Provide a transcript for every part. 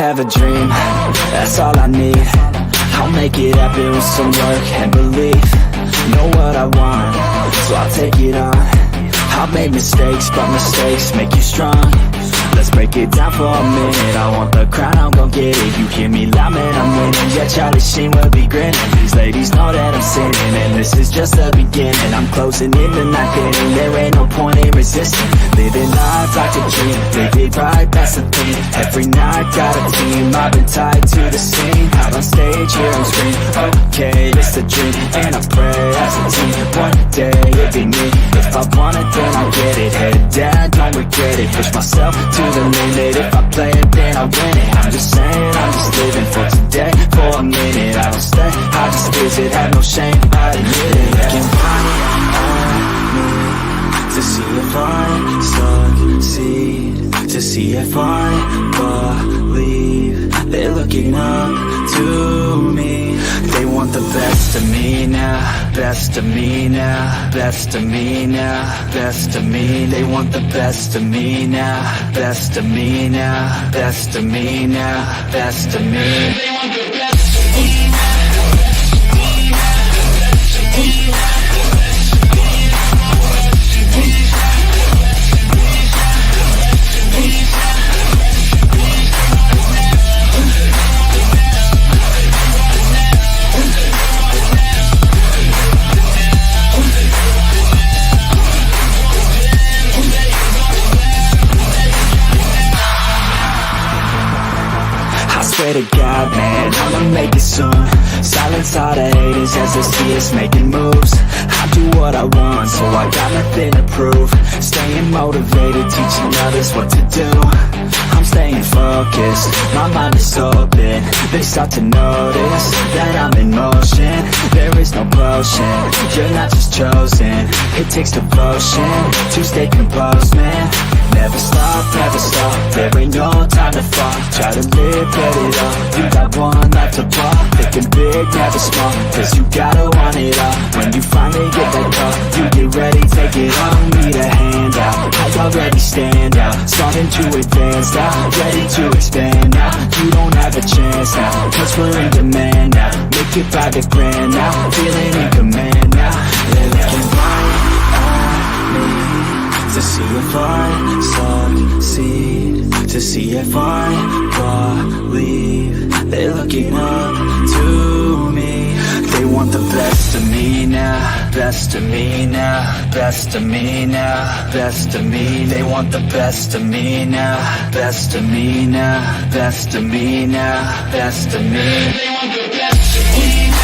have a dream, that's all I need. I'll make it happen with some work and belief. Know what I want, so I'll take it on. I've made mistakes, but mistakes make you strong. Let's break it down for a minute. I want the crown, I'm gon' get it. You hear me loud, man, I'm winning. Yeah, Charlie Sheen will be grinning. These ladies know that I'm sinning, and this is just the beginning. I'm closing in the night inning. There ain't no point in resisting. Living life like a dream, live it right, that's the thing. Every night got a team, I've been tied to the scene. Out on stage, here on screen. Okay, it's a dream, and I pray as a team. One day it'll be me. If I want it, then I'll get it. Head down, don't regret it. Push myself to the limit. If I play it, then I win it. I'm just saying, I'm just living for today. For a minute, I don't stay, I just visit. Have no shame, I admit it. Looking right at me to see if I succeed, to see if I believe. They're looking up to me. They want the best of me now, best of me now, best of me now, best of me. They want the best of me now, best of me now, best of me now, best of me. They want the best of me now, best of me now, best of me now. Swear to God, man, I'ma make it soon. Silence all the haters as they see us making moves. I do what I want, so I got nothing to prove. Staying motivated, teaching others what to do. I'm staying focused, my mind is open. They start to notice that I'm in motion. There is no potion, you're not just chosen. It takes devotion to stay composed, man. Never stop, there ain't no time to fall. Try to live, get it all, you got one life to ball. Thinking big, never small, cause you gotta want it all. When you finally get that call, you get ready, take it on. Need a hand out, I already stand out. Starting to advance now, ready to expand now. You don't have a chance now, cause we're in demand now. Make it private brand now, feeling in command now. They're looking right at me to see if I succeed, to see if I believe. They're looking up to me. They want the best of me now, best of me now, best of me now, best of me. They want the best of me now, best of me now, best of me now, best of me. They want the best of me now.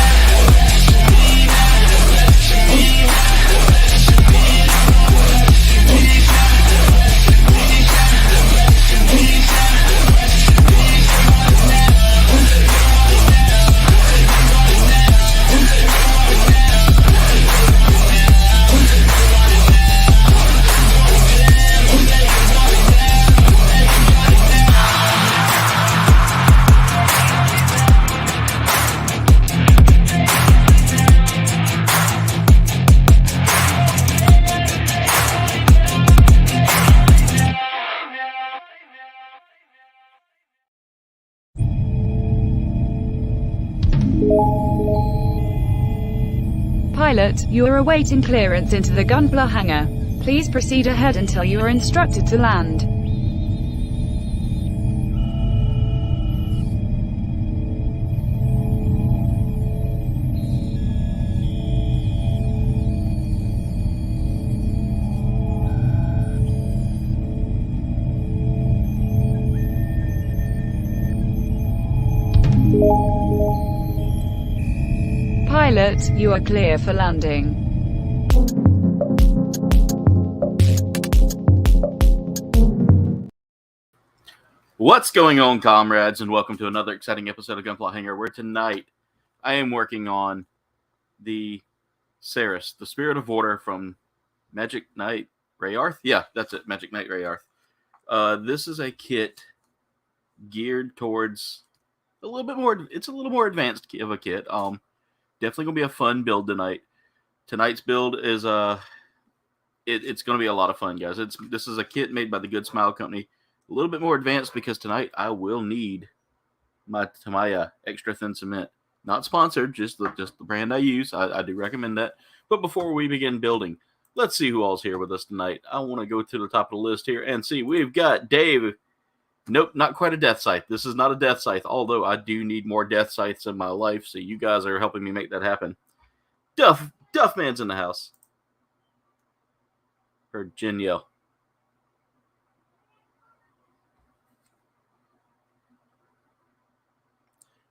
Pilot, you are awaiting clearance into the Gunpla hangar. Please proceed ahead until you are instructed to land. Pilot, you are clear for landing. What's going on, comrades, and welcome to another exciting episode of Gunpla Hangar, where tonight I am working on the Ceres, the Spirit of Order from Magic Knight Rayearth. Yeah, that's it, Magic Knight Rayearth. This is a kit geared towards a little bit more. It's a little more advanced of a kit. Definitely gonna be a fun build tonight. Tonight's build is it's gonna be a lot of fun, guys. This is a kit made by the Good Smile Company. A little bit more advanced because tonight I will need my Tamaya extra thin cement. Not sponsored, just the brand I use. I do recommend that. But before we begin building, let's see who all's here with us tonight. I want to go to the top of the list here and see. We've got Dave. Nope, not quite a death scythe. This is not a death scythe, although I do need more death scythes in my life, so you guys are helping me make that happen. Duffman's in the house. Heard Jen yell.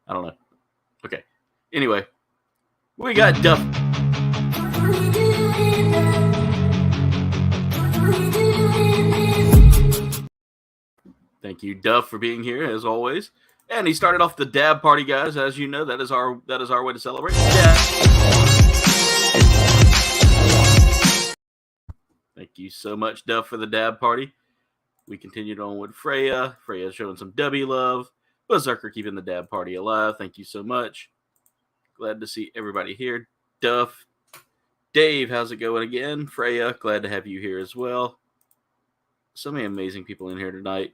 I don't know. Okay. Anyway, we got Duff. Thank you, Duff, for being here as always. And he started off the dab party, guys. As you know, that is our way to celebrate. Dab. Thank you so much, Duff, for the dab party. We continued on with Freya. Freya showing some W love. Berserker keeping the dab party alive. Thank you so much. Glad to see everybody here. Duff. Dave, how's it going again? Freya, glad to have you here as well. So many amazing people in here tonight.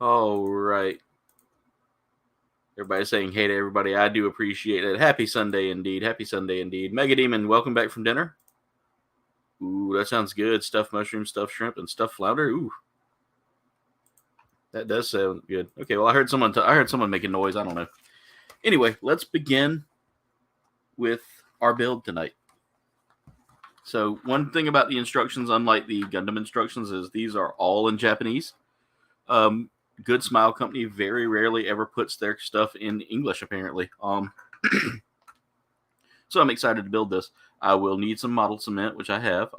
All right. Everybody's saying hey to everybody. I do appreciate it. Happy Sunday indeed. Happy Sunday indeed. Mega Demon, welcome back from dinner. Ooh, that sounds good. Stuffed mushroom, stuffed shrimp, and stuffed flounder. Ooh. That does sound good. Okay, well, I heard someone make a noise. I don't know. Anyway, let's begin with our build tonight. So one thing about the instructions, unlike the Gundam instructions, is these are all in Japanese. Good Smile Company very rarely ever puts their stuff in English, apparently. So I'm excited to build this. I will need some model cement, which I have.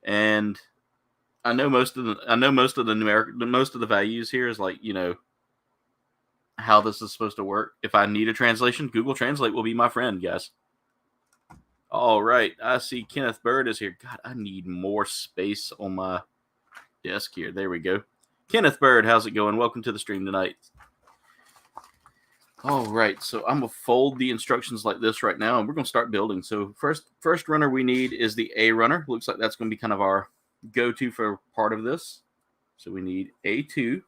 And I know most of the values here is like, you know, how this is supposed to work. If I need a translation, Google Translate will be my friend, guys. All right, I see Kenneth Bird is here. God, I need more space on my desk here. There we go. Kenneth Bird, how's it going? Welcome to the stream tonight. All right, so I'm going to fold the instructions like this right now, and we're going to start building. So first runner we need is the A runner. Looks like that's going to be kind of our go-to for part of this. So we need A2.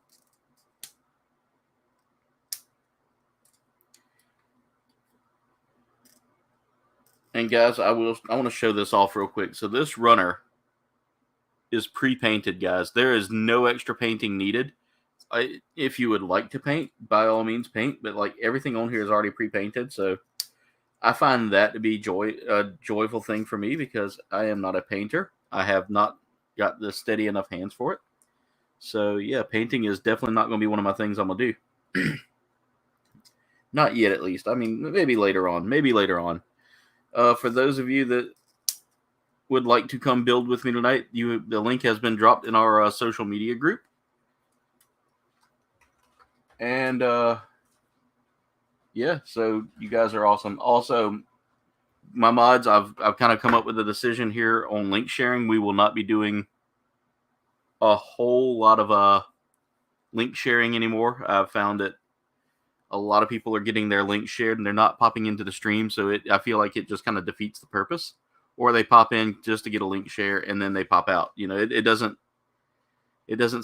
And guys, I want to show this off real quick. So this runner is pre-painted, guys. There is no extra painting needed. If you would like to paint, by all means paint, but like everything on here is already pre-painted. So I find that to be a joyful thing for me because I am not a painter. I have not got the steady enough hands for it. So yeah, painting is definitely not going to be one of my things I'm going to do. Not yet, at least. I mean, maybe later on. For those of you that would like to come build with me tonight, the link has been dropped in our social media group. And yeah, so you guys are awesome. Also, my mods, I've kind of come up with a decision here on link sharing. We will not be doing a whole lot of link sharing anymore. I've found that a lot of people are getting their links shared and they're not popping into the stream, so I feel like it just kind of defeats the purpose. Or they pop in just to get a link share and then they pop out. You know, it doesn't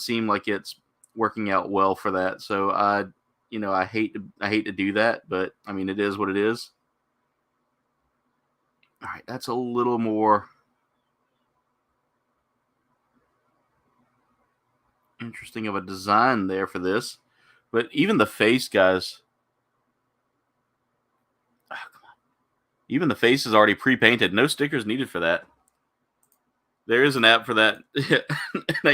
seem like it's working out well for that. So I hate to do that, but I mean it is what it is. All right, that's a little more interesting of a design there for this. But even the face, guys. Oh, come on. Even the face is already pre-painted. No stickers needed for that. There is an app for that. And I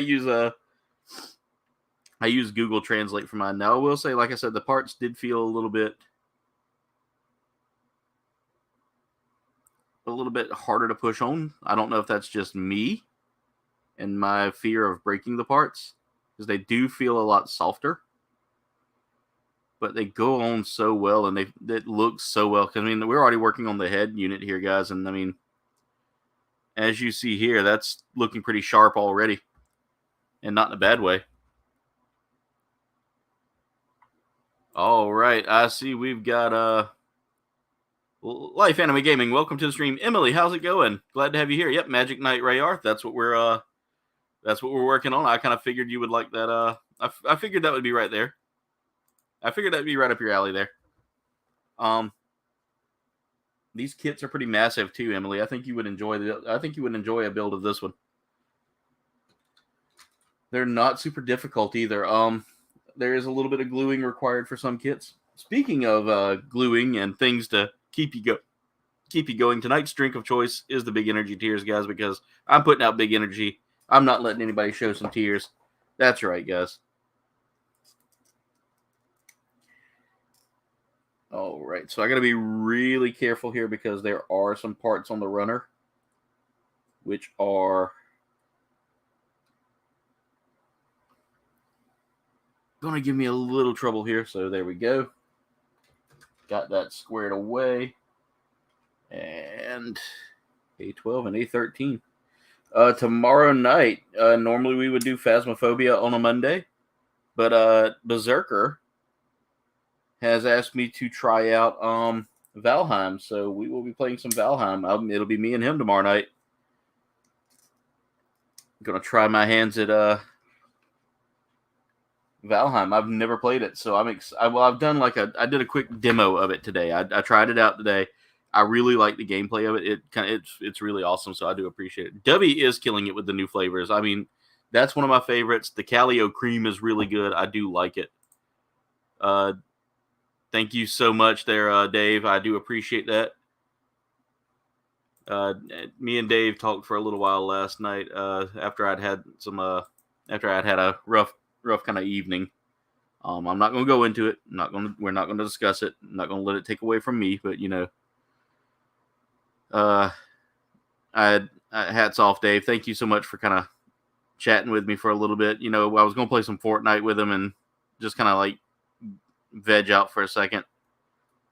use Google Translate for mine. Now I will say, like I said, the parts did feel a little bit harder to push on. I don't know if that's just me and my fear of breaking the parts, because they do feel a lot softer. But they go on so well, and it looks so well. Because I mean, we're already working on the head unit here, guys, and I mean, as you see here, that's looking pretty sharp already, and not in a bad way. All right, I see we've got Life Anime Gaming. Welcome to the stream, Emily. How's it going? Glad to have you here. Yep, Magic Knight Rayearth. That's what we're working on. I kind of figured you would like that I figured that would be right there. I figured that'd be right up your alley there. These kits are pretty massive too, Emily. I think you would enjoy a build of this one. They're not super difficult either. There is a little bit of gluing required for some kits. Speaking of gluing and things to keep you going, tonight's drink of choice is the Big Energy Tears, guys, because I'm putting out big energy. I'm not letting anybody show some tears. That's right, guys. All right, so I got to be really careful here because there are some parts on the runner which are going to give me a little trouble here. So there we go. Got that squared away. And A12 and A13. Tomorrow night, normally we would do Phasmophobia on a Monday, but Berserker has asked me to try out Valheim, so we will be playing some Valheim. It'll be me and him tomorrow night. I'm gonna try my hands at Valheim. I've never played it, so I've done I did a quick demo of it today. I tried it out today. I really like the gameplay of it. It's really awesome, so I do appreciate it. Dubby is killing it with the new flavors. I mean, that's one of my favorites. The Calio cream is really good. I do like it. Thank you so much there, Dave. I do appreciate that. Me and Dave talked for a little while last night after I'd had a rough kind of evening. I'm not going to go into it. We're not going to discuss it. I'm not going to let it take away from me, but hats off, Dave. Thank you so much for kind of chatting with me for a little bit. I was going to play some Fortnite with him and just kind of like veg out for a second,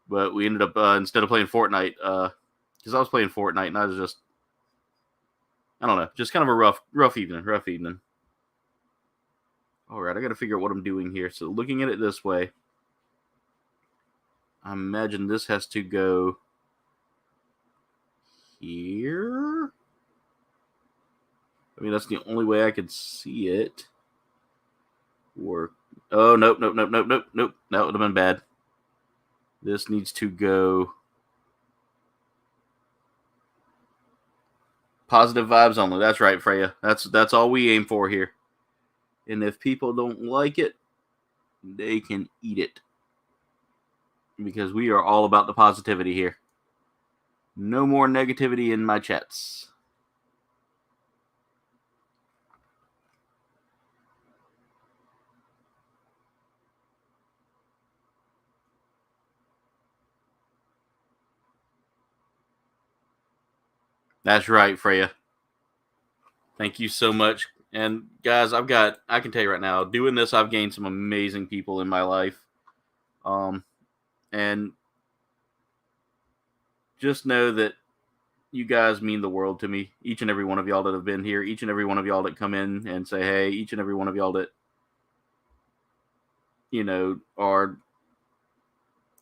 but we ended up instead of playing Fortnite, because I was playing Fortnite and I was just, I don't know, just kind of a rough evening. All right, I got to figure out what I'm doing here. So looking at it this way, I imagine this has to go here. I mean, that's the only way I could see it. Oh, nope. That would have been bad. This needs to go positive vibes only. That's right, Freya. That's all we aim for here. And if people don't like it, they can eat it. Because we are all about the positivity here. No more negativity in my chats. That's right, Freya. Thank you so much. And guys, I can tell you right now, doing this, I've gained some amazing people in my life. And just know that you guys mean the world to me. Each and every one of y'all that have been here, each and every one of y'all that come in and say, hey, each and every one of y'all that, are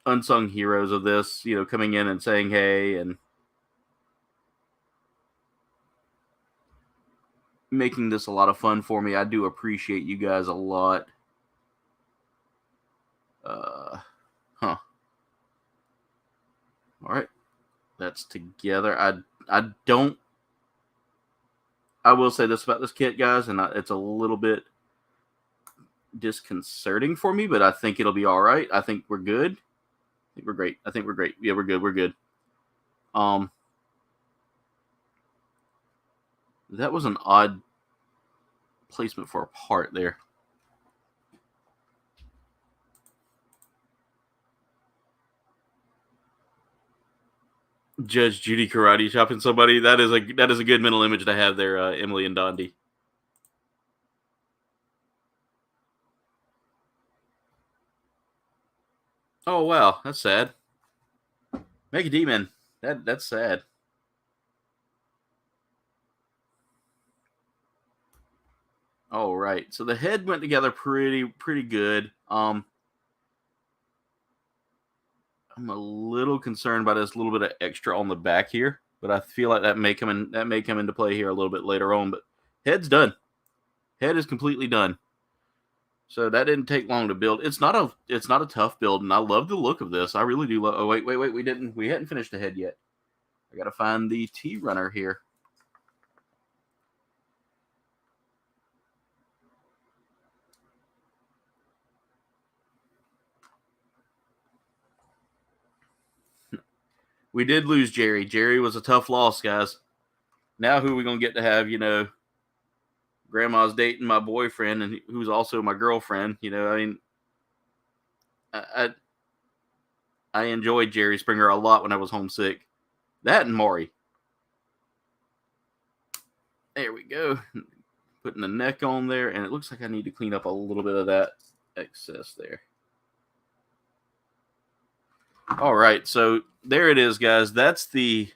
unsung heroes of this, coming in and saying, hey, and making this a lot of fun for me. I do appreciate you guys a lot. All right. That's together. I will say this about this kit, guys, and it's a little bit disconcerting for me, but I think it'll be all right. I think we're good. I think we're great. Yeah, we're good. That was an odd placement for a part there. Judge Judy karate chopping somebody. That is a good mental image to have there, Emily and Dondi. Oh wow, that's sad. Make a demon. That's sad. All right, so the head went together pretty good. I'm a little concerned by this little bit of extra on the back here, but I feel like that may come into play here a little bit later on. But head's done. Head is completely done. So that didn't take long to build. It's not a tough build, and I love the look of this. I really do love. Oh wait, we hadn't finished the head yet. I gotta find the T runner here. We did lose Jerry. Jerry was a tough loss, guys. Now who are we gonna get to have? Grandma's dating my boyfriend, and who's also my girlfriend. I mean, I enjoyed Jerry Springer a lot when I was homesick. That and Maury. There we go. Putting the neck on there, and it looks like I need to clean up a little bit of that excess there. All right, so there it is, guys. That's the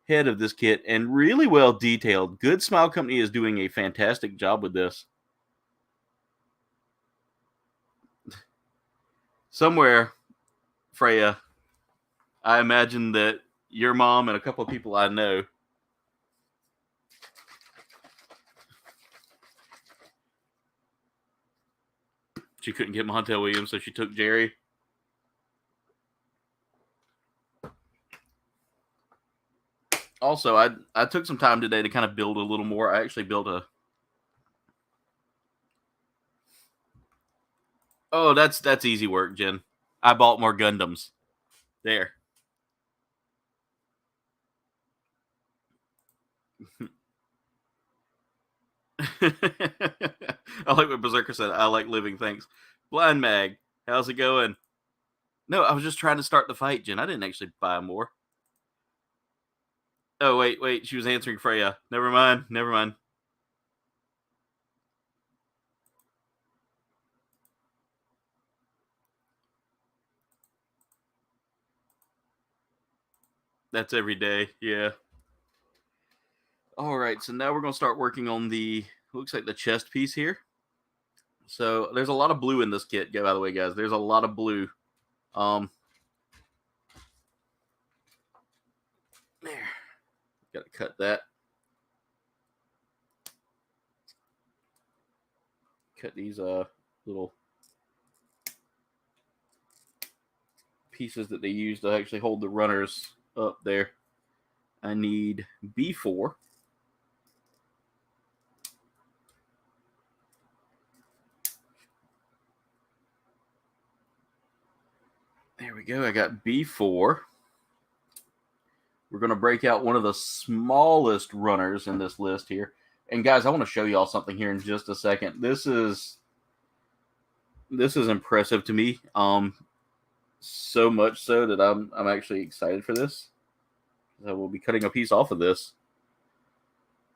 head of this kit, and really well detailed. Good Smile Company is doing a fantastic job with this. Somewhere, Freya, I imagine that your mom and a couple of people I know she couldn't get Montel Williams, so she took Jerry. Also, I took some time today to kind of build a little more. I actually built a... Oh, that's easy work, Jen. I bought more Gundams. There. I like what Berserker said. I like living things. Blind Mag, how's it going? No, I was just trying to start the fight, Jen. I didn't actually buy more. Oh, wait. She was answering Freya. Never mind. That's every day, yeah. All right, so now we're going to start working on the, looks like the chest piece here. So there's a lot of blue in this kit, by the way, guys. There's a lot of blue. There. Got to cut that. Cut these little pieces that they use to actually hold the runners up there. I need B4. There we go. I got B4. We're going to break out one of the smallest runners in this list here. And guys, I want to show y'all something here in just a second. This is impressive to me. So much so that I'm actually excited for this. I will be cutting a piece off of this.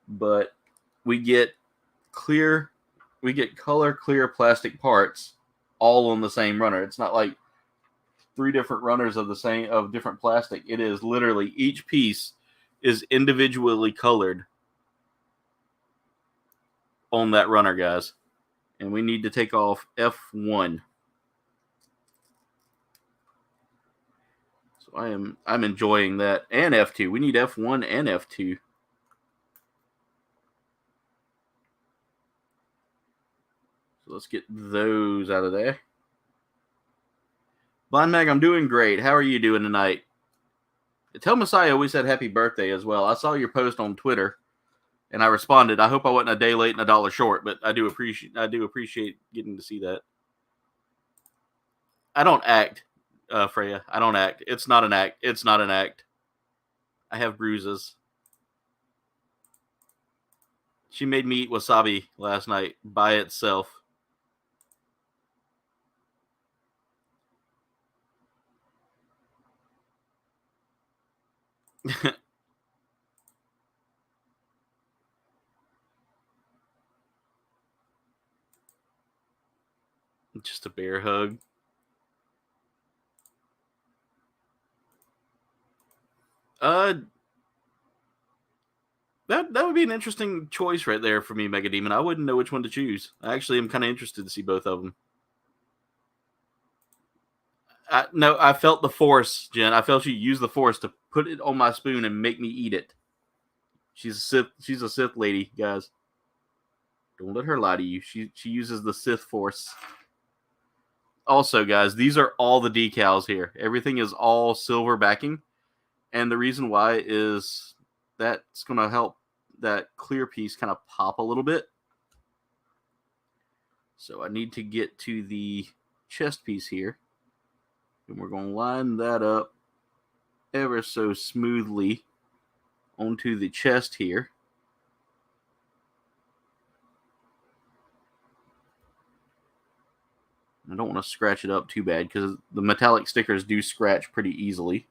But we get color clear plastic parts all on the same runner. It's not like 3 different runners of different plastic. It is literally each piece is individually colored on that runner, guys. And we need to take off F1. So I'm enjoying that. And F2. We need F1 and F2. So let's get those out of there. Blind Mag, I'm doing great. How are you doing tonight? Tell Messiah we said happy birthday as well. I saw your post on Twitter, and I responded. I hope I wasn't a day late and a dollar short, but I do appreciate getting to see that. I don't act, Freya. I don't act. It's not an act. It's not an act. I have bruises. She made me eat wasabi last night by itself. Just a bear hug. That would be an interesting choice right there for me, Mega Demon. I wouldn't know which one to choose. I actually am kind of interested to see both of them. No, I felt the force, Jen. I felt she used the force to put it on my spoon and make me eat it. She's a Sith lady, guys. Don't let her lie to you. She uses the Sith Force. Also, guys, these are all the decals here. Everything is all silver backing. And the reason why is that's going to help that clear piece kind of pop a little bit. So I need to get to the chest piece here. And we're going to line that up ever so smoothly onto the chest here. I don't want to scratch it up too bad because the metallic stickers do scratch pretty easily.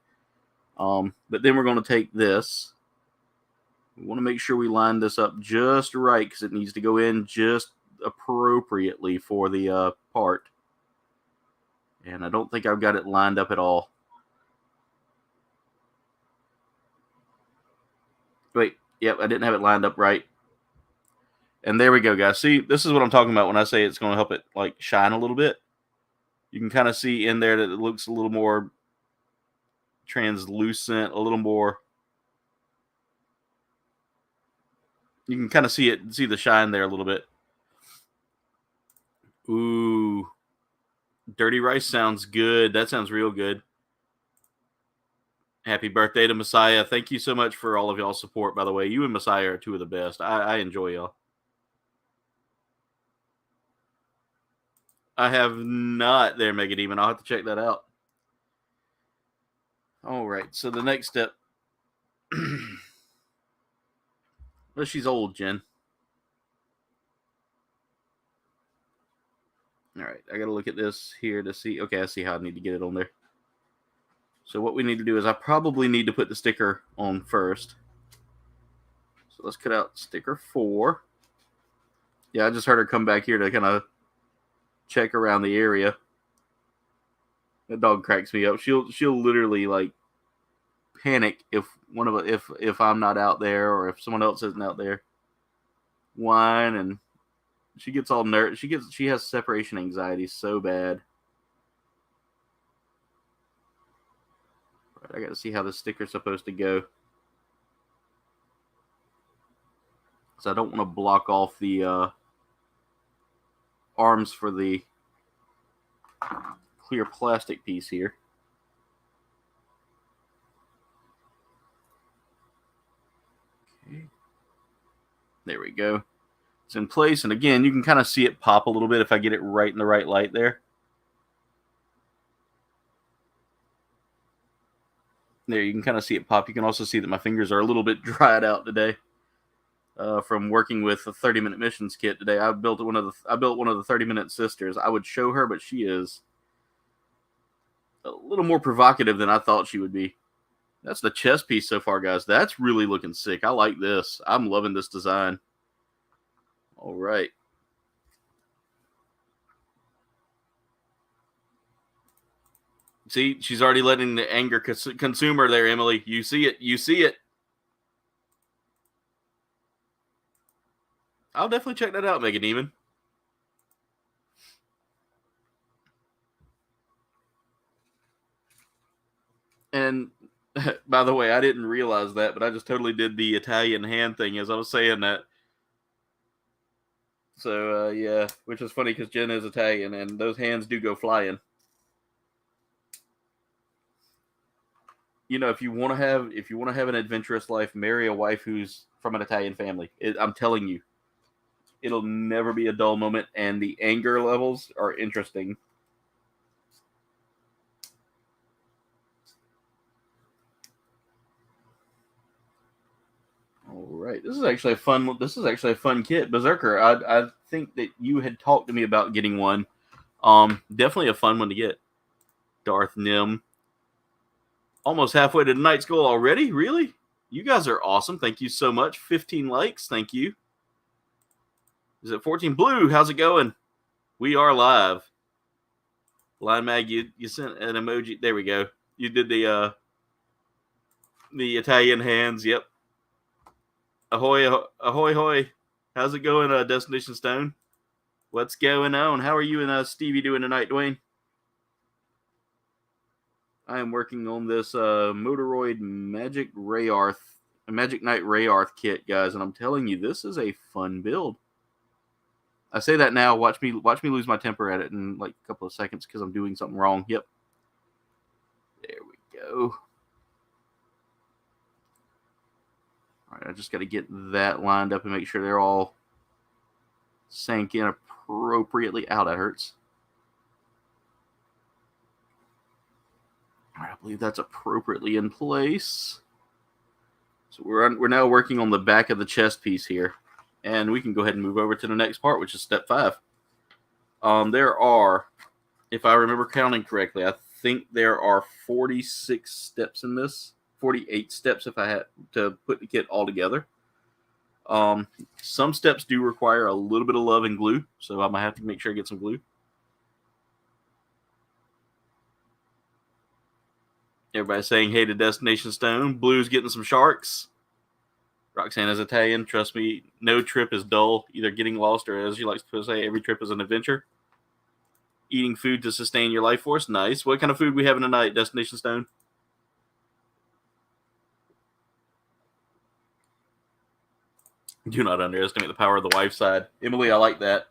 But then we're going to take this. We want to make sure we line this up just right because it needs to go in just appropriately for the part. And I don't think I've got it lined up at all. Wait, yep, I didn't have it lined up right. And there we go, guys. See, this is what I'm talking about when I say it's going to help it like shine a little bit. You can kind of see in there that it looks a little more translucent, a little more. You can kind of see the shine there a little bit. Ooh. Dirty rice sounds good. That sounds real good. Happy birthday to Messiah. Thank you so much for all of y'all's support, by the way. You and Messiah are two of the best. I enjoy y'all. I have not there, Mega Demon. I'll have to check that out. All right. So the next step. Well, she's old, Jen. All right. I got to look at this here to see. Okay, I see how I need to get it on there. So what we need to do is I probably need to put the sticker on first. So let's cut out sticker 4. Yeah, I just heard her come back here to kind of check around the area. That dog cracks me up. She'll literally like panic if I'm not out there or if someone else isn't out there. Whine, and she gets all nervous. She has separation anxiety so bad. Right, I got to see how the sticker's supposed to go. So I don't want to block off the arms for the clear plastic piece here. Okay. There we go. It's in place, and again, you can kind of see it pop a little bit if I get it right in the right light there. There, you can kind of see it pop. You can also see that my fingers are a little bit dried out today. From working with a 30-minute missions kit today. I built one of the 30-minute sisters. I would show her, but she is a little more provocative than I thought she would be. That's the chest piece so far, guys. That's really looking sick. I like this. I'm loving this design. All right. See, she's already letting the anger consume her there, Emily. You see it. You see it. I'll definitely check that out, Mega Demon. And by the way, I didn't realize that, but I just totally did the Italian hand thing as I was saying that. So yeah, which is funny because Jen is Italian, and those hands do go flying. You know, if you want to have an adventurous life, marry a wife who's from an Italian family. I'm telling you. It'll never be a dull moment, and the anger levels are interesting. All right, this is actually a fun kit, Berserker. I think that you had talked to me about getting one. Definitely a fun one to get. Darth Nim. Almost halfway to the night school already. Really? You guys are awesome. Thank you so much. 15 likes. Thank you. Is it 14? Blue, how's it going? We are live. Line Mag, you sent an emoji. There we go. You did the Italian hands. Yep. Ahoy, ahoy, hoy. How's it going, Destination Stone? What's going on? How are you and Stevie doing tonight, Dwayne? I am working on this Moderoid Magic Knight Rayearth kit, guys, and I'm telling you, this is a fun build. I say that now. Watch me lose my temper at it in like a couple of seconds because I'm doing something wrong. Yep. There we go. All right, I just got to get that lined up and make sure they're all sank in appropriately. Ow, that hurts. All right, I believe that's appropriately in place. So we're now working on the back of the chest piece here. And we can go ahead and move over to the next part, which is step 5. There are, if I remember counting correctly, I think there are 46 steps in this. 48 steps if I had to put the kit all together. Some steps do require a little bit of love and glue, so I'm going to have to make sure I get some glue. Everybody's saying hey to Destination Stone. Blue's getting some sharks. Roxanne is Italian. Trust me, no trip is dull. Either getting lost or, as she likes to say, every trip is an adventure. Eating food to sustain your life force. Nice. What kind of food we having tonight, Destination Stone? Do not underestimate the power of the wife's side. Emily, I like that.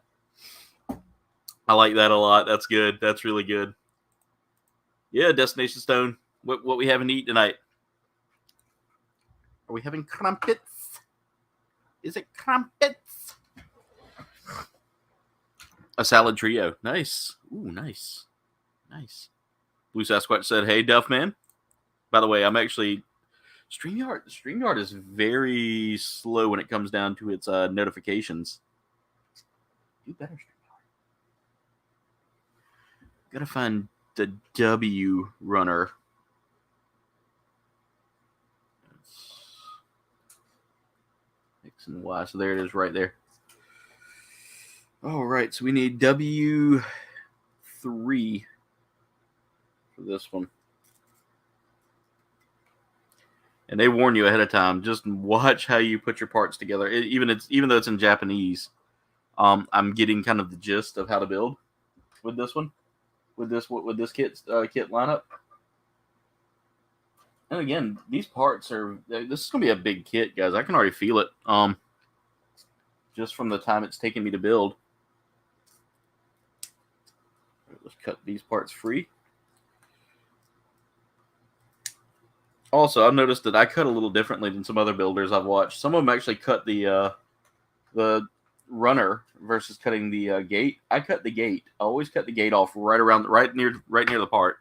I like that a lot. That's good. That's really good. Yeah, Destination Stone. What we having to eat tonight? Are we having crumpets? Is it crumpets? A salad trio. Nice. Ooh, nice. Nice. Blue Sasquatch said, hey, Duff Man. By the way, I'm actually... StreamYard is very slow when it comes down to its notifications. Do better, StreamYard. Gotta find the W runner. X and Y. So there it is right there. All right. So we need W3 for this one. And they warn you ahead of time. Just watch how you put your parts together. Even though it's in Japanese, I'm getting kind of the gist of how to build with this one, with this kit lineup. And again, these parts are. This is gonna be a big kit, guys. I can already feel it. Just from the time it's taken me to build. Let's cut these parts free. Also, I've noticed that I cut a little differently than some other builders I've watched. Some of them actually cut the runner versus cutting the gate. I cut the gate. I always cut the gate off right near the part.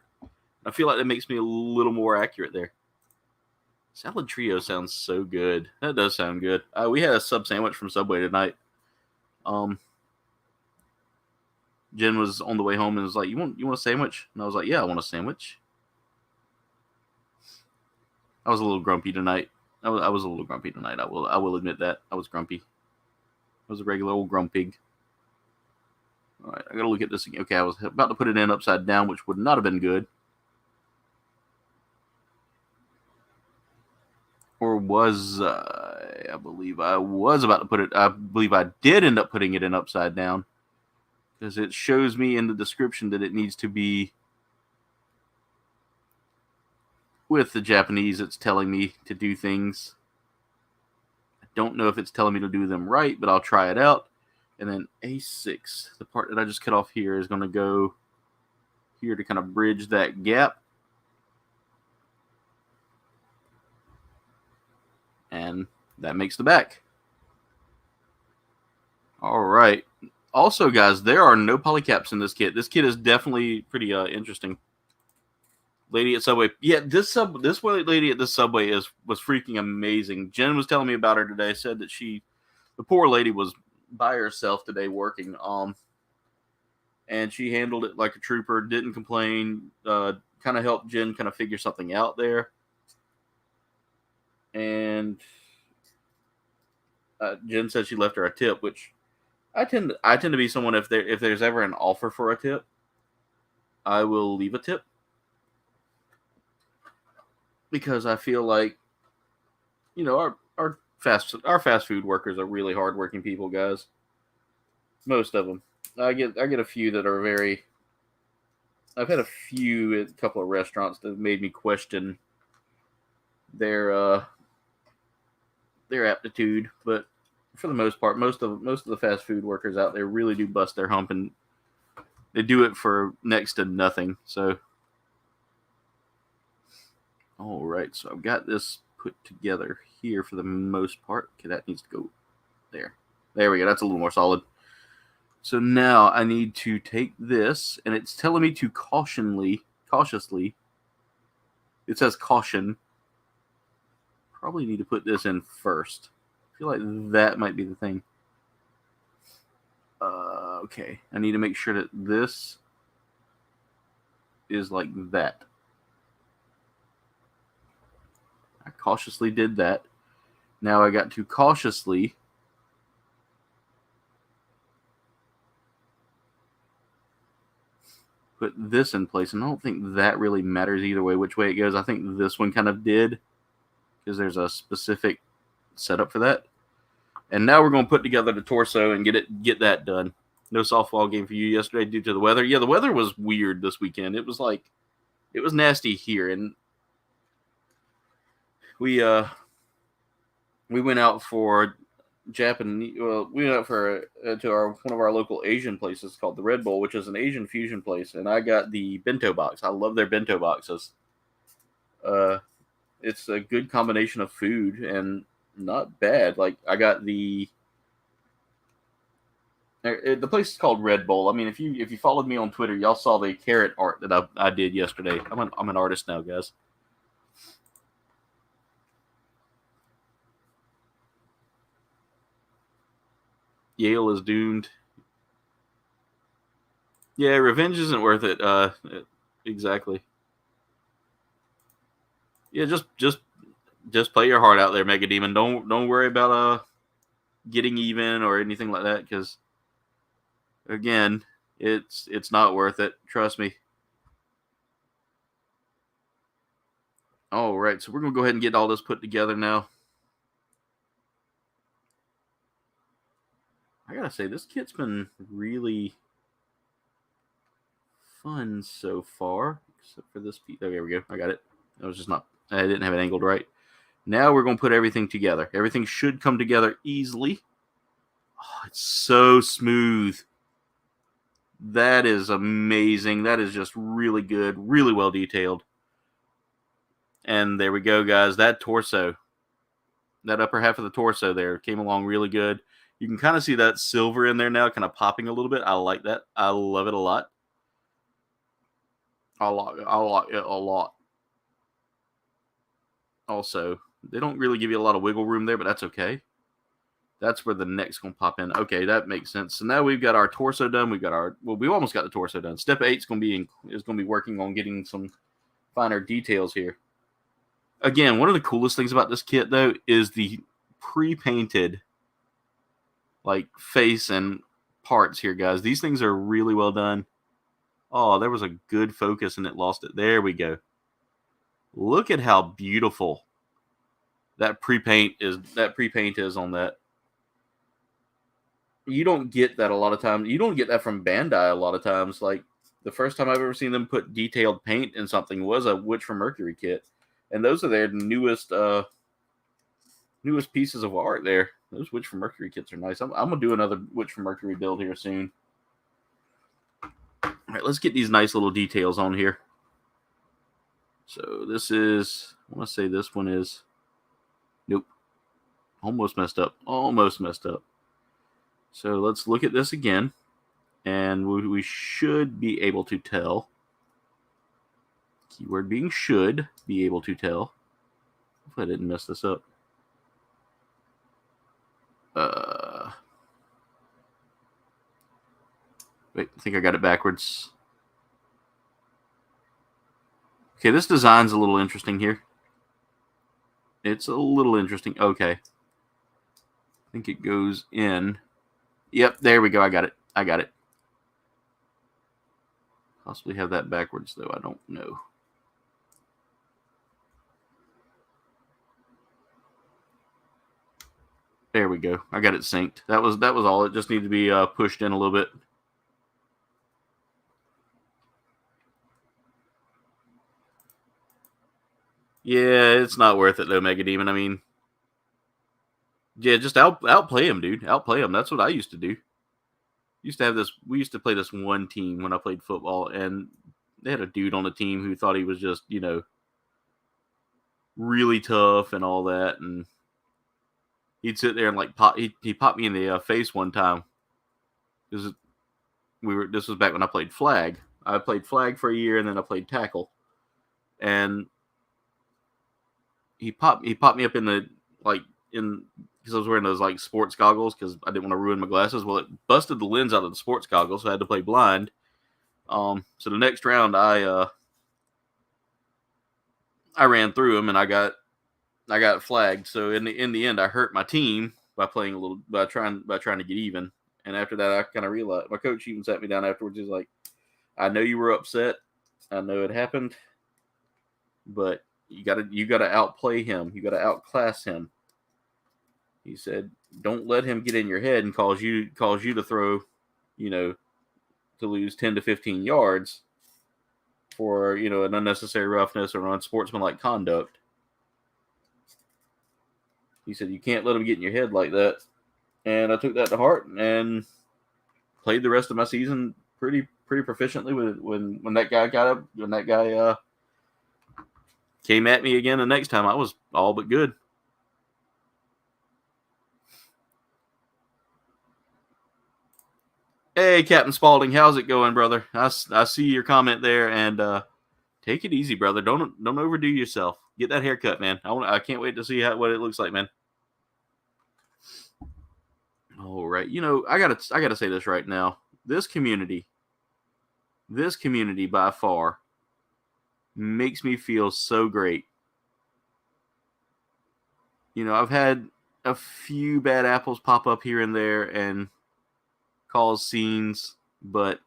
I feel like that makes me a little more accurate there. Salad trio sounds so good. That does sound good. We had a sub sandwich from Subway tonight. Jen was on the way home and was like, "You want a sandwich?" And I was like, "Yeah, I want a sandwich." I was a little grumpy tonight. I was a little grumpy tonight. I will admit that. I was grumpy. I was a regular old grumpig. All right, I gotta look at this again. Okay, I was about to put it in upside down, which would not have been good. Or was I believe I was about to put it. I believe I did end up putting it in upside down because it shows me in the description that it needs to be. With the Japanese, it's telling me to do things. I don't know if it's telling me to do them right, but I'll try it out. And then A6, the part that I just cut off here, is going to go here to kind of bridge that gap. And that makes the back. All right. Also, guys, there are no polycaps in this kit. This kit is definitely pretty interesting. Lady at Subway. Yeah, this lady at this Subway was freaking amazing. Jen was telling me about her today. Said that the poor lady was by herself today working. And she handled it like a trooper. Didn't complain. Kind of helped Jen kind of figure something out there. And Jen said she left her a tip, which I tend to be someone if there's ever an offer for a tip, I will leave a tip. Because I feel like, our fast food workers are really hardworking people, guys. Most of them. I get a few that are very. I've had a few at a couple of restaurants that have made me question their aptitude, but for the most part, most of the fast food workers out there really do bust their hump, and they do it for next to nothing. So, all right. So I've got this put together here for the most part. Okay, that needs to go there. There we go. That's a little more solid. So now I need to take this, and it's telling me to cautiously. It says caution. Probably need to put this in first. I feel like that might be the thing. Okay, I need to make sure that this is like that. I cautiously did that. Now I got to cautiously put this in place, and I don't think that really matters either way which way it goes. I think this one kind of did, because there's a specific setup for that. And now we're going to put together the torso and get that done. No softball game for you yesterday due to the weather. Yeah, the weather was weird this weekend. It was nasty here, and we went out for Japanese. Well, we went out for one of our local Asian places called the Red Bull, which is an Asian fusion place, and I got the bento box. I love their bento boxes. It's a good combination of food and not bad. Like, I got the place is called Red Bull. I mean, if you followed me on Twitter, y'all saw the carrot art that I did yesterday. I'm an artist now, guys. Yale is doomed. Yeah, revenge isn't worth it. Exactly. Yeah, just play your heart out there, Mega Demon. Don't worry about getting even or anything like that, because again, it's not worth it. Trust me. All right, so we're gonna go ahead and get all this put together now. I gotta say, this kit's been really fun so far, except for this piece. Oh, there we go. I got it. I didn't have it angled right. Now we're going to put everything together. Everything should come together easily. Oh, it's so smooth. That is amazing. That is just really good. Really well detailed. And there we go, guys. That torso, that upper half of the torso there, came along really good. You can kind of see that silver in there now, kind of popping a little bit. I like that. I love it a lot. I like it a lot. Also, they don't really give you a lot of wiggle room there, but that's okay. That's where the neck's going to pop in. Okay, that makes sense. So now we've got our torso done. We almost got the torso done. Step 8 is going to be working on getting some finer details here. Again, one of the coolest things about this kit, though, is the pre-painted like face and parts here, guys. These things are really well done. Oh, there was a good focus and it lost it. There we go. Look at how beautiful that pre-paint is on that. You don't get that a lot of times. You don't get that from Bandai a lot of times. Like, the first time I've ever seen them put detailed paint in something was a Witch from Mercury kit. And those are their newest pieces of art there. Those Witch from Mercury kits are nice. I'm going to do another Witch from Mercury build here soon. All right, let's get these nice little details on here. So this is, I want to say this one is, nope, almost messed up. So let's look at this again, and we should be able to tell. Keyword being should be able to tell. Hopefully I didn't mess this up. Wait, I think I got it backwards. Okay, this design's a little interesting here. It's a little interesting. Okay. I think it goes in. Yep, there we go. I got it. Possibly have that backwards, though. I don't know. There we go. I got it synced. That was all. It just needed to be pushed in a little bit. Yeah, it's not worth it, though, Mega Demon. I mean, Yeah, just outplay him, dude. Outplay him. That's what I used to do. Used to have this. We used to play this one team when I played football, and they had a dude on the team who thought he was just, really tough and all that, and he'd sit there and like he popped me in the face one time. This was back when I played flag. I played flag for a year, and then I played tackle, and he popped me up in the because I was wearing those like sports goggles because I didn't want to ruin my glasses. Well, it busted the lens out of the sports goggles, so I had to play blind. So the next round, I ran through him and I got flagged. So in the end, I hurt my team by trying to get even. And after that, I kind of realized, my coach even sat me down afterwards. He's like, "I know you were upset. I know it happened, but you gotta outplay him. You gotta outclass him." He said, "Don't let him get in your head and cause you to throw, to lose 10 to 15 yards for, an unnecessary roughness or unsportsmanlike conduct." He said, "You can't let him get in your head like that." And I took that to heart and played the rest of my season pretty proficiently when that guy came at me again the next time. I was all but good. Hey, Captain Spaulding, how's it going, brother? I see your comment there, and take it easy, brother. Don't overdo yourself. Get that haircut, man. I can't wait to see what it looks like, man. All right, I gotta say this right now. This community by far makes me feel so great. I've had a few bad apples pop up here and there and cause scenes, but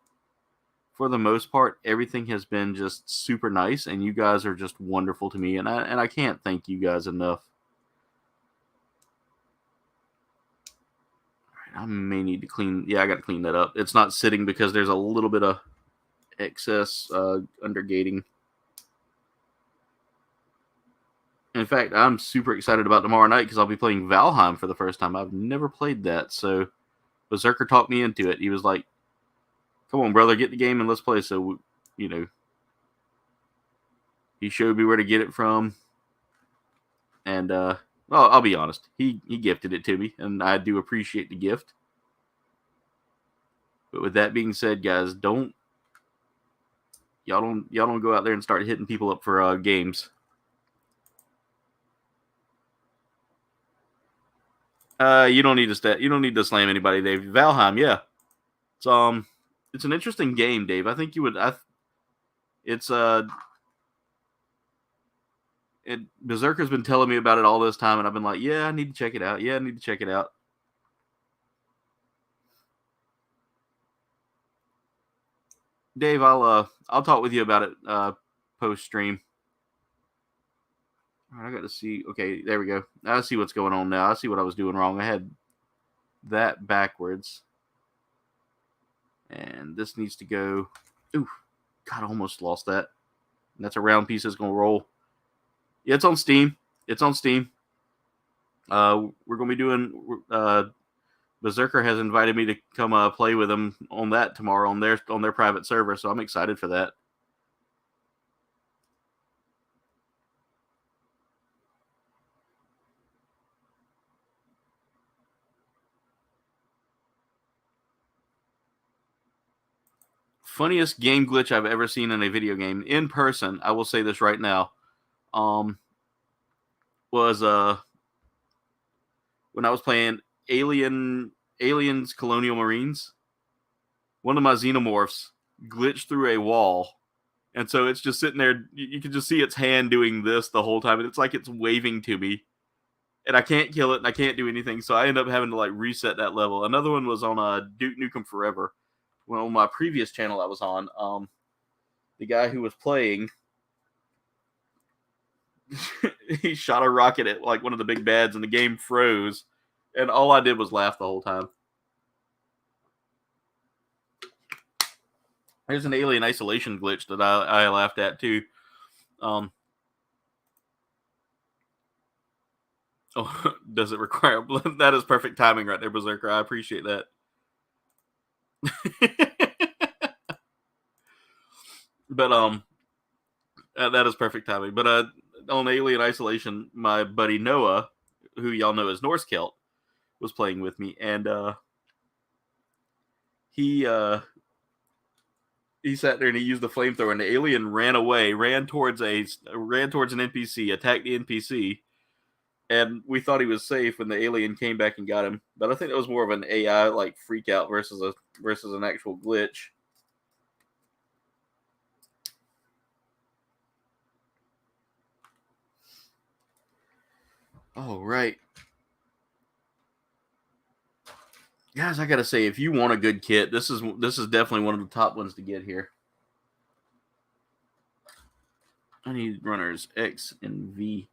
for the most part, everything has been just super nice, and you guys are just wonderful to me, and I can't thank you guys enough. I may need to clean. Yeah, I got to clean that up. It's not sitting because there's a little bit of excess undergating. In fact, I'm super excited about tomorrow night because I'll be playing Valheim for the first time. I've never played that, so Berserker talked me into it. He was like, "Come on, brother, get the game and let's play." So, he showed me where to get it from, and well, I'll be honest, he gifted it to me, and I do appreciate the gift. But with that being said, guys, y'all don't go out there and start hitting people up for games. You don't need to slam anybody, Dave. Valheim, yeah. It's an interesting game, Dave. I think you would. Berserker's been telling me about it all this time, and I've been like, yeah, I need to check it out. Yeah, I need to check it out. Dave, I'll talk with you about it post stream. All right, I got to see. Okay, there we go. I see what's going on now. I see what I was doing wrong. I had that backwards, and this needs to go. Ooh, God, I almost lost that. And that's a round piece that's gonna roll. Yeah, it's on Steam. It's on Steam. We're gonna be doing. Berserker has invited me to come play with them on that tomorrow on their private server, so I'm excited for that. Funniest game glitch I've ever seen in a video game in person. I will say this right now. Was when I was playing Aliens Colonial Marines, one of my xenomorphs glitched through a wall, and so it's just sitting there. You can just see its hand doing this the whole time, and it's like it's waving to me, and I can't kill it, and I can't do anything. So I end up having to like reset that level. Another one was on Duke Nukem Forever. Well, on my previous channel I was on, the guy who was playing, he shot a rocket at like one of the big bads, and the game froze, and all I did was laugh the whole time. There's an Alien Isolation glitch that I laughed at too. Oh, does it require blood? That is perfect timing right there, Berserker. I appreciate that. But that is perfect timing. But on Alien Isolation, my buddy Noah, who y'all know as Norse Celt, was playing with me, and he sat there and he used the flamethrower, and the alien ran away, ran towards an NPC, attacked the NPC, and we thought he was safe when the alien came back and got him. But I think it was more of an AI like freak out versus an actual glitch. Oh right. Guys, I gotta say, if you want a good kit, this is definitely one of the top ones to get here. I need runners X and V.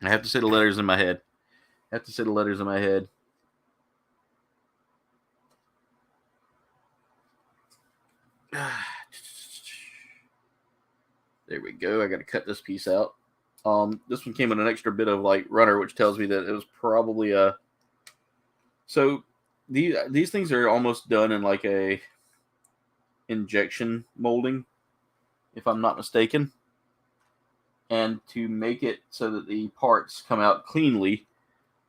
I have to say the letters in my head. There we go. I got to cut this piece out. This one came with an extra bit of like runner, which tells me that it was probably a. So these things are almost done in like a injection molding, if I'm not mistaken. And to make it so that the parts come out cleanly,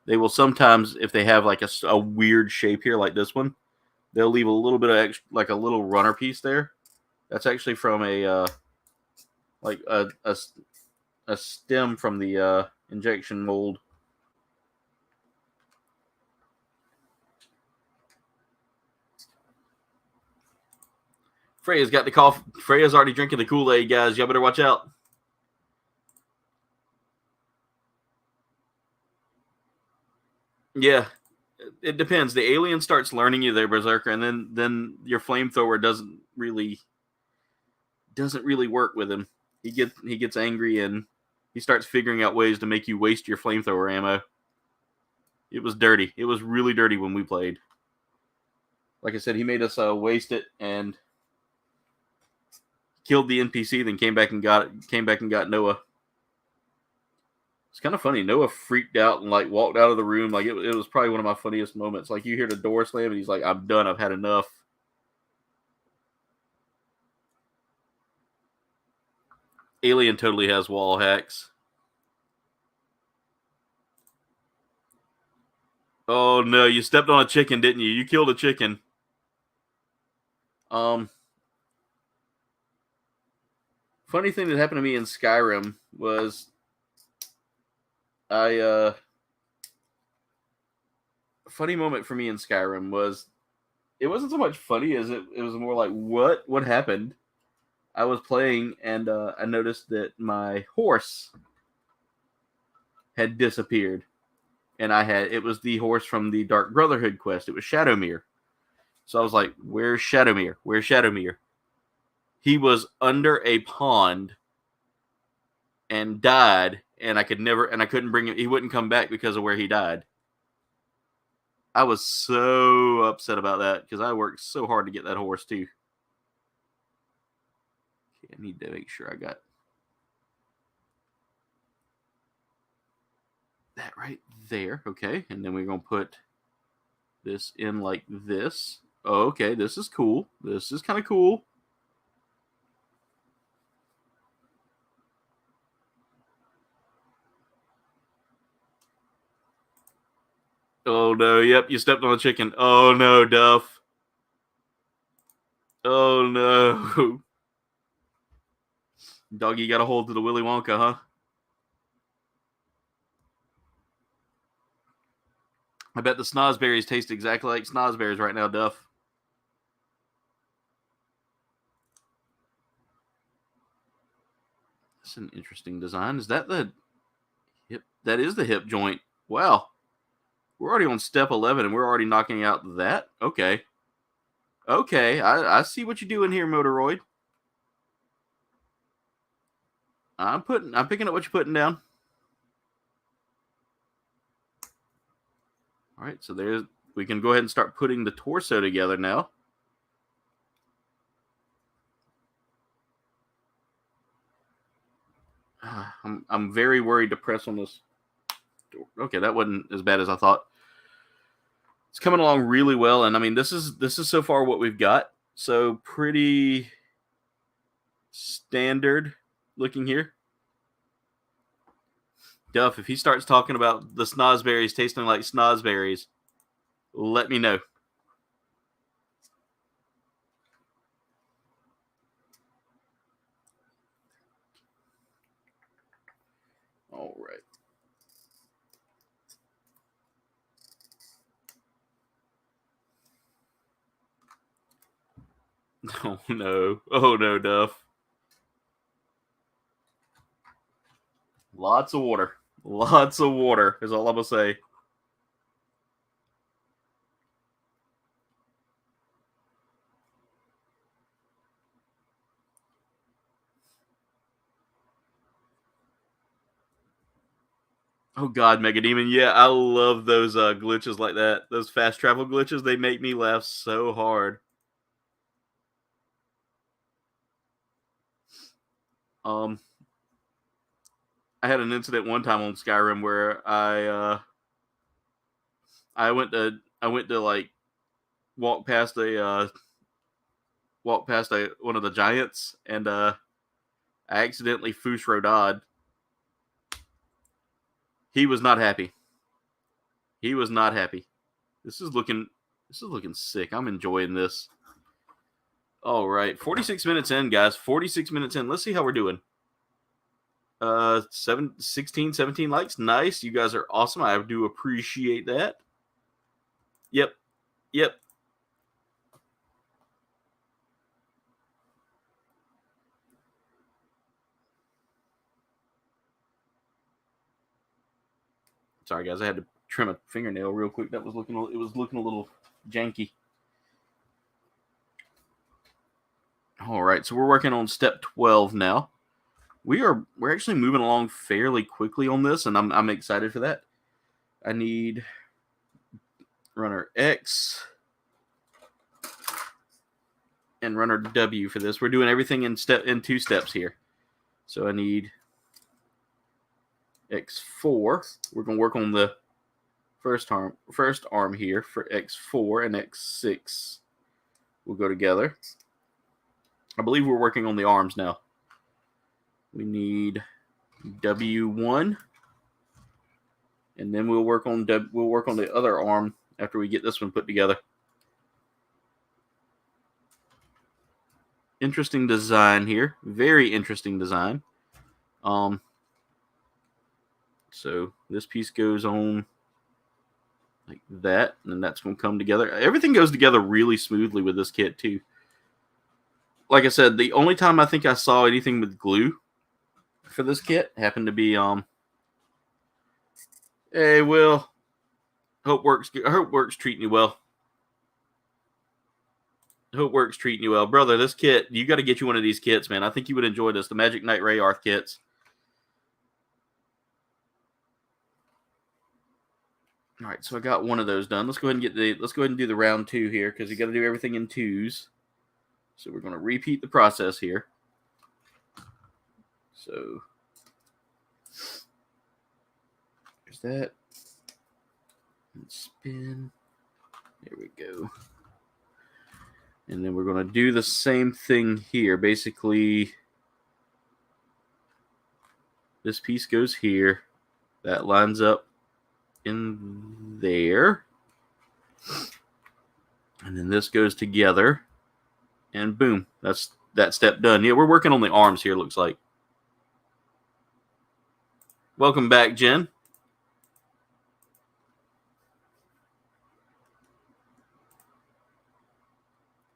they will sometimes, if they have like a weird shape here, like this one, they'll leave a little bit of extra, like a little runner piece there. That's actually from a stem from the injection mold. Freya's got the cough. Freya's already drinking the Kool-Aid, guys. Y'all better watch out. Yeah, it depends. The alien starts learning you there, Berserker, and then your flamethrower doesn't really work with him. He gets angry and he starts figuring out ways to make you waste your flamethrower ammo. It was dirty. It was really dirty when we played. Like I said, he made us waste it and killed the NPC, then came back and got Noah. It's kind of funny. Noah freaked out and like walked out of the room. Like it was probably one of my funniest moments. Like you hear the door slam and he's like, "I'm done. I've had enough." Alien totally has wall hacks. Oh no, you stepped on a chicken, didn't you? You killed a chicken. Funny thing that happened to me in Skyrim was funny moment for me in Skyrim was it wasn't so much funny as it was more like what happened. I was playing and I noticed that my horse had disappeared, and it was the horse from the Dark Brotherhood quest. It was Shadowmere. So I was like, "Where's Shadowmere? Where's Shadowmere?" He was under a pond and died, and I couldn't bring him. He wouldn't come back because of where he died. I was so upset about that because I worked so hard to get that horse too. Okay, I need to make sure I got that right there. Okay, and then we're gonna put this in like this. Oh, okay, this is cool. This is kind of cool. Oh no, yep, you stepped on a chicken. Oh no, Duff. Oh no. Doggy got a hold to the Willy Wonka, huh? I bet the snozberries taste exactly like snozberries right now, Duff. That's an interesting design. Is that the hip? That is the hip joint. Wow. We're already on step 11 and we're already knocking out that? Okay. Okay, I see what you're doing here, Moderoid. I'm picking up what you're putting down. All right, so we can go ahead and start putting the torso together now. I'm very worried to press on this door. Okay, that wasn't as bad as I thought. It's coming along really well, and I mean this is so far what we've got. So pretty standard looking here. Duff, if he starts talking about the snozberries tasting like snozberries, let me know. All right. Oh no. Oh no, Duff. Lots of water. Lots of water is all I'm going to say. Oh God, Mega Demon. Yeah, I love those glitches like that. Those fast travel glitches, they make me laugh so hard. I had an incident one time on Skyrim where I went to like walk past one of the giants, and I accidentally Foosh Rodad. He was not happy. He was not happy. This is looking sick. I'm enjoying this. All right, 46 minutes in, guys. 46 minutes in. Let's see how we're doing. 16, 17 likes. Nice. You guys are awesome. I do appreciate that. Yep. Sorry, guys. I had to trim a fingernail real quick. It was looking a little janky. All right, so we're working on step 12 now. We're actually moving along fairly quickly on this, and I'm excited for that. I need runner X and runner W for this. We're doing everything in 2 steps here. So I need X4. We're going to work on the first arm here for X4, and X6 will go together. I believe we're working on the arms now. We need W1, and then we'll work on the other arm after we get this one put together. Interesting design here. Very interesting design. So this piece goes on like that, and then that's going to come together. Everything goes together really smoothly with this kit too. Like I said, the only time I think I saw anything with glue for this kit happened to be hey Will, hope works treating you well. Hope works treating you well, brother. This kit, you got to get you one of these kits, man. I think you would enjoy this. The Magic Knight Rayearth kits. All right, so I got one of those done. Let's go ahead and do the round 2 here, because you got to do everything in 2s. So we're going to repeat the process here. So there's that. And spin. There we go. And then we're going to do the same thing here. Basically, this piece goes here. That lines up in there. And then this goes together. And boom, that's that step done. Yeah, we're working on the arms here, looks like. Welcome back, Jen.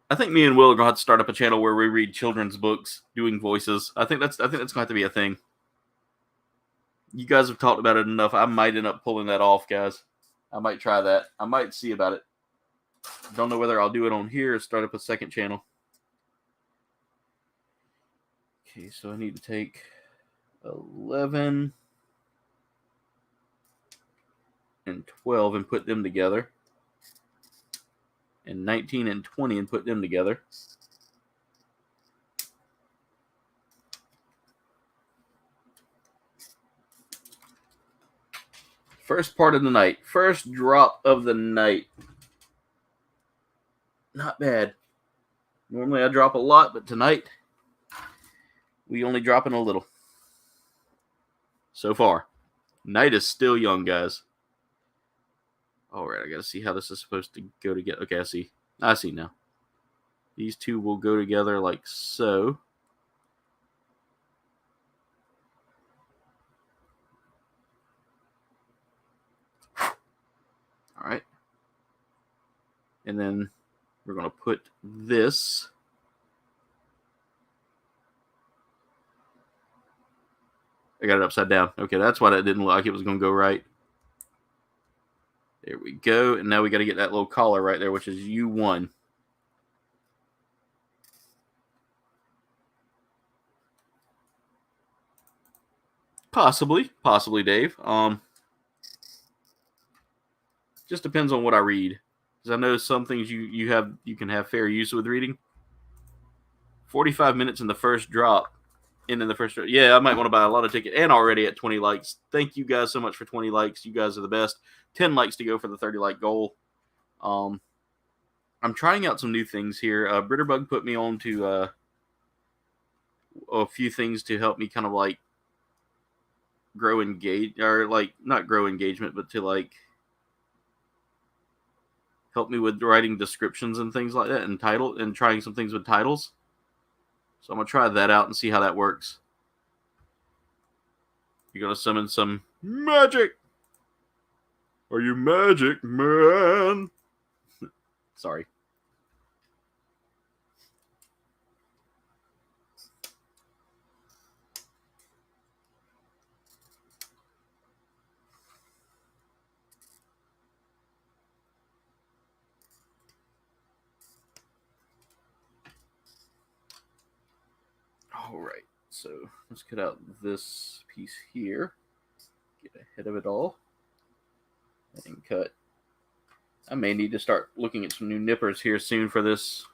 I think me and Will are gonna have to start up a channel where we read children's books doing voices. I think that's gonna have to be a thing. You guys have talked about it enough. I might end up pulling that off, guys. I might try that. I might see about it. Don't know whether I'll do it on here or start up a second channel. Okay, so I need to take 11 and 12 and put them together. And 19 and 20 and put them together. First part of the night. First drop of the night. Not bad. Normally I drop a lot, but tonight we only dropping a little. So far. Night is still young, guys. Alright, I gotta see how this is supposed to go together. Okay, I see. I see now. These two will go together like so. Alright. And then we're going to put this. I got it upside down. Okay, that's why that didn't look like it was going to go right. There we go. And now we got to get that little collar right there, which is U1. Possibly, Dave. Just depends on what I read. Because I know some things you can have fair use with reading. 45 minutes in the first drop. And in the first drop. Yeah, I might want to buy a lot of tickets. And already at 20 likes. Thank you guys so much for 20 likes. You guys are the best. 10 likes to go for the 30 like goal. I'm trying out some new things here. Britterbug put me on to a few things to help me kind of like grow engage, or like not grow engagement, but to like help me with writing descriptions and things like that, and trying some things with titles. So I'm gonna try that out and see how that works. You're gonna summon some magic. Are you magic, man? Sorry. All right, so let's cut out this piece here. Get ahead of it all. And cut. I may need to start looking at some new nippers here soon for this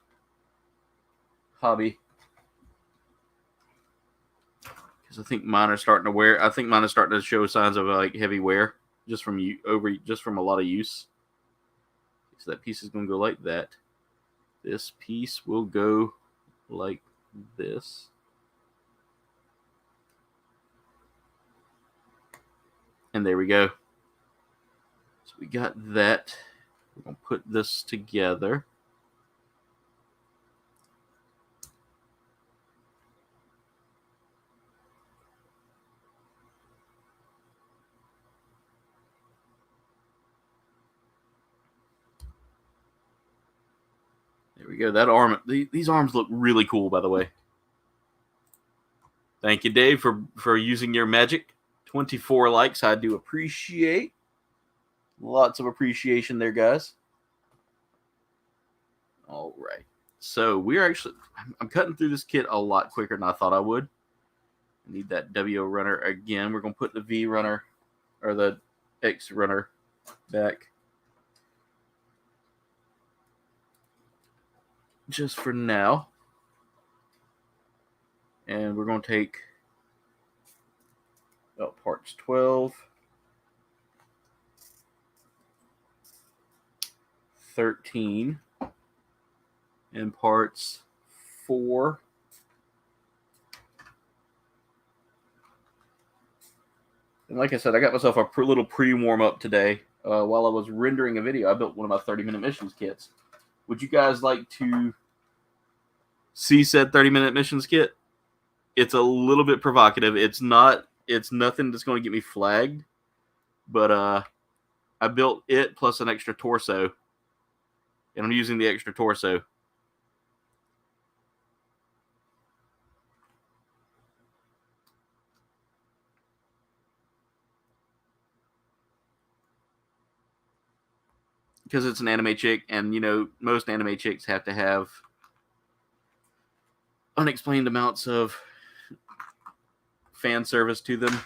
hobby. Because I think mine are starting to wear. I think mine is starting to show signs of like heavy wear just from a lot of use. So that piece is going to go like that. This piece will go like this. And there we go. So we got that. We're going to put this together. There we go. That arm, these arms look really cool, by the way. Thank you, Dave, for using your magic. 24 likes, I do appreciate. Lots of appreciation there, guys. All right. So I'm cutting through this kit a lot quicker than I thought I would. I need that W runner again. We're going to put the V runner, or the X runner, back. Just for now. And we're going to take parts 12, 13, and parts 4, and like I said, I got myself a little pre-warm up today. While I was rendering a video, I built one of my 30-minute missions kits. Would you guys like to see said 30-minute missions kit? It's a little bit provocative. It's nothing that's going to get me flagged, but I built it plus an extra torso, and I'm using the extra torso. Because it's an anime chick, and you know, most anime chicks have to have unexplained amounts of fan service to them.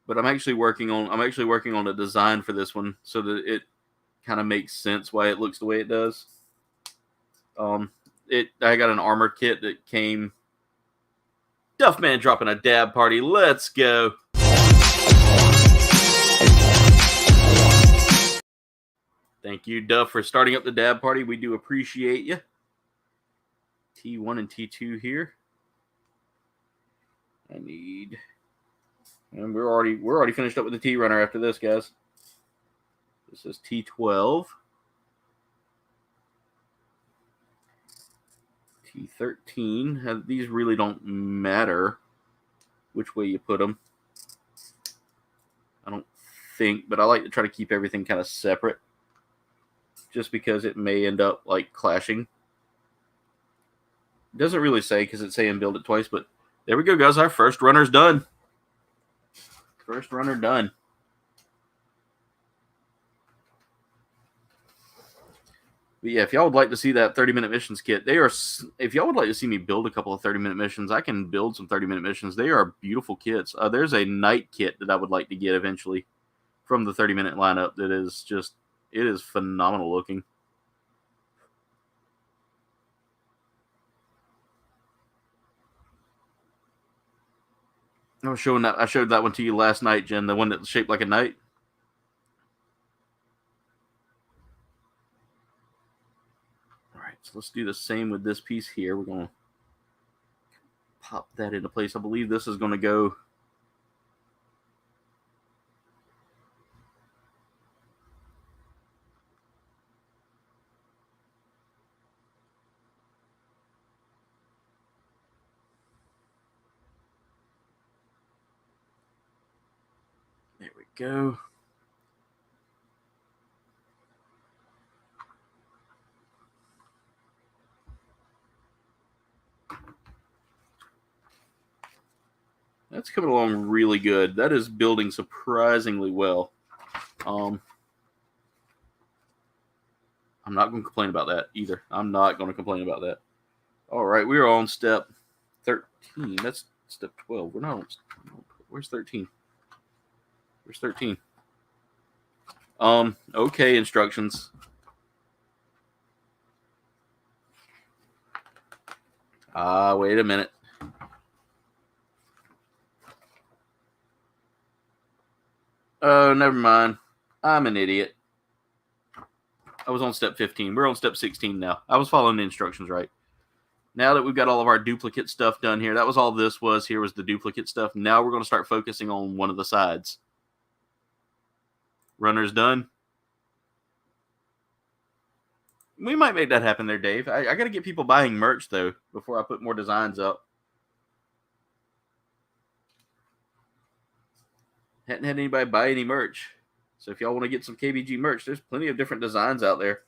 But I'm actually working on a design for this one so that it kind of makes sense why it looks the way it does. I got an armored kit that came. Duffman dropping a dab party. Let's go. Thank you, Duff, for starting up the dab party. We do appreciate you. T1 and T2 here. I need, and we're already finished up with the T runner after this, guys. This is T12. T13. These really don't matter which way you put them. I don't think, but I like to try to keep everything kind of separate, just because it may end up like clashing. It doesn't really say because it's saying build it twice, but there we go, guys. Our first runner's done. First runner done. But yeah, if y'all would like to see that 30-minute missions kit, if y'all would like to see me build a couple of 30-minute missions, I can build some 30-minute missions. They are beautiful kits. There's a night kit that I would like to get eventually from the 30-minute lineup that is just, it is phenomenal looking. I showed that one to you last night, Jen, the one that's shaped like a knight. All right, so let's do the same with this piece here. We're going to pop that into place. I believe this is going to go. There we go. That's coming along really good. That is building surprisingly well. I'm not going to complain about that either. I'm not going to complain about that. All right, we are on step 13. That's step 12. We're not on. Where's 13? Where's 13? Okay, instructions. Wait a minute. Oh, never mind. I'm an idiot. I was on step 15. We're on step 16 now. I was following the instructions right. Now that we've got all of our duplicate stuff done here, that was all this was. Here was the duplicate stuff. Now we're going to start focusing on one of the sides. Runner's done. We might make that happen there, Dave. I got to get people buying merch, though, before I put more designs up. Hadn't had anybody buy any merch. So if y'all want to get some KBG merch, there's plenty of different designs out there.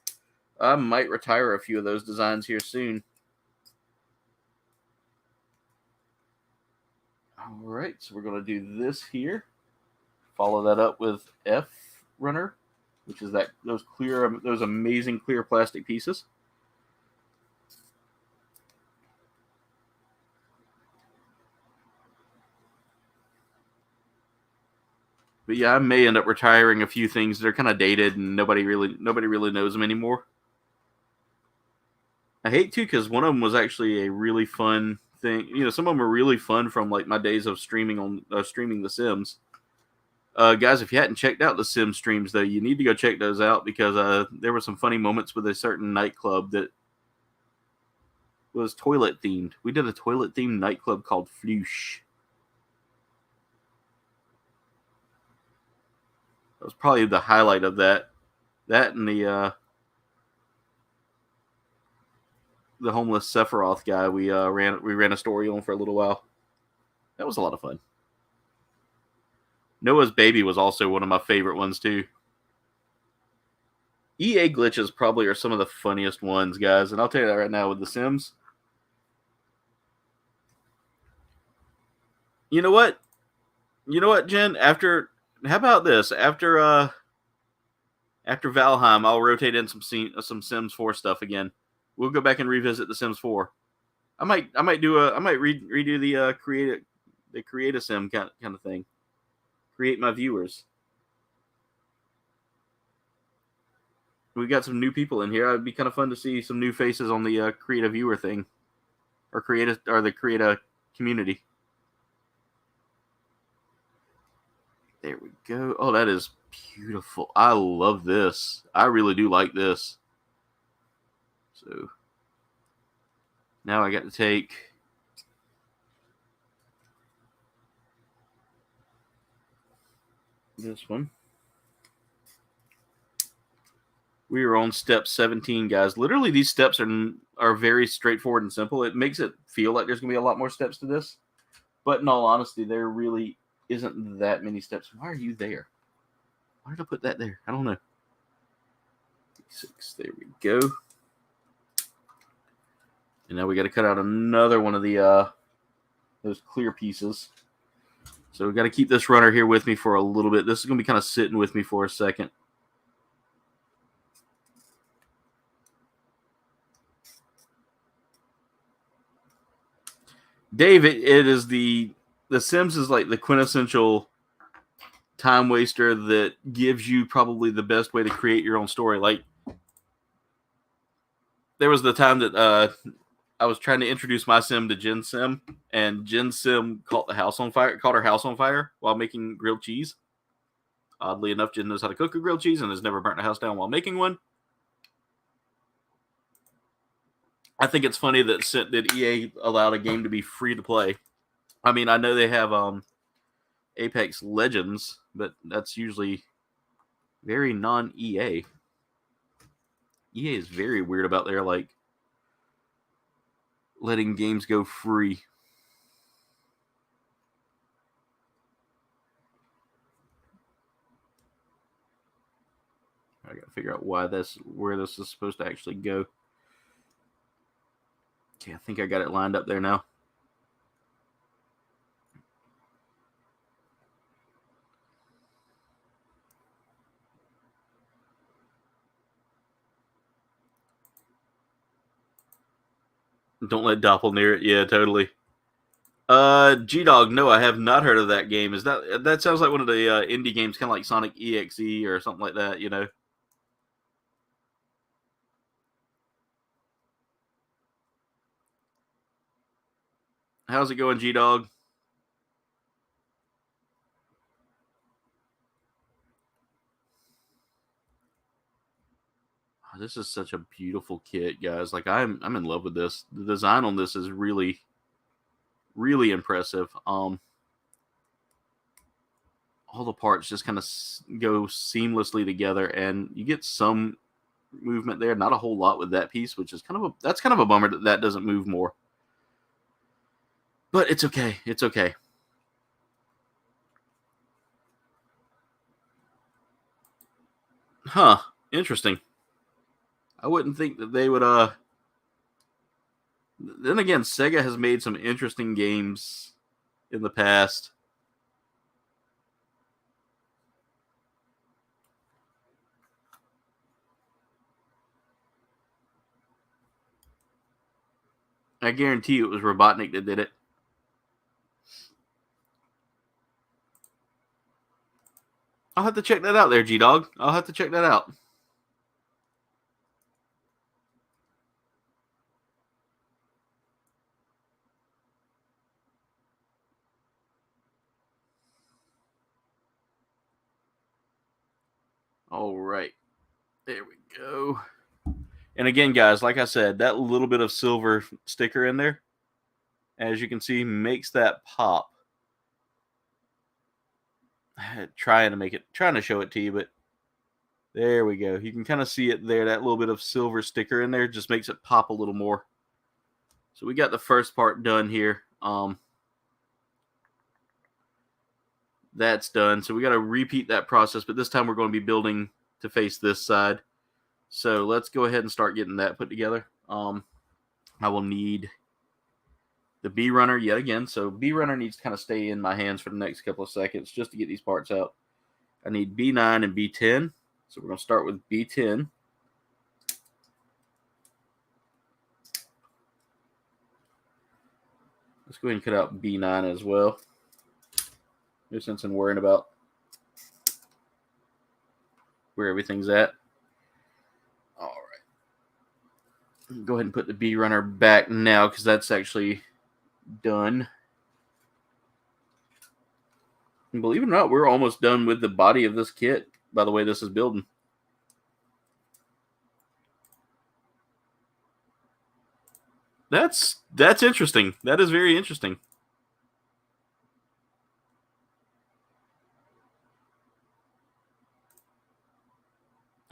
I might retire a few of those designs here soon. All right, so we're going to do this here. Follow that up with F runner, which is those amazing clear plastic pieces. But yeah, I may end up retiring a few things that are kind of dated and nobody really knows them anymore. I hate to, because one of them was actually a really fun thing. You know, some of them are really fun from like my days of streaming The Sims. Guys, if you hadn't checked out the Sims streams, though, you need to go check those out, because there were some funny moments with a certain nightclub that was toilet themed. We did a toilet themed nightclub called Floosh. That was probably the highlight of that. That and the homeless Sephiroth guy we ran a story on for a little while. That was a lot of fun. Noah's Baby was also one of my favorite ones too. EA glitches probably are some of the funniest ones, guys, and I'll tell you that right now with The Sims. You know what? Jen? How about this? After Valheim, I'll rotate in some Sims 4 stuff again. We'll go back and revisit The Sims 4. I might redo the create a sim kind of thing. Create my viewers. we got some new people in here. It'd be kind of fun to see some new faces on the create a viewer thing, or the create a community. There we go. Oh, that is beautiful. I love this. I really do like this. So now I got to take this one. We are on step 17, guys. Literally, these steps are very straightforward and simple. It makes it feel like there's going to be a lot more steps to this. But in all honesty, there really isn't that many steps. Why are you there? Why did I put that there? I don't know. 6. There we go. And now we got to cut out another one of the those clear pieces. So we got to keep this runner here with me for a little bit. This is going to be kind of sitting with me for a second. Dave, it is the Sims is like the quintessential time waster that gives you probably the best way to create your own story. Like, there was the time that I was trying to introduce my sim to Jen Sim, and Jen Sim caught her house on fire while making grilled cheese. Oddly enough, Jen knows how to cook a grilled cheese and has never burnt a house down while making one. I think it's funny that EA allowed a game to be free to play. I mean, I know they have Apex Legends, but that's usually very non-EA. EA is very weird about their like letting games go free. I gotta figure out where this is supposed to actually go. Okay, I think I got it lined up there now. Don't let Doppel near it. Yeah, totally. G-Dog, no, I have not heard of that game. That sounds like one of the indie games, kind of like Sonic EXE or something like that, you know? How's it going, G-Dog? Oh, this is such a beautiful kit, guys. Like, I'm in love with this. The design on this is really, really impressive. All the parts just kind of go seamlessly together, and you get some movement there. Not a whole lot with that piece, which is that's kind of a bummer that doesn't move more. But it's okay. It's okay. Huh. Interesting. I wouldn't think that they would, Then again, Sega has made some interesting games in the past. I guarantee you it was Robotnik that did it. I'll have to check that out there, G-Dog. I'll have to check that out. All right. There we go. And again, guys, like I said, that little bit of silver sticker in there, as you can see, makes that pop. Trying to show it to you, but there we go. You can kind of see it there. That little bit of silver sticker in there just makes it pop a little more. So we got the first part done here. That's done. So we got to repeat that process, but this time we're going to be building to face this side. So let's go ahead and start getting that put together. I will need the B runner yet again. So B runner needs to kind of stay in my hands for the next couple of seconds just to get these parts out. I need B9 and B10. So we're going to start with B10. Let's go ahead and cut out B9 as well. No sense in worrying about where everything's at. Go ahead and put the B runner back now because that's actually done. And believe it or not, we're almost done with the body of this kit by the way this is building. That's interesting. That is very interesting.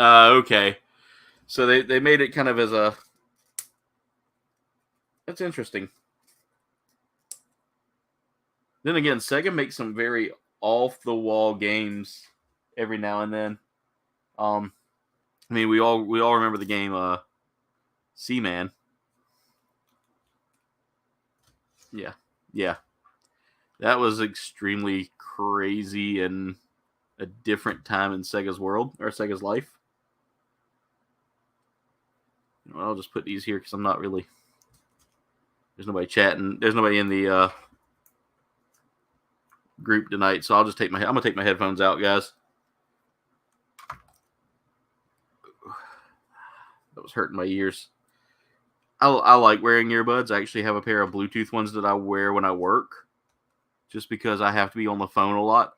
Okay. So they made it kind of as a... That's interesting. Then again, Sega makes some very off-the-wall games every now and then. I mean, we all remember the game Seaman. Yeah. That was extremely crazy and a different time in Sega's world, or Sega's life. You know, I'll just put these here because I'm not really... There's nobody chatting. There's nobody in the group tonight, so I'll just I'm gonna take my headphones out, guys. That was hurting my ears. I like wearing earbuds. I actually have a pair of Bluetooth ones that I wear when I work, just because I have to be on the phone a lot.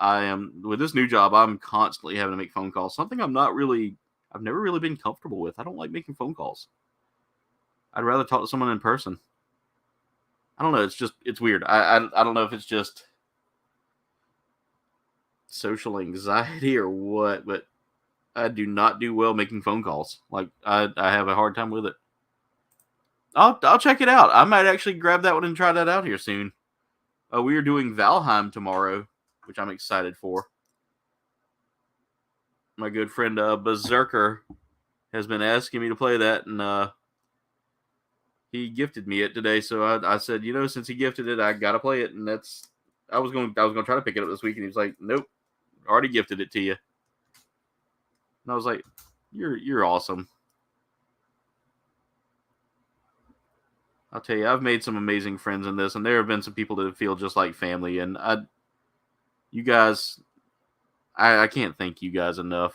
With this new job, I'm constantly having to make phone calls. Something I've never really been comfortable with. I don't like making phone calls. I'd rather talk to someone in person. I don't know. It's weird. I don't know if it's just social anxiety or what, but I do not do well making phone calls. Like I have a hard time with it. I'll check it out. I might actually grab that one and try that out here soon. We are doing Valheim tomorrow, which I'm excited for. My good friend Berserker has been asking me to play that, and he gifted me it today. So I said, since he gifted it, I gotta play it, and I was going to try to pick it up this week, and he was like, "Nope, already gifted it to you." And I was like, "You're awesome." I'll tell you, I've made some amazing friends in this, and there have been some people that feel just like family. And you guys, I can't thank you guys enough.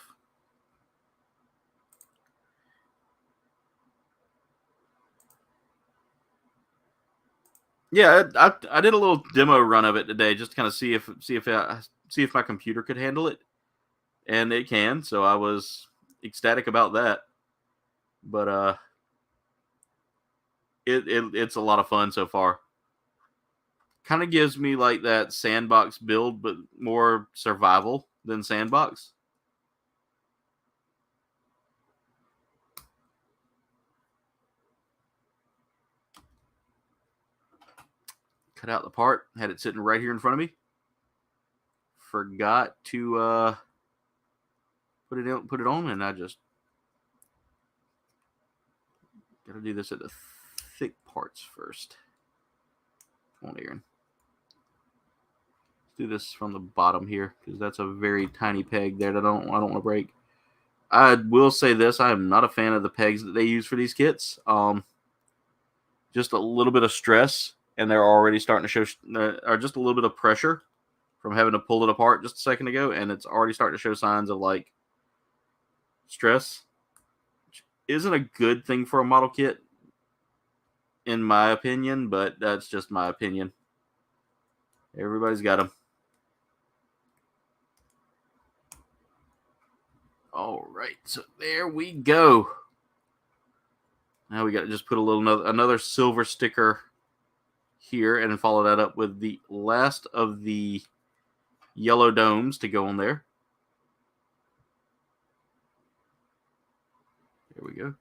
Yeah, I did a little demo run of it today, just to kind of see if my computer could handle it, and it can. So I was ecstatic about that. But it's a lot of fun so far. Kind of gives me like that sandbox build, but more survival than sandbox. Cut out the part, had it sitting right here in front of me. Forgot to put it on, and I just gotta do this at the thick parts first. Come on, Aaron. Let's do this from the bottom here, because that's a very tiny peg there that I don't want to break. I will say this: I am not a fan of the pegs that they use for these kits. Just a little bit of stress, and they're already starting to show, or just a little bit of pressure from having to pull it apart just a second ago, and it's already starting to show signs of like stress, which isn't a good thing for a model kit, in my opinion, but that's just my opinion. Everybody's got them. All right, so there we go. Now we got to just put another silver sticker here, and then follow that up with the last of the yellow domes to go on there. There we go.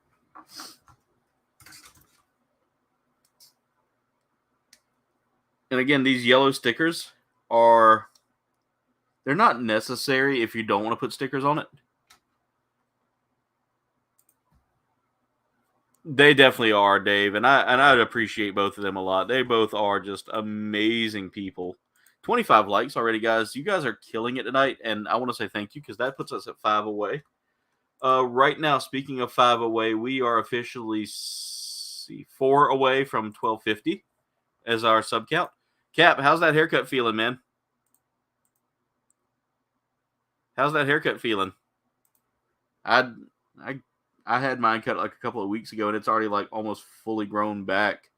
And again, these yellow stickers they're not necessary if you don't want to put stickers on it. They definitely are, Dave, and I appreciate both of them a lot. They both are just amazing people. 25 likes already, guys. You guys are killing it tonight, and I want to say thank you, because that puts us at 5 away. Right now, speaking of 5 away, we are officially 4 away from 1250 as our sub count. Cap, how's that haircut feeling, man? How's that haircut feeling? I I had mine cut like a couple of weeks ago, and it's already like almost fully grown back.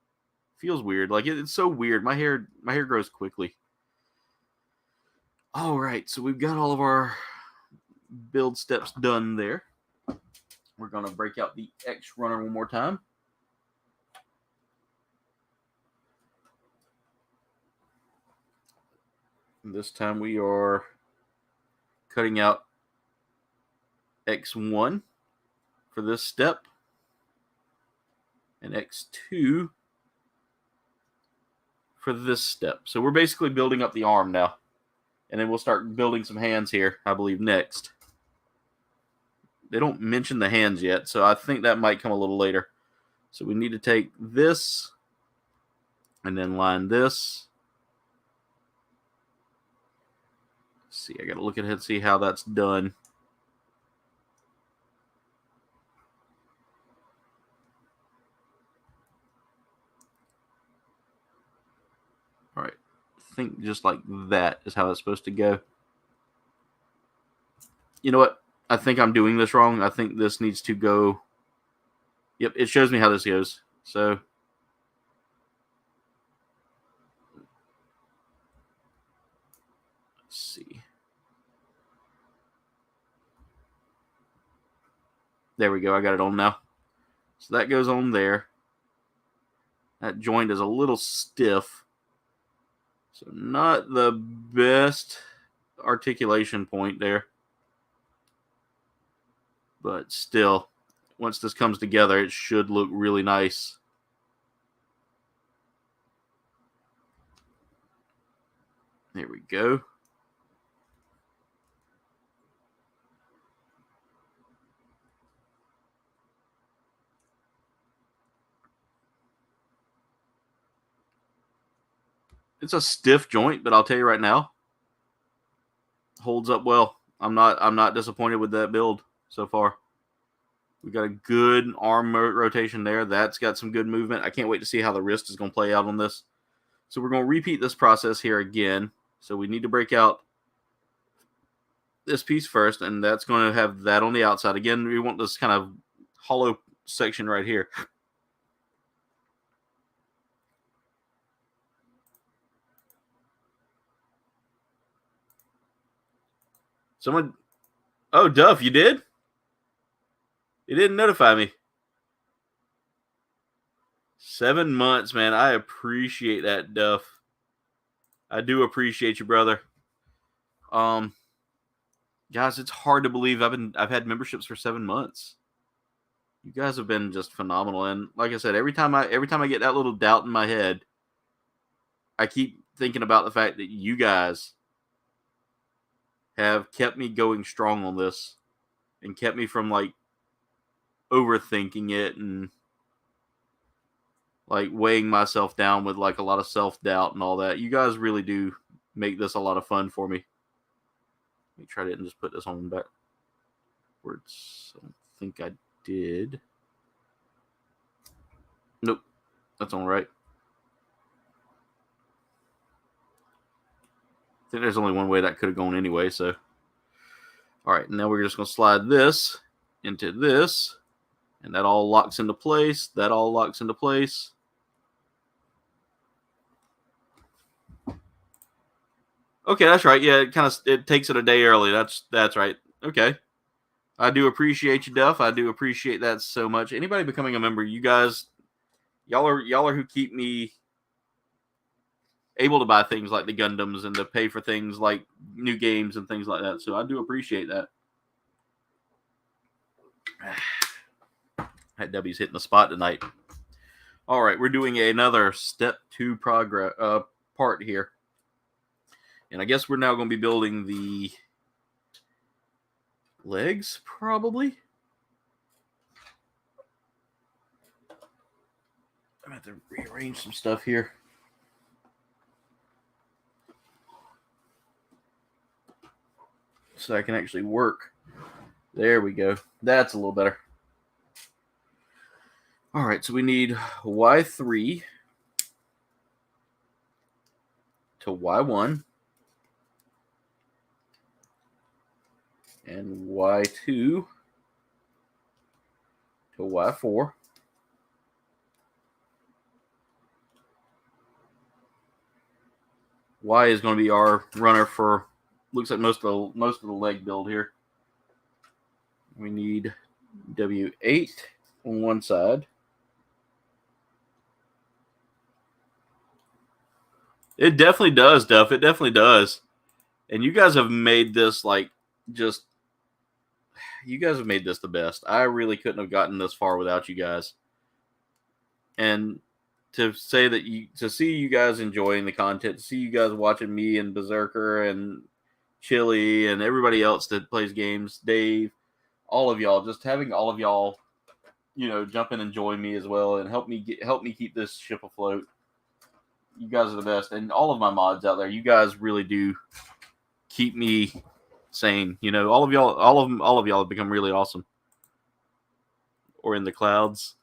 Feels weird. Like it's so weird. My hair grows quickly. All right, so we've got all of our build steps done there. We're gonna break out the X runner one more time. And this time we are cutting out X1 for this step and X2 for this step. So we're basically building up the arm now. And then we'll start building some hands here, I believe, next. They don't mention the hands yet, so I think that might come a little later. So we need to take this and then line this. Let's see, I got to look ahead and see how that's done. All right, I think just like that is how it's supposed to go. You know what? I think I'm doing this wrong. I think this needs to go. Yep, it shows me how this goes. So let's see. There we go. I got it on now. So that goes on there. That joint is a little stiff. So not the best articulation point there. But still, once this comes together, it should look really nice. There we go. It's a stiff joint, but I'll tell you right now, holds up well. I'm not disappointed with that build so far. We got a good arm rotation there. That's got some good movement. I can't wait to see how the wrist is going to play out on this. So we're going to repeat this process here again. So we need to break out this piece first, and that's going to have that on the outside. Again, we want this kind of hollow section right here. Someone, oh, Duff, you did? You didn't notify me. 7 months, man. I appreciate that, Duff. I do appreciate you, brother. Guys, it's hard to believe I've had memberships for 7 months. You guys have been just phenomenal, and like I said, every time I get that little doubt in my head, I keep thinking about the fact that you guys have kept me going strong on this and kept me from like overthinking it and like weighing myself down with like a lot of self-doubt and all that. You guys really do make this a lot of fun for me. Let me try to just put this on backwards. I don't think I did. Nope. That's all right. I think there's only one way that could have gone anyway, so. All right, now we're just going to slide this into this, and that all locks into place. That all locks into place. Okay, that's right. Yeah, it takes it a day early. That's right. Okay. I do appreciate you, Duff. I do appreciate that so much. Anybody becoming a member, you guys, y'all are who keep me able to buy things like the Gundams and to pay for things like new games and things like that. So I do appreciate that. That W's hitting the spot tonight. All right, we're doing another step 2 progress part here. And I guess we're now going to be building the legs, probably. I'm going to have to rearrange some stuff here. So I can actually work. There we go. That's a little better. All right, so we need Y3 to Y1 and Y2 to Y4. Y is going to be our runner for, looks like most of the leg build here. We need W8 on one side. It definitely does, Duff. It definitely does. And you guys have made this you guys have made this the best. I really couldn't have gotten this far without you guys. And to say that to see you guys enjoying the content, to see you guys watching me and Berserker and Chili and everybody else that plays games, Dave, all of y'all, just having all of y'all, jump in and join me as well and help me keep this ship afloat. You guys are the best, and all of my mods out there, you guys really do keep me sane. All of y'all have become really awesome. Or in the clouds.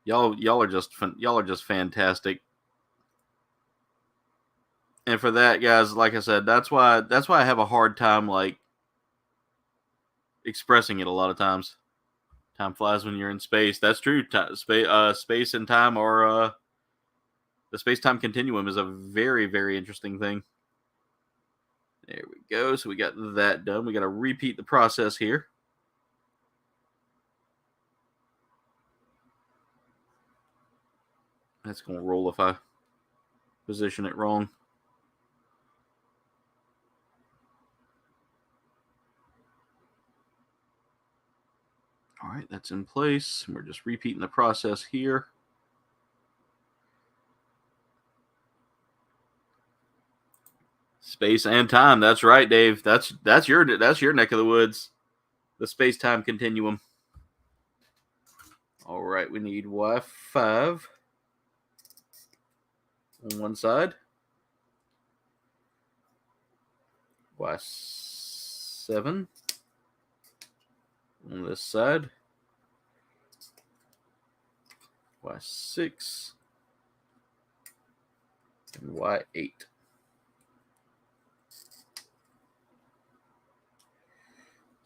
Y'all are just fantastic. And for that, guys, like I said, that's why I have a hard time expressing it a lot of times. Time flies when you're in space. That's true. Space and time are the space-time continuum is a very, very interesting thing. There we go. So we got that done. We got to repeat the process here. That's going to roll if I position it wrong. All right, that's in place. We're just repeating the process here. Space and time. That's right, Dave. That's your neck of the woods. The space-time continuum. All right, we need Y5 on one side. Y7 on this side. Y6 and Y8.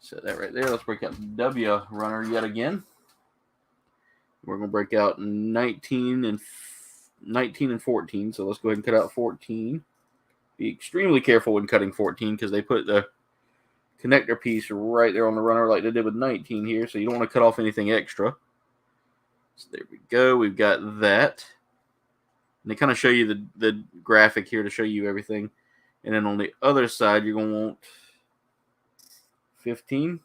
Set that right there. Let's break out the W runner yet again. We're going to break out 19 and 14. So let's go ahead and cut out 14. Be extremely careful when cutting 14 because they put the connector piece right there on the runner like they did with 19 here. So you don't want to cut off anything extra. So there we go. We've got that. And they kind of show you the graphic here to show you everything. And then on the other side, you're going to want 15.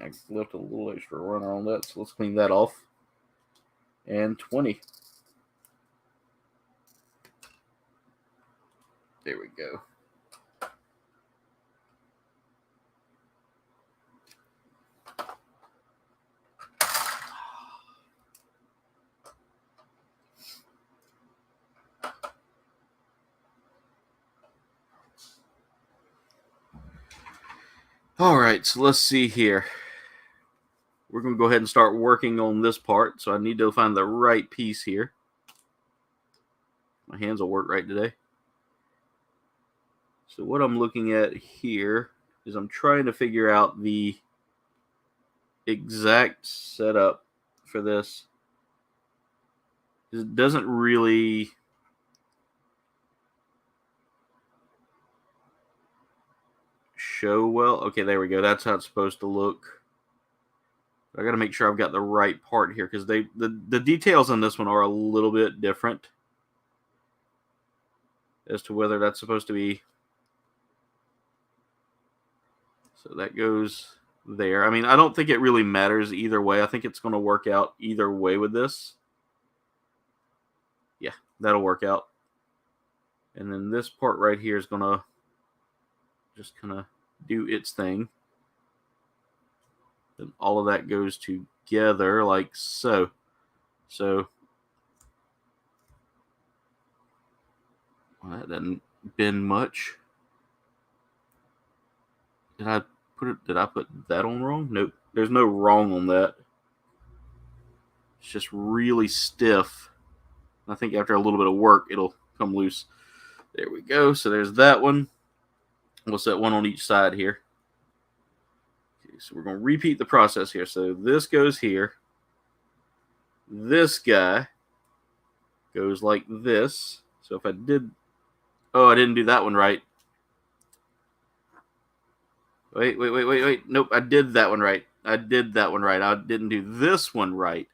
I left a little extra runner on that, so let's clean that off. And 20. There we go. All right, so let's see here. We're going to go ahead and start working on this part. So I need to find the right piece here. My hands will work right today. So what I'm looking at here is I'm trying to figure out the exact setup for this. It doesn't really show well. Okay, there we go. That's how it's supposed to look. I got to make sure I've got the right part here because the details on this one are a little bit different as to whether that's supposed to be. So that goes there. I mean, I don't think it really matters either way. I think it's going to work out either way with this. Yeah, that'll work out. And then this part right here is going to just kind of do its thing. And all of that goes together like so. So well, that doesn't bend much. Did I put that on wrong? Nope. There's no wrong on that. It's just really stiff. I think after a little bit of work, it'll come loose. There we go. So there's that one. We'll set one on each side here. So we're going to repeat the process here. So this goes here. This guy goes like this. So if I did... Oh, I didn't do that one right. Wait. Nope, I did that one right. I didn't do this one right.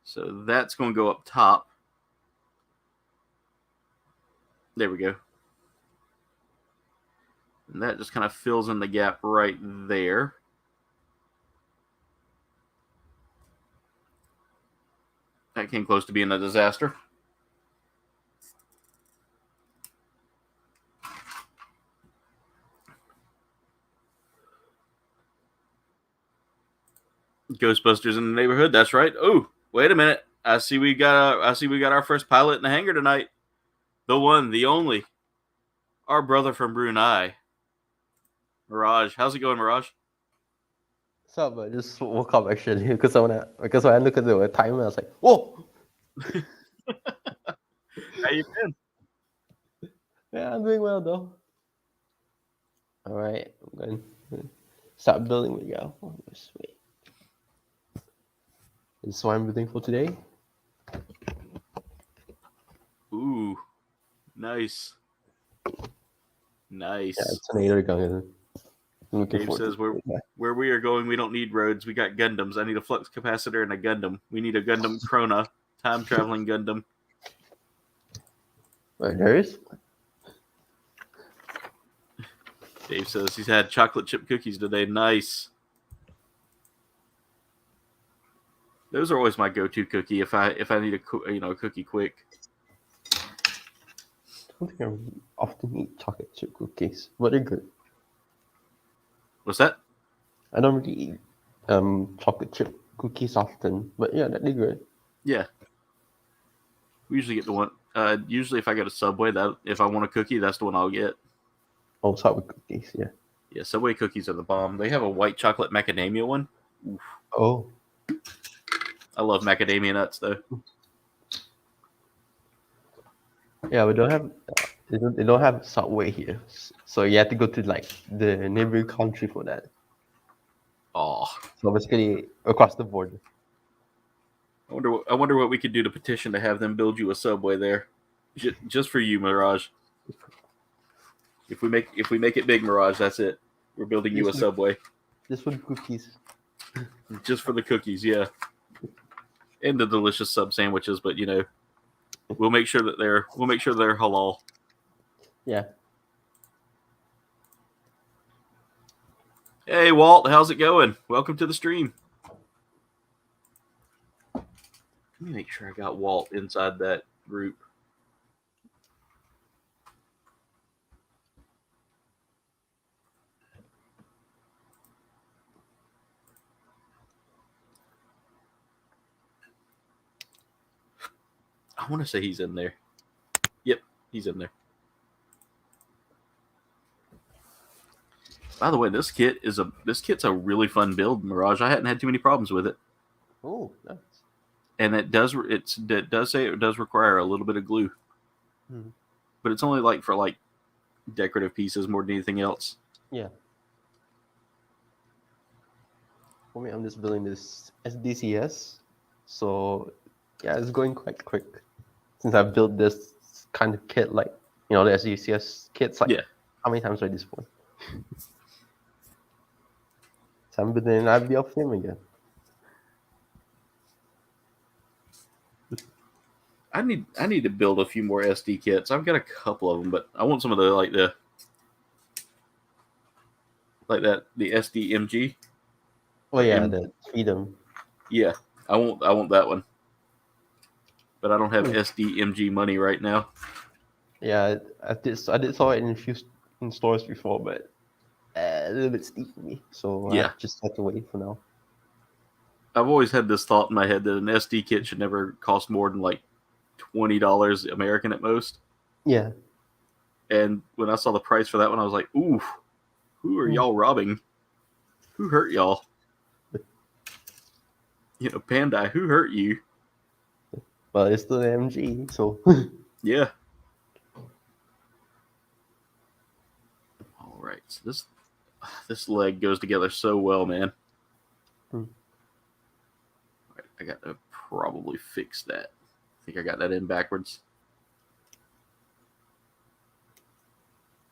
So that's going to go up top. There we go. And that just kind of fills in the gap right there. That came close to being a disaster. Ghostbusters in the neighborhood. That's right. Oh, wait a minute. I see we got our first pilot in the hangar tonight. The one, the only, our brother from Brunei, Mirage. How's it going, Mirage? What's up? I just woke up actually because when I look at the timer, I was like, "Whoa!" How you been? Yeah, I'm doing well though. All right, I'm going to start building. We go. Oh, sweet. This is what I'm building for today. Ooh, nice. Yeah, it's an 8 gun. Dave says where we are going, we don't need roads. We got Gundams. I need a flux capacitor and a Gundam. We need a Gundam Krona, time traveling Gundam. Wait, there is? Dave says he's had chocolate chip cookies today. Nice. Those are always my go-to cookie if I need a cookie quick. I don't think I really often eat chocolate chip cookies, but they're good. What's that? I don't really eat chocolate chip cookies often, but yeah, they're good. Yeah. We usually get the one. Usually, if I go to Subway, that if I want a cookie, that's the one I'll get. Oh, chocolate cookies, yeah. Yeah, Subway cookies are the bomb. They have a white chocolate macadamia one. Oof. Oh. I love macadamia nuts though. Yeah, we don't have they don't have Subway here, so you have to go to like the neighboring country for that. Oh, So basically across the border. I wonder what we could do to petition to have them build you a Subway there, just for you, Mirage. If we make it big, Mirage, that's it. We're building you a Subway. Just for the cookies. Just for the cookies, yeah. And the delicious sub sandwiches, but we'll make sure they're halal. Yeah. Hey Walt, how's it going? Welcome to the stream. Let me make sure I got Walt inside that group. I want to say he's in there. Yep, he's in there. By the way, this kit's a really fun build, Mirage. I hadn't had too many problems with it. Oh, nice. And it does say it does require a little bit of glue. But it's only for decorative pieces more than anything else. Yeah. For me, I'm just building this SDCS. So yeah, it's going quite quick. Since I've built this kind of kit, the SDCS kits, how many times already this point? So I'm building an IBL film again. I need to build a few more SD kits. I've got a couple of them, but I want some of the SDMG. Oh yeah, the Freedom. Yeah, I want that one. But I don't have SDMG money right now. Yeah, I did saw it in a few stores before, but a little bit steep for me. So yeah, I just have to wait for now. I've always had this thought in my head that an SD kit should never cost more than $20 American at most. Yeah. And when I saw the price for that one, I was like, ooh, who are y'all robbing? Who hurt y'all? Bandai, who hurt you? But it's still an MG, so yeah. All right, so this This leg goes together so well, man. Hmm. Right, I got to probably fix that. I think I got that in backwards.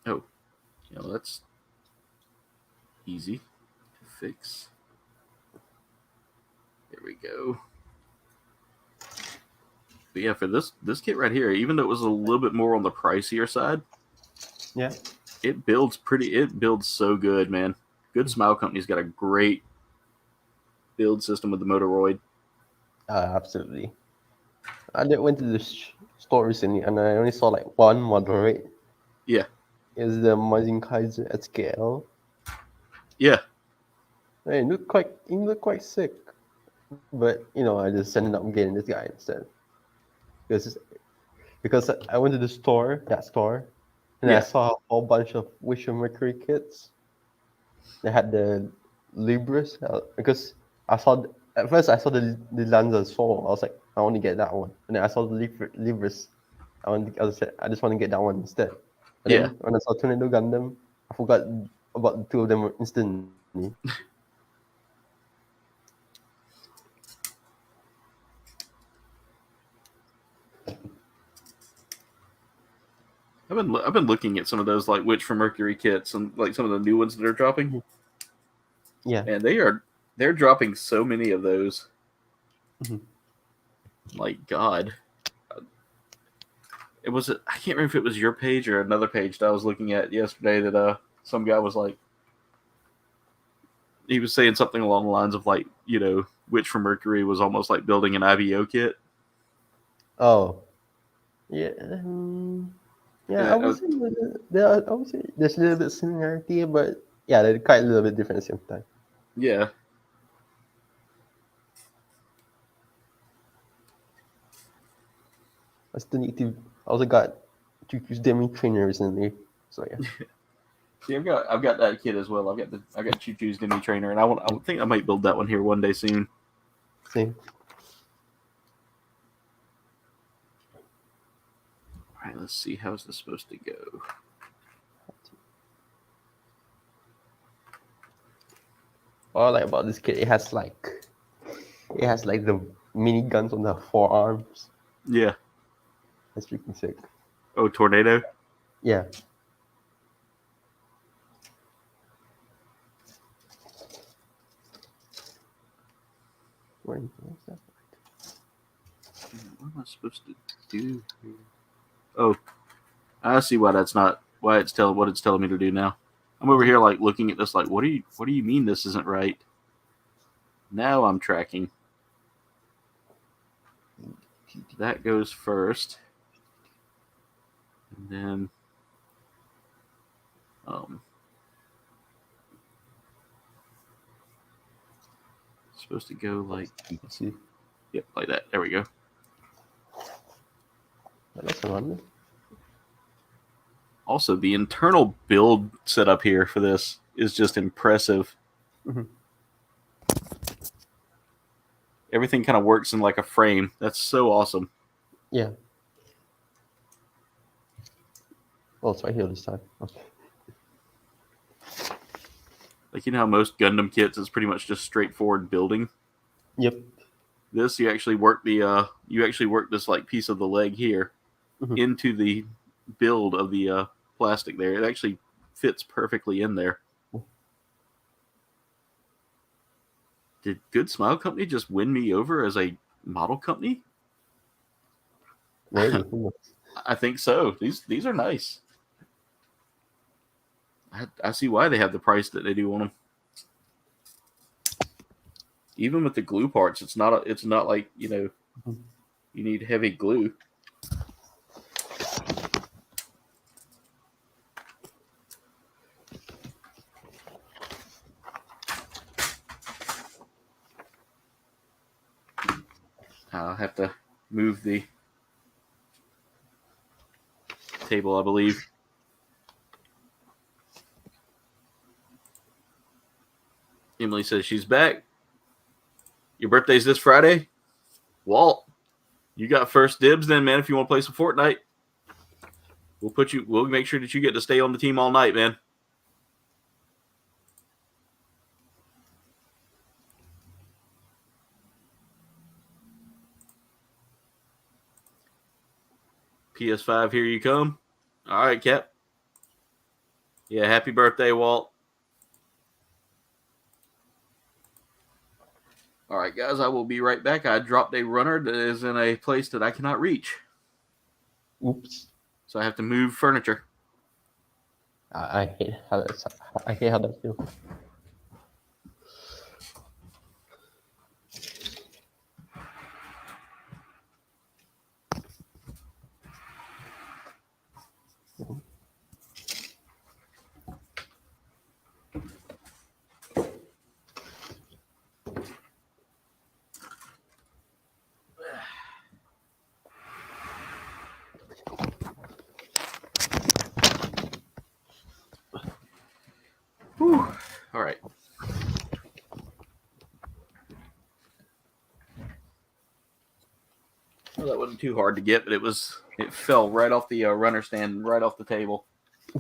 Oh, that's easy to fix. There we go. But yeah, for this kit right here, even though it was a little bit more on the pricier side, Yeah. it builds so good, man. Good Smile Company's got a great build system with the Moderoid. Absolutely. Went to the store recently and I only saw like one Moderoid. Yeah. Is the Magic Knight at scale. Yeah. Hey, it looked quite sick. But I just ended up getting this guy instead. Because I went to that store, and I saw a whole bunch of Wish of Mercury kits. They had the Libris because at first I saw the Lanza Soul. I was like, I want to get that one, and then I saw the Libris. I just want to get that one instead. But then when I saw Tornado Gundam, I forgot about the two of them instantly. I've been looking at some of those like Witch from Mercury kits and like some of the new ones that are dropping. Yeah, and they're dropping so many of those. Like God, I can't remember if it was your page or another page that I was looking at yesterday that some guy was like, he was saying something along the lines of like, Witch from Mercury was almost like building an IBO kit. Oh, yeah. Yeah, I would say there's a little bit of similarity, but yeah, they're quite a little bit different at the same time. Yeah. I also got Chuchu's Demi Trainer recently, so yeah. See, I've got that kit as well. I've got Choo Choo's Demi Trainer, and I think I might build that one here one day soon. Same. All right, let's see. How's this supposed to go? What I like about this kit, it has like the mini guns on the forearms. Yeah. That's freaking sick. Oh, Tornado? Yeah. What am I supposed to do here? Oh, I see why it's telling me to do now. I'm over here like looking at this like, what do you mean this isn't right? Now I'm tracking. That goes first. And then supposed to go like, let's see. Yep, like that. There we go. That's fun. Also, the internal build setup here for this is just impressive. Everything kind of works in like a frame. That's so awesome. Yeah. Oh, it's right here this time. Okay. Like, how most Gundam kits is pretty much just straightforward building. Yep. This, you actually work this like piece of the leg here into the build of the plastic there. It actually fits perfectly in there. Did Good Smile Company just win me over as a model company? Maybe. I think so. These are nice. I see why they have the price that they do on them. Even with the glue parts, it's not like you need heavy glue. I'll have to move the table, I believe. Emily says she's back. Your birthday's this Friday? Walt, you got first dibs then, man, if you want to play some Fortnite. We'll make sure that you get to stay on the team all night, man. PS5, here you come. All right, Cap. Yeah, happy birthday, Walt. All right, guys, I will be right back. I dropped a runner that is in a place that I cannot reach. Oops. So I have to move furniture. I hate how that feels. Whew. All right. Well, that wasn't too hard to get, but it fell right off the runner stand, right off the table. I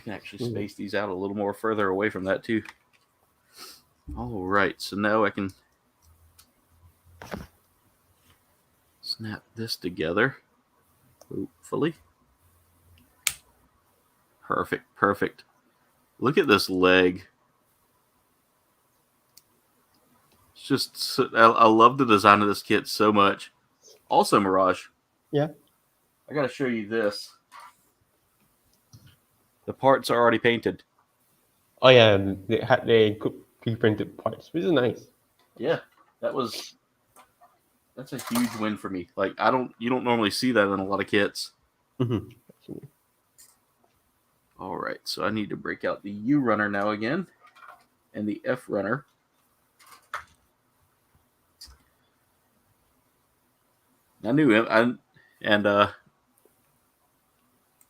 can actually space these out a little more further away from that too. All right, so now I can snap this together, hopefully. Perfect, perfect. Look at this leg. It's just, I love the design of this kit so much. Also, Mirage. Yeah. I got to show you this. The parts are already painted. Oh yeah, they could pre-printed parts, which is nice. Yeah, that's a huge win for me. Like you don't normally see that in a lot of kits. Mm-hmm. All right, so I need to break out the U runner now again, and the F runner. I knew him, and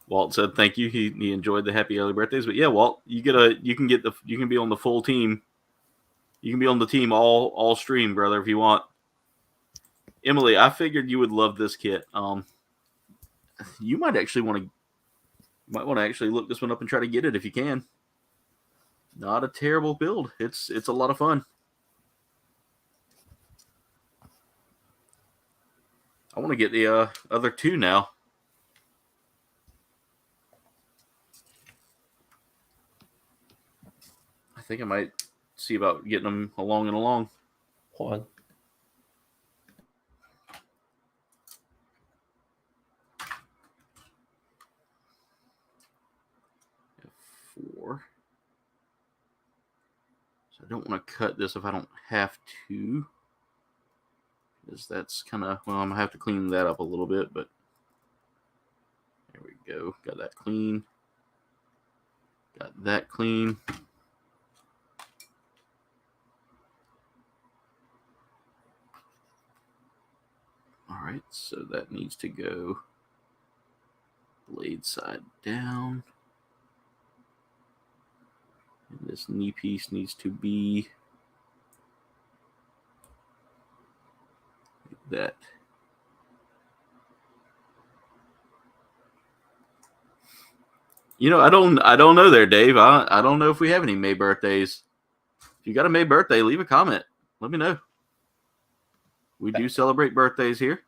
Walt said thank you. He enjoyed the happy early birthdays. But yeah, Walt, you can be on the full team. You can be on the team all stream, brother, if you want. Emily, I figured you would love this kit. You might want to actually look this one up and try to get it if you can. Not a terrible build. It's a lot of fun. I want to get the other two now. I think I might see about getting them along and along. Hold on. F4. So I don't want to cut this if I don't have to. Because that's kind of, well, I'm going to have to clean that up a little bit, but there we go. Got that clean. Got that clean. All right, so that needs to go blade side down. And this knee piece needs to be like that. You know, I don't know there, Dave. I don't know if we have any May birthdays. If you got a May birthday, leave a comment. Let me know. We do celebrate birthdays here.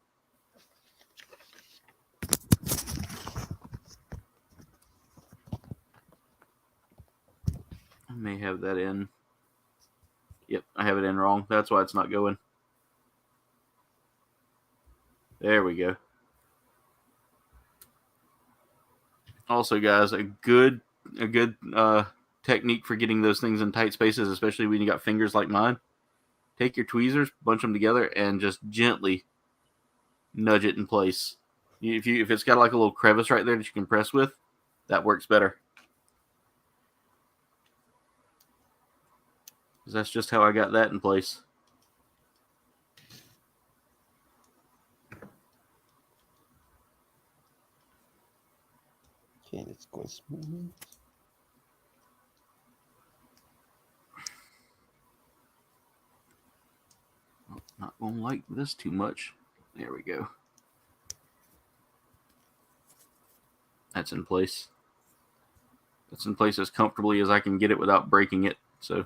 I may have that in. Yep, I have it in wrong. That's why it's not going. There we go. Also, guys, a good technique for getting those things in tight spaces, especially when you got fingers like mine. Take your tweezers, bunch them together, and just gently nudge it in place. If it's got like a little crevice right there that you can press with, that works better. Because that's just how I got that in place. Okay, let's go smooth. Not going to like this too much. There we go. That's in place. That's in place as comfortably as I can get it without breaking it. So,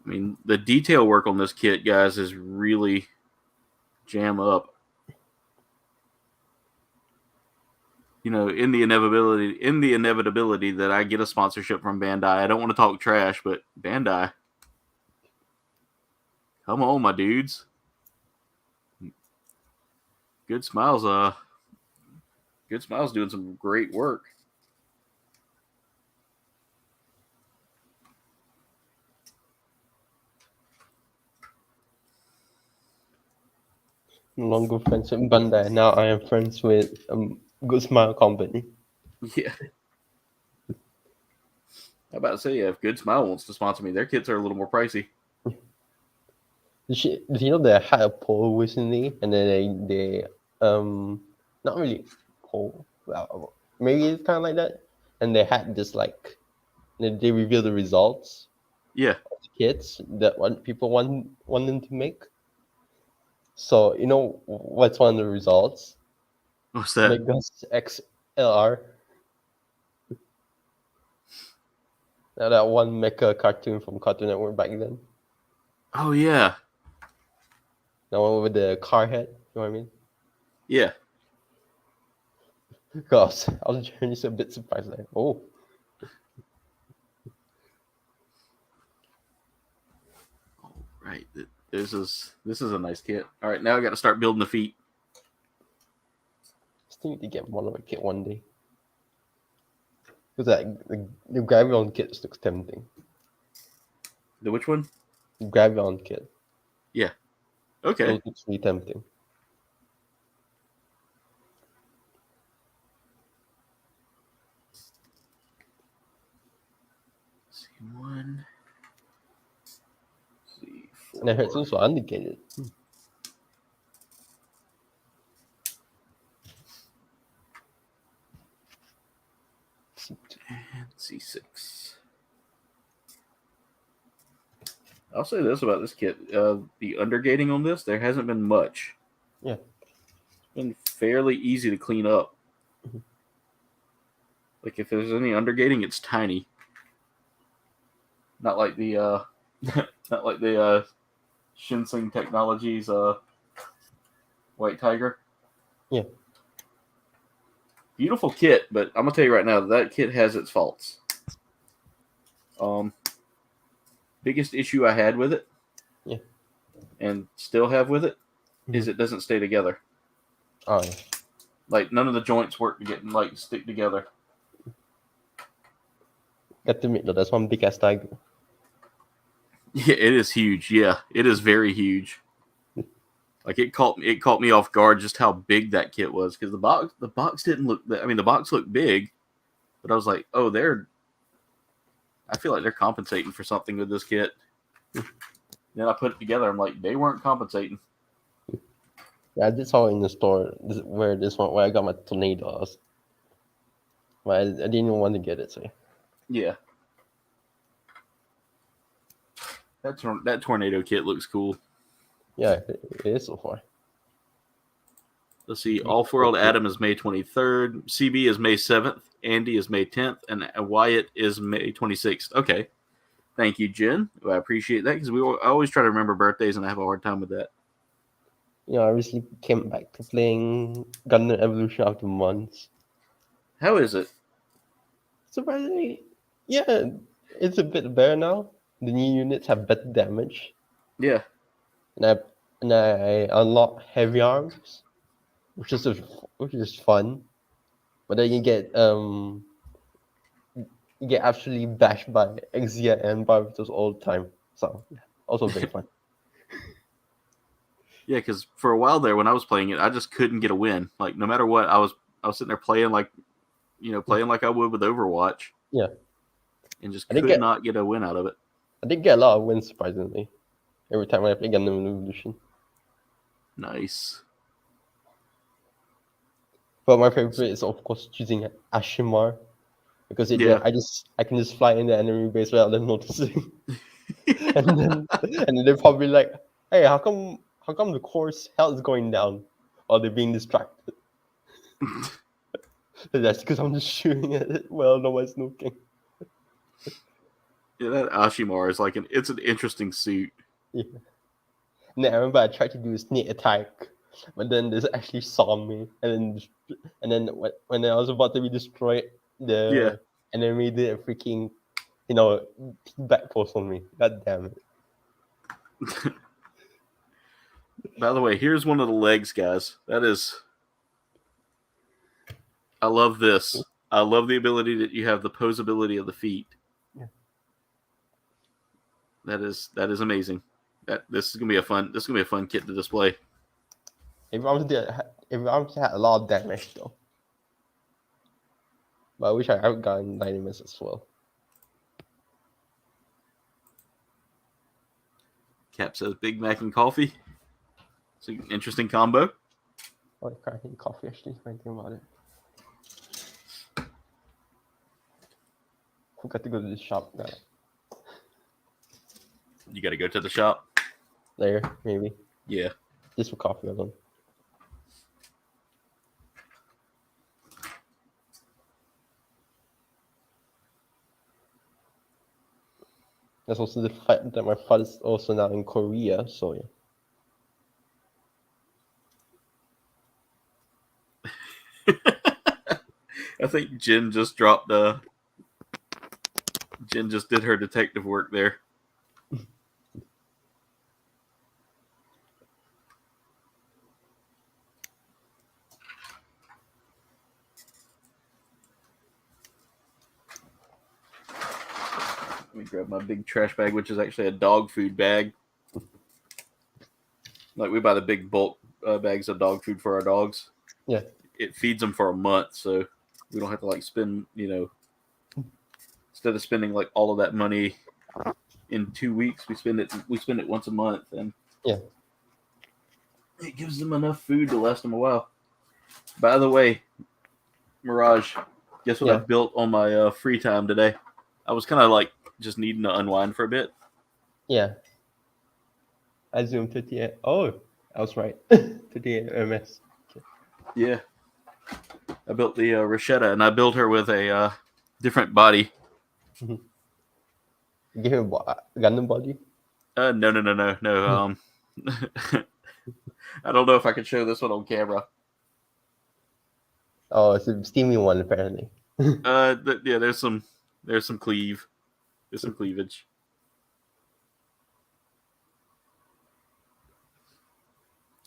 I mean, the detail work on this kit, guys, is really jam up. in the inevitability that I get a sponsorship from Bandai, I don't want to talk trash, but Bandai, come on, my dudes. Good Smiles doing some great work. No longer friends with Bandai. Now I am friends with Good Smile Company. Yeah. How about to say, if Good Smile wants to sponsor me, their kits are a little more pricey. Did you know they had a poll recently, and then they not really poll, well, maybe it's kind of like that, and they had this like they revealed the results Yeah. of the kits that people want them to make. So you know what's one of the results? What's that? Megas XLR. Now that one mecha cartoon from Cartoon Network back then. Oh, yeah. The one with the car head. You know what I mean? Yeah. Because I was just a bit surprised. Like, oh. Right. This is a nice kit. All right, now I got to start building the feet. Still need to get one of a kit one day. Because the Gravion kit looks tempting. The which one? The Gravion kit. Yeah. Okay. Those looks really tempting. Let's see, 1. Let's see, 4. And I heard it's also undicated. And C6. I'll say this about this kit. The undergating on this, there hasn't been much. Yeah. It's been fairly easy to clean up. Mhm. Like, if there's any undergating, it's tiny. Not like the Shinseng Technologies White Tiger. Yeah. Beautiful kit, but I'm gonna tell you right now, that kit has its faults. Biggest issue I had with it, yeah, and still have with it, is it doesn't stay together. Oh yeah. Like, none of the joints work to get stick together. Got to admit though, that's one big ass tiger. Yeah, it is huge. Yeah, it is very huge. Like, it caught me off guard just how big that kit was, because the box didn't look. I mean, the box looked big, but I was like, oh, I feel like they're compensating for something with this kit. Then I put it together. I'm like, they weren't compensating. Yeah, I did saw it in the store where I got my tornadoes. But I didn't even want to get it, so Yeah. That tornado kit looks cool. yeah, it is so far. Let's see. All-World Adam is May 23rd. CB is May 7th. Andy is May 10th. And Wyatt is May 26th. Okay. Thank you, Jen. I appreciate that, because I always try to remember birthdays, and I have a hard time with that. You know, I recently came back to playing Gundam Evolution after months. How is it? Surprisingly, yeah, it's a bit better now. The new units have better damage. Yeah. And I unlock heavy arms, which is fun. But then you get absolutely bashed by Exia and Barbatos all the time. So yeah, also very fun. Yeah, because for a while there, when I was playing it, I just couldn't get a win. Like, no matter what, I was sitting there playing like I would with Overwatch. Yeah. And just could not get a win out of it. I did get a lot of wins, surprisingly, every time I play Gundam Evolution. Nice. But my favorite is, of course, choosing Ashimar, because I can just fly in the enemy base without them noticing. and then they're probably like, hey, how come the core's health is going down while they're being distracted? That's because I'm just shooting at it while nobody's looking. Yeah, that Ashimar is it's an interesting suit. Yeah. And then I remember I tried to do a sneak attack But then this actually saw me, and then when I was about to be destroyed, the enemy did a freaking, back post on me. God damn it! By the way, here's one of the legs, guys. That is. I love this. I love the ability that you have the posability of the feet. Yeah. That is amazing. This is gonna be a fun kit to display. Everyone's had a lot of damage though. But I wish I had gotten Dynamis as well. Cap says Big Mac and coffee. It's an interesting combo. Oh, I can't eat coffee actually, if I think about it. Forgot to go to the shop. You got to go to the shop. There, maybe. Yeah. Just for coffee alone. There's also the fact that my father's also now in Korea, so yeah. I think Jen just dropped Jen just did her detective work there. Let me grab my big trash bag, which is actually a dog food bag. Like we buy the big bulk bags of dog food for our dogs. Yeah. It feeds them for a month, so we don't have to like spend, instead of spending like all of that money in 2 weeks, we spend it once a month, and yeah, it gives them enough food to last them a while. By the way, Mirage, guess what I built on my free time today? I was kind of like just needing to unwind for a bit. Yeah. I zoomed 58. Oh, I was right. 58 MS. Okay. Yeah. I built the Rashetta, and I built her with a different body. You gave him a Gundam body? No. I don't know if I can show this one on camera. Oh, it's a steamy one apparently. There's some cleavage.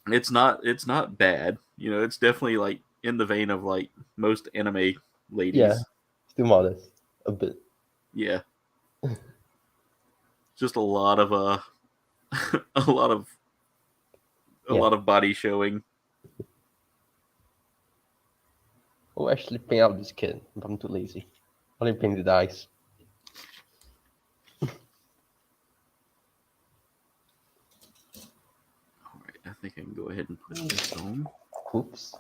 It's not bad. It's definitely like in the vein of like most anime ladies. Yeah, still modest a bit. Yeah. Just a lot of a lot of body showing. Oh, actually paint out this kid, but I'm too lazy. Only paint the dice. Alright, I think I can go ahead and put this on. Oops.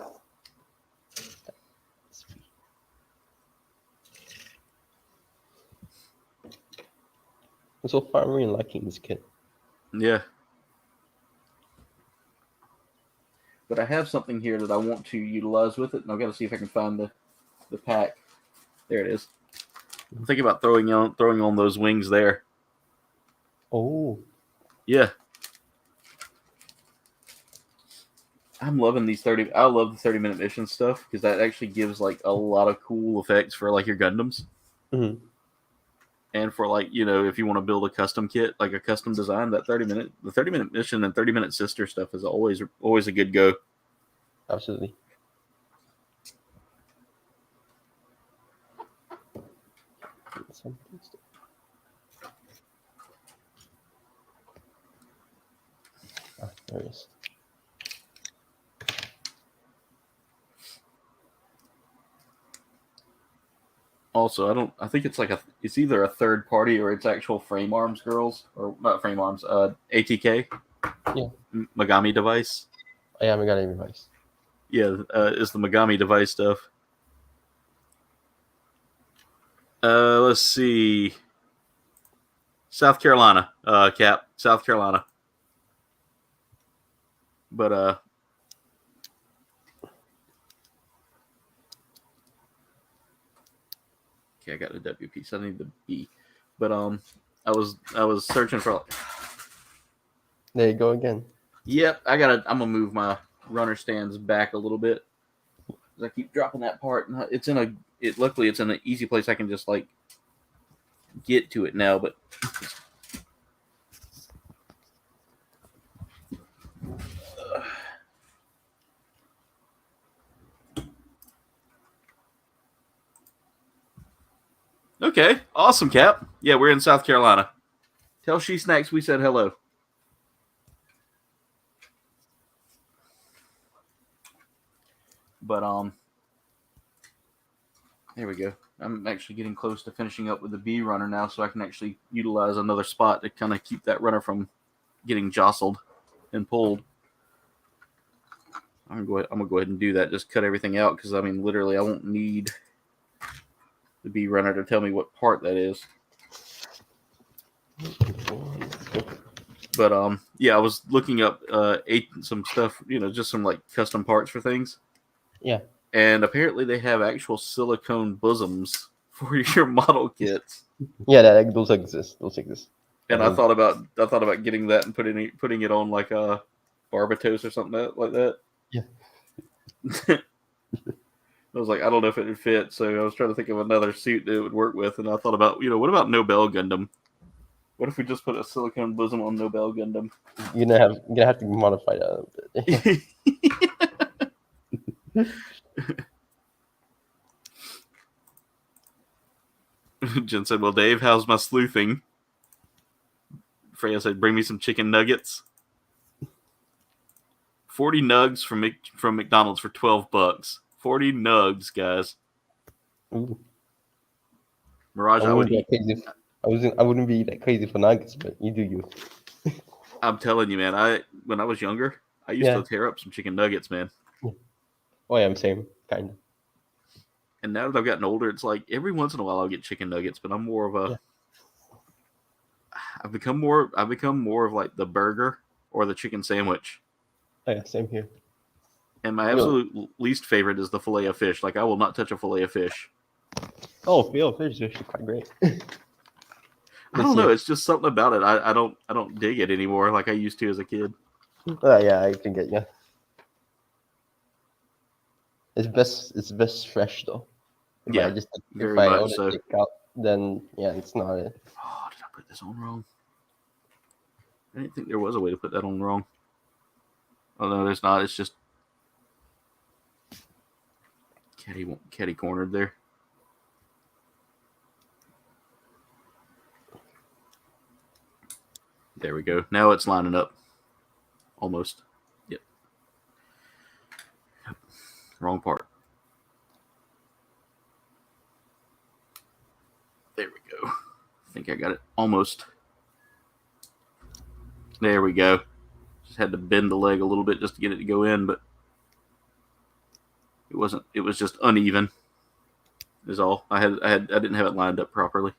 So far, I'm really liking this kit. Yeah. But I have something here that I want to utilize with it, and I've got to see if I can find the pack. There it is. I'm thinking about throwing on those wings there. Oh. Yeah. I'm loving these 30. I love the 30-minute mission stuff because that actually gives like a lot of cool effects for like your Gundams. Mm-hmm. And for like, if you want to build a custom kit, like a custom design, the 30-minute mission and 30-minute sister stuff is always a good go. Absolutely. There it is. Also, I think it's like it's either a third party or it's actual Frame Arms girls, or not Frame Arms, ATK. Yeah. Megami device. Oh, yeah, Megami device. Yeah, it's the Megami device stuff. Let's see. South Carolina, Cap. South Carolina. But okay, I got a W piece. I need the B. But I was searching for. There you go again. Yep, I'm gonna move my runner stands back a little bit. I keep dropping that part. It's in a. Luckily, it's in an easy place. I can just like get to it now. But okay, awesome, Cap. Yeah, we're in South Carolina. Tell She Snacks we said hello. But there we go. I'm actually getting close to finishing up with the B runner now, so I can actually utilize another spot to kind of keep that runner from getting jostled and pulled. I'm gonna go ahead and do that. Just cut everything out because I mean, literally, I won't need the B runner to tell me what part that is. But yeah, I was looking up some stuff, just some like custom parts for things. Yeah. And apparently they have actual silicone bosoms for your model kits. Yeah, those exist. Those exist. And I thought about getting that and putting it on like a Barbatos or something like that. Yeah. I was like, I don't know if it would fit, so I was trying to think of another suit that it would work with, and I thought about, what about Nobel Gundam? What if we just put a silicone bosom on Nobel Gundam? You're gonna have to modify that a bit. Jen said, well, Dave, how's my sleuthing? Freya said, bring me some chicken nuggets. 40 nugs from McDonald's for $12. 40 nugs, guys. Ooh. Mirage, I would eat. I wouldn't be that crazy for nuggets, but you do you. I'm telling you, man. When I was younger, I used to tear up some chicken nuggets, man. Oh yeah, I'm same kind of. And now that I've gotten older, it's like every once in a while I'll get chicken nuggets, but I'm more of a. Yeah. I've become more of like the burger or the chicken sandwich. Oh, yeah, same here. And my absolute least favorite is the fillet of fish. Like I will not touch a fillet of fish. Oh, fillet of fish is actually quite great. I don't know. It's just something about it. I don't dig it anymore like I used to as a kid. Yeah, I can get you. It's best fresh though. If yeah, if I order so. Takeout, then yeah, it's not it. Oh, did I put this on wrong? I didn't think there was a way to put that on wrong. Oh no, there's not. It's just Caddy cornered there. There we go. Now it's lining up. Almost. Yep. Wrong part. There we go. I think I got it. Almost. There we go. Just had to bend the leg a little bit just to get it to go in, but it wasn't. It was just uneven. Is all. I didn't have it lined up properly.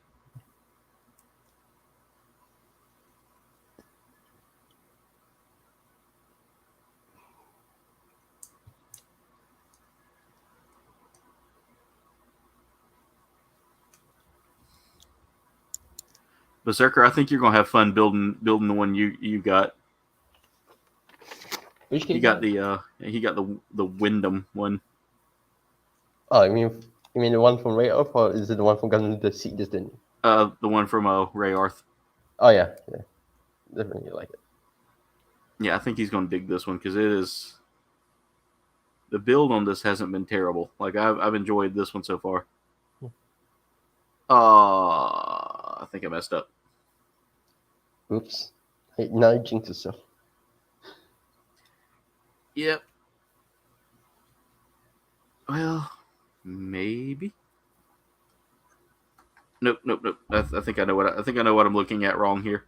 Berserker, I think you're gonna have fun building the one you got. Which he got the Wyndham one. Oh, you mean the one from Rayearth, or is it the one from Gundam the Seed just didn't? The one from Rayearth. Oh yeah, definitely like it. Yeah, I think he's gonna dig this one because it is. The build on this hasn't been terrible. Like I've enjoyed this one so far. I think I messed up. Oops. Hey, now you jinxed yourself. Yep. Well, maybe. Nope. I think I know what I'm looking at wrong here.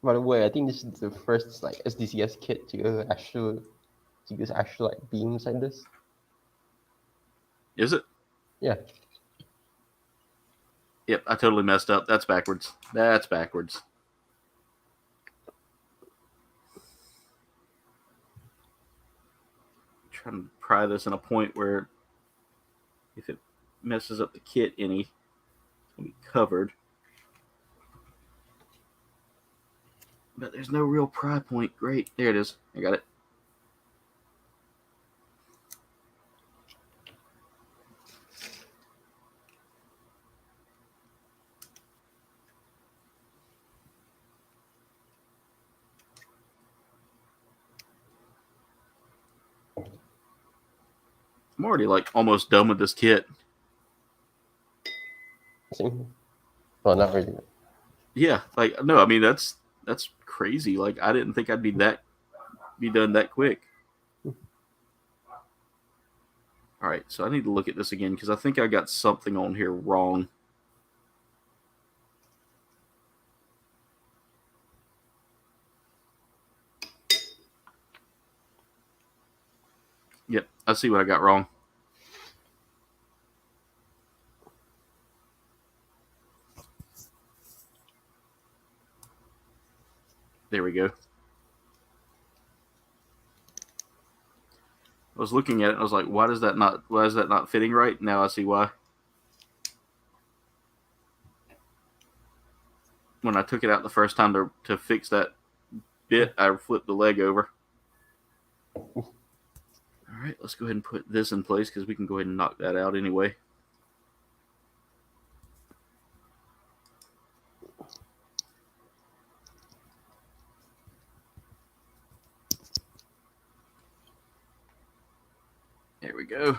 By the way, I think this is the first like SDCS kit to use actual like beams like this. Is it? Yeah. Yep, I totally messed up. That's backwards. Trying to pry this in a point where if it messes up the kit any, it's going to be covered. But there's no real pry point. Great. There it is. I got it. I'm already like almost done with this kit. Well, not really. Yeah, like no, I mean that's crazy. Like I didn't think I'd be done that quick. All right, so I need to look at this again because I think I got something on here wrong. Yep, I see what I got wrong. There we go. I was looking at it and I was like, why is that not fitting right? Now I see why. When I took it out the first time to fix that bit, I flipped the leg over. All right, let's go ahead and put this in place because we can go ahead and knock that out anyway. There we go.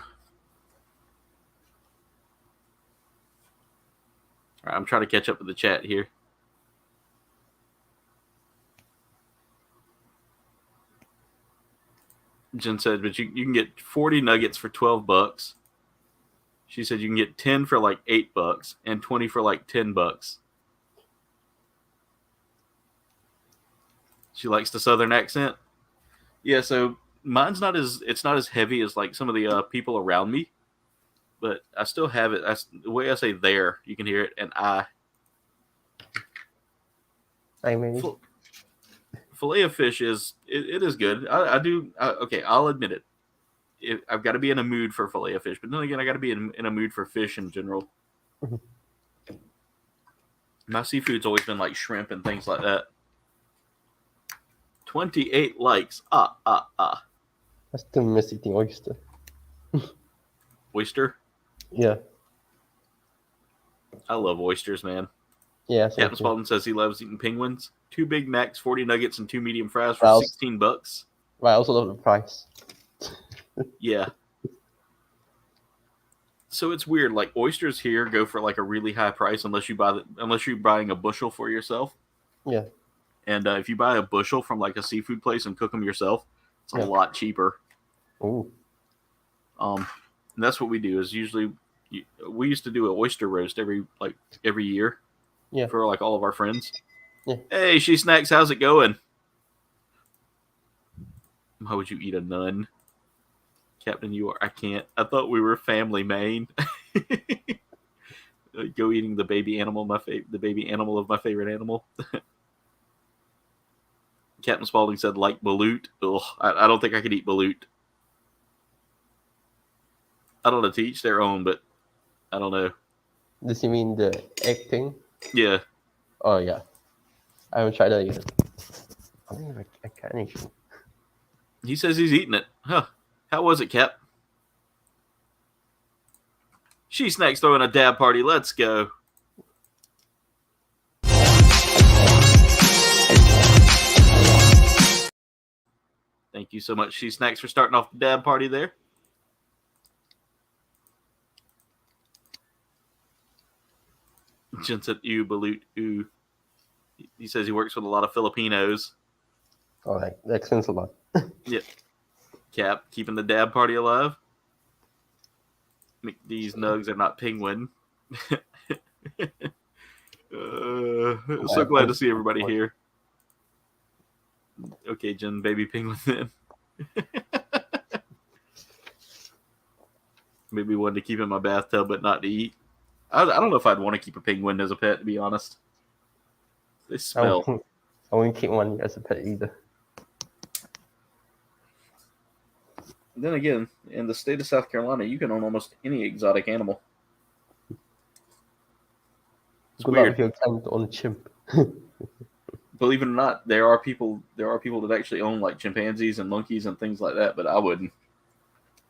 All right, I'm trying to catch up with the chat here. Jen said, but you can get 40 nuggets for $12. She said you can get 10 for like $8 and 20 for like $10. She likes the southern accent. Yeah, so mine's not as heavy as like some of the people around me, but I still have it. That's the way I say there. You can hear it, and I mean, fillet of fish is it is good. Okay, I'll admit it. I've got to be in a mood for fillet of fish, but then again, I got to be in a mood for fish in general. My seafood's always been like shrimp and things like that. 28 likes. I still miss eating oyster. Oyster? Yeah. I love oysters, man. Yeah. Captain Spalding says he loves eating penguins. 2 Big Macs, 40 nuggets, and 2 medium fries for $16. Right, I also love the price. Yeah. So it's weird. Like oysters here go for like a really high price unless you're buying a bushel for yourself. Yeah. And if you buy a bushel from like a seafood place and cook them yourself, it's a lot cheaper. Ooh. And that's what we do. Is usually we used to do an oyster roast every year. Yeah. For like all of our friends. Yeah. Hey, She Snacks, how's it going? How would you eat a nun? Captain, I can't. I thought we were family main. Go eating the baby animal, the baby animal of my favorite animal. Captain Spaulding said like balut. Ugh, I don't think I could eat balut. I don't know, to each their own, but I don't know. Does he mean the egg thing? Yeah. Oh yeah. I haven't tried that yet. I think I can actually. He says he's eating it. Huh. How was it, Cap? She Snacks throwing a dab party. Let's go. Thank you so much, She Snacks, for starting off the dab party there. Jen said, ew, balut, ooh. He says he works with a lot of Filipinos. Oh, that explains a lot. Yep. Cap, keeping the dab party alive. These nugs are not penguin. So glad to see everybody here. Okay, Jen, baby penguin then. Maybe one to keep in my bathtub, but not to eat. I don't know if I'd want to keep a penguin as a pet, to be honest. They smell. I wouldn't keep one as a pet either. Then again, in the state of South Carolina, you can own almost any exotic animal. It's Good weird. luck if you're trying to own a chimp. Believe it or not, there are people that actually own like chimpanzees and monkeys and things like that, but I wouldn't.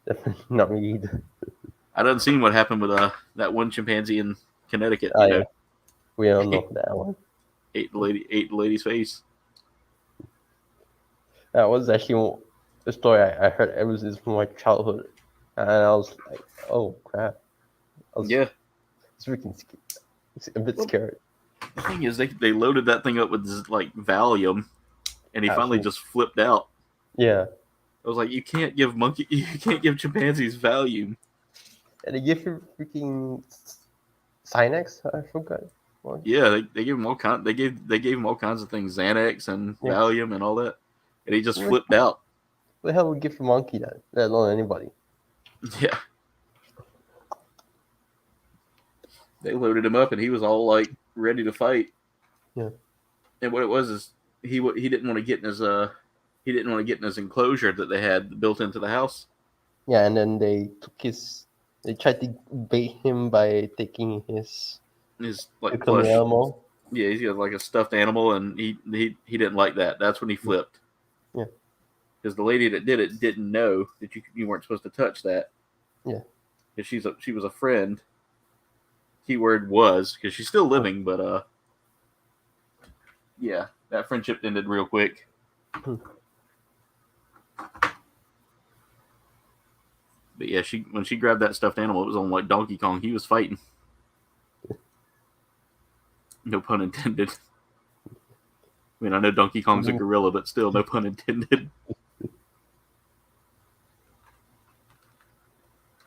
Definitely not me either. I done seen what happened with that one chimpanzee in Connecticut. Yeah. We don't know that one. Ate the lady's face. That was actually the story I heard. It was from my childhood. and I was like, "Oh crap!" I was Yeah. freaking a bit scared. The thing is, they loaded that thing up with like Valium, and he finally Absolutely. just flipped out. Yeah, I was like, you can't give chimpanzees Valium. and they give him freaking Sinex. I forgot. What? Yeah, they gave him all kind. They gave him all kinds of things, Xanax and Yeah. Valium and all that, and he just What? flipped out. What the hell would give a monkey that? Let alone anybody. Yeah. They loaded him up, and he was all like ready to fight. Yeah. And what it was is he didn't want to get in his enclosure that they had built into the house. Yeah, and then they tried to bait him by taking his Like newcomer plush. animal. Yeah, he's got like a stuffed animal, and he didn't like that. That's when he flipped. Yeah. Because the lady that did it didn't know that you weren't supposed to touch that. Yeah. Because she was a friend. Keyword was, because she's still living, but yeah, that friendship ended real quick. But yeah, when she grabbed that stuffed animal, it was on like Donkey Kong. He was fighting. No pun intended. I mean, I know Donkey Kong's a gorilla, but still, no pun intended.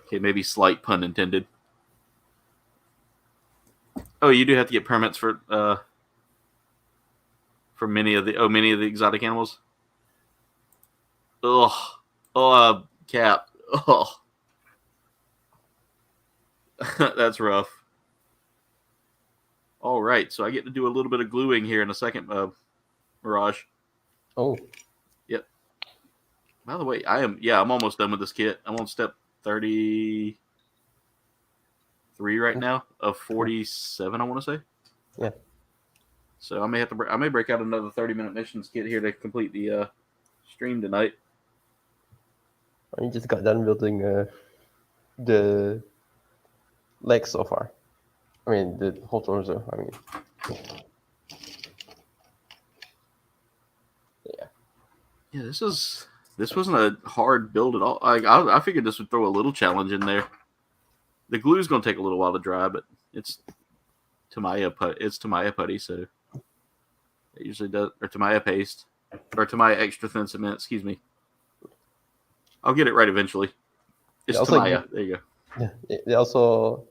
Okay, maybe slight pun intended. Oh, you do have to get permits for many of the exotic animals. Cap. Oh, that's rough. All right, so I get to do a little bit of gluing here in a second, Mirage. Oh. Yep. By the way, I'm almost done with this kit. I'm on step 33 right now of 47, I want to say. Yeah. So I may break out another 30-minute missions kit here to complete the stream tonight. I just got done building the legs so far. I mean, the whole torso. I mean, yeah. Yeah, this wasn't a hard build at all. I figured this would throw a little challenge in there. The glue's gonna take a little while to dry, but it's Tamiya putty, so it usually does, or Tamiya paste, or Tamiya extra thin cement. Excuse me. I'll get it right eventually. It's Tamiya. There you go. Yeah, they also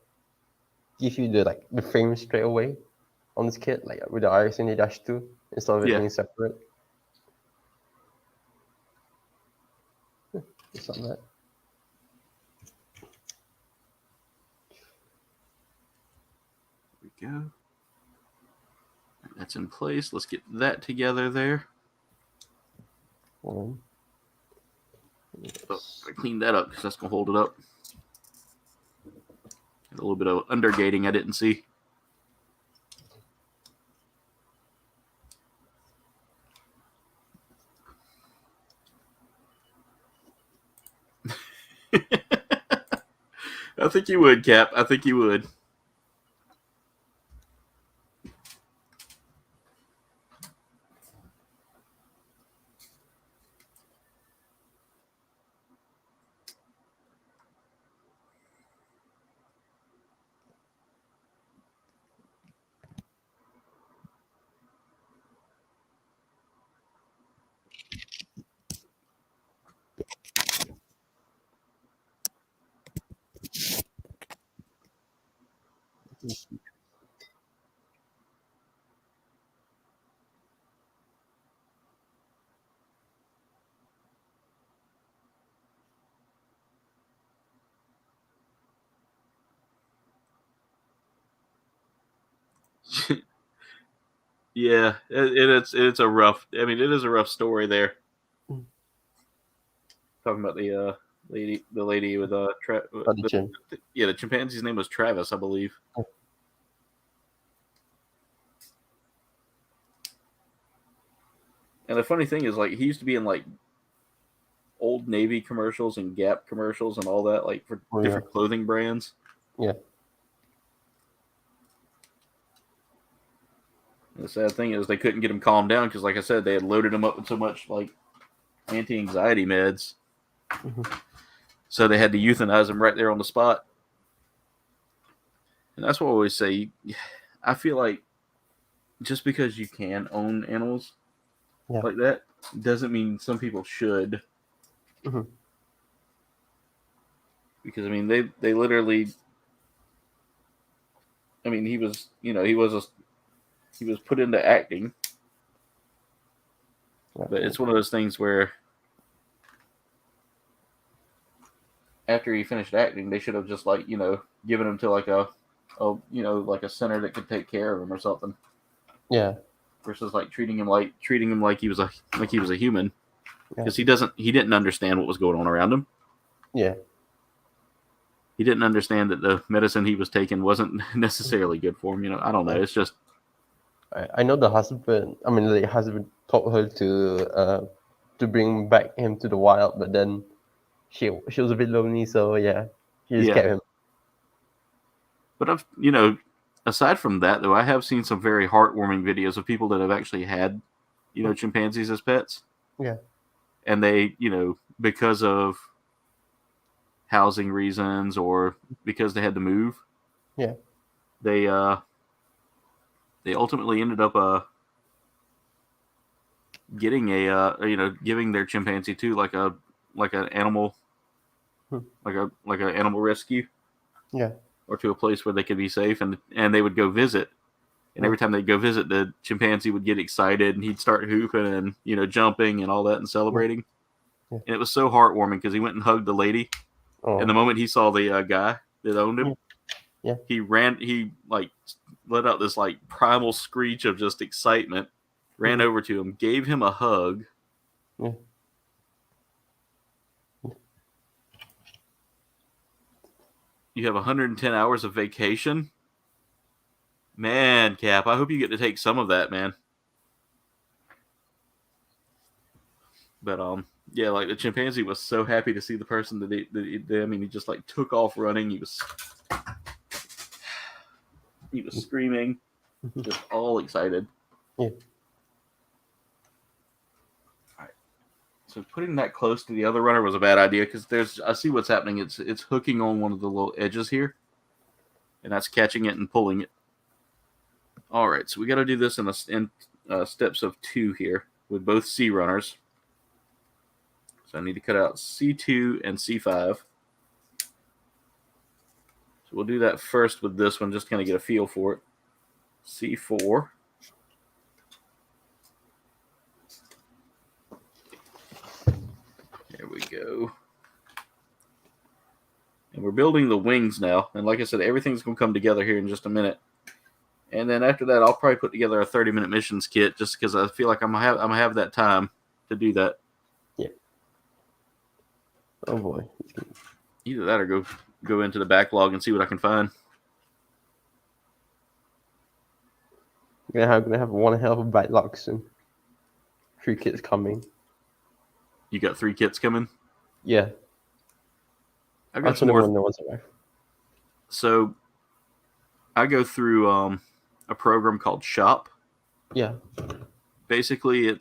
give you the frame straight away on this kit, like with the RX-2 instead of it being separate. Just on that. There we go. That's in place. Let's get that together there. Oh, I cleaned that up because that's gonna hold it up. A little bit of undergating I didn't see. I think you would, Cap. I think you would. Yeah, it's a rough. I mean, it is a rough story there. Talking about the lady with the chimpanzee's name was Travis, I believe. Oh. And the funny thing is, like, he used to be in like Old Navy commercials and Gap commercials and all that, like for different clothing brands. Yeah. And the sad thing is they couldn't get him calmed down because, like I said, they had loaded him up with so much like anti-anxiety meds. Mm-hmm. So they had to euthanize him right there on the spot. And that's what I always say. I feel like just because you can own animals like that doesn't mean some people should. Mm-hmm. Because I mean, they literally. I mean, he was put into acting, but it's one of those things where after he finished acting, they should have just given him to like a center that could take care of him or something. Yeah. Versus treating him like he was a human, because he didn't understand what was going on around him. Yeah. He didn't understand that the medicine he was taking wasn't necessarily good for him. I don't know. It's just. I know the husband. I mean, the husband told her to bring back him to the wild, but then she was a bit lonely, so yeah, he just kept him. But aside from that, though, I have seen some very heartwarming videos of people that have actually had, chimpanzees as pets. Yeah. And they, because of housing reasons or because they had to move. Yeah. They ultimately ended up getting giving their chimpanzee to like an animal, like an animal rescue. Yeah. Or to a place where they could be safe, and they would go visit. And every time they'd go visit, the chimpanzee would get excited and he'd start hooping and jumping and all that and celebrating. Yeah. And it was so heartwarming because he went and hugged the lady. Oh. And the moment he saw the guy that owned him, he ran. He let out this primal screech of just excitement. Ran over to him, gave him a hug. Yeah. You have 110 hours of vacation. Man, Cap, I hope you get to take some of that, man. But yeah, the chimpanzee was so happy to see the person that he just took off running. He was screaming, just all excited. Yeah. All right. So putting that close to the other runner was a bad idea because I see what's happening. It's hooking on one of the little edges here, and that's catching it and pulling it. All right, so we got to do this in steps of 2 here with both C runners. So I need to cut out C2 and C5. So we'll do that first with this one, just to kind of get a feel for it. C4. There we go. And we're building the wings now. And like I said, everything's going to come together here in just a minute. And then after that, I'll probably put together a 30-minute missions kit just because I feel like I'm gonna have that time to do that. Yeah. Oh boy. Either that or go into the backlog and see what I can find. Gonna have one hell of a backlog soon. 3 kits coming. You got 3 kits coming? Yeah. I got some more. So I go through a program called Shop. Yeah. Basically,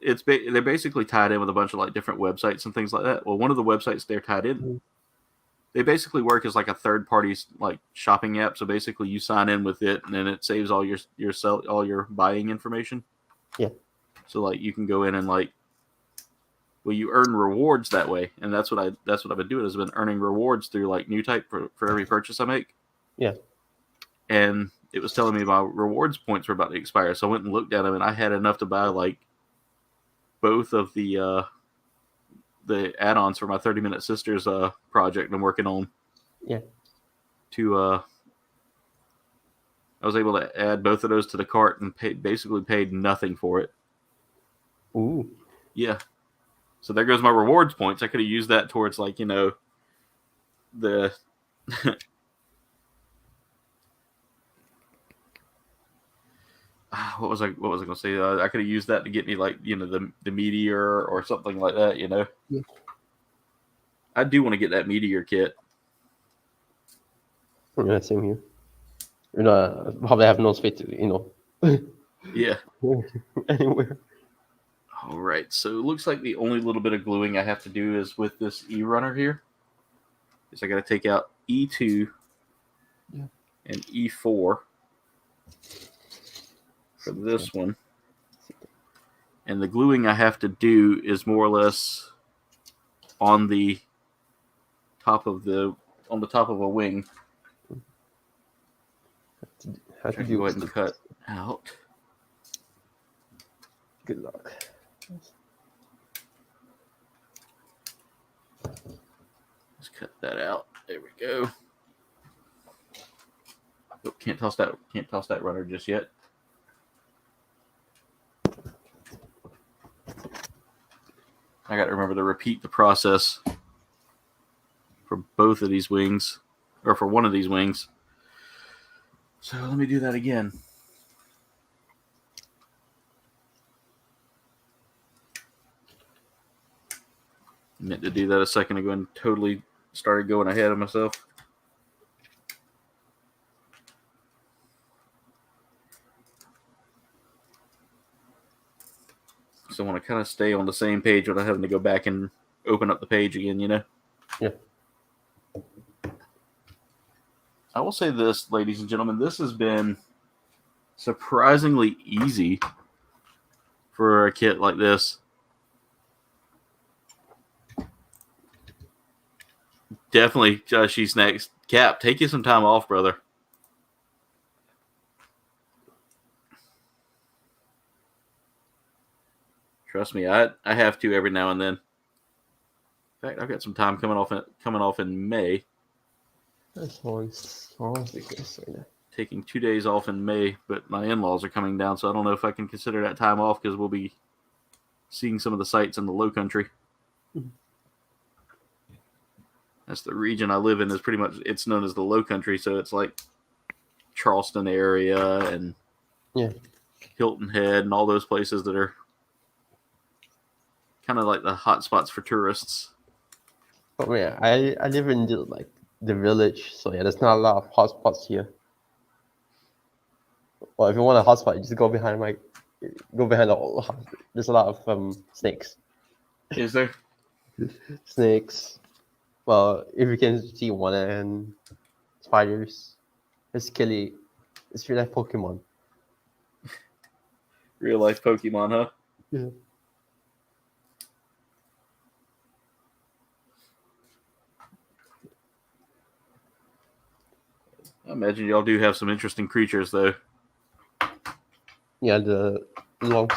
they're basically tied in with a bunch of different websites and things like that. Well, one of the websites they're tied in, they basically work as a third party shopping app. So basically, you sign in with it, and then it saves all your buying information. Yeah. So you can go in and you earn rewards that way, and that's what I've been doing. Is I've been earning rewards through new type for every purchase I make. Yeah. And it was telling me my rewards points were about to expire, so I went and looked at them, and I had enough to buy both of the add-ons for my 30-Minute Sisters project I'm working on. Yeah. I was able to add both of those to the cart and basically paid nothing for it. Ooh. Yeah. So there goes my rewards points. I could have used that towards the what was I going to say? I could have used that to get me the meteor or something like that. Yeah. I do want to get that meteor kit. Yeah, same here. Probably have no space to Yeah. anywhere. All right, so it looks like the only little bit of gluing I have to do is with this E runner here. Is I got to take out E2 and E4 for this one. And the gluing I have to do is more or less on the top of a wing. How I to can do go ahead and cut out. Good luck. Let's cut that out. There we go. Oh, can't toss that runner just yet. I got to remember to repeat the process for both of these wings, or for one of these wings. So let me do that again. I meant to do that a second ago and totally started going ahead of myself. So I want to kind of stay on the same page without having to go back and open up the page again, you know? Yeah. I will say this, ladies and gentlemen, this has been surprisingly easy for a kit like this. Definitely, she's next. Cap, take you some time off, brother. Trust me, I have to every now and then. In fact, I've got some time coming off in May. That's small stickers right now. Taking 2 days off in May, but my in-laws are coming down, so I don't know if I can consider that time off because we'll be seeing some of the sites in the Low Country. Mm-hmm. That's the region I live in. Is pretty much it's known as the Low Country, so it's like Charleston area and Hilton Head and all those places that are kind of like the hot spots for tourists. Oh yeah, I live in the village, so yeah, there's not a lot of hotspots here. Well, if you want a hotspot, you just go behind the old house. There's a lot of snakes. Is there? Snakes. Well, if you can see one, and spiders. It's real life Pokemon. Real life Pokemon, huh? Yeah. I imagine y'all do have some interesting creatures, though. Yeah, the long.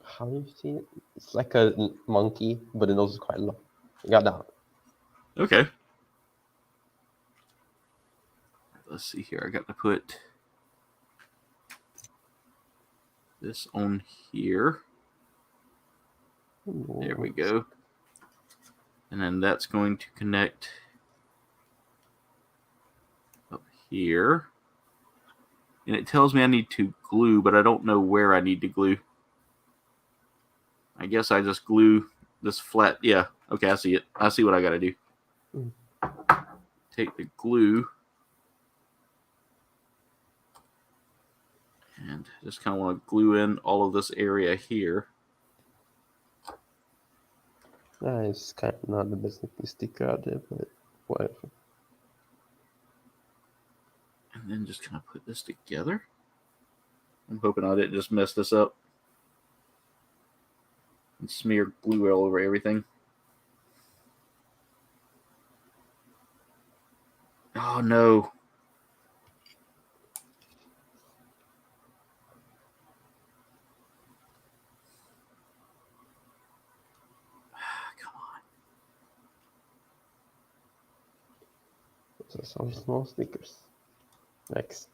How do you see it? It's like a monkey, but the nose is quite long. You got that. Okay. Let's see here. I got to put this on here. There we go. And then that's going to connect up here. And it tells me I need to glue, but I don't know where I need to glue. I guess I just glue this flat. Yeah, okay, I see it. I see what I got to do. Take the glue and just kind of want to glue in all of this area here. It's kind of not the best looking sticker out there, but whatever. And then just kind of put this together. I'm hoping I didn't just mess this up and smear glue all over everything. Oh no. Come on. So some small stickers. Next.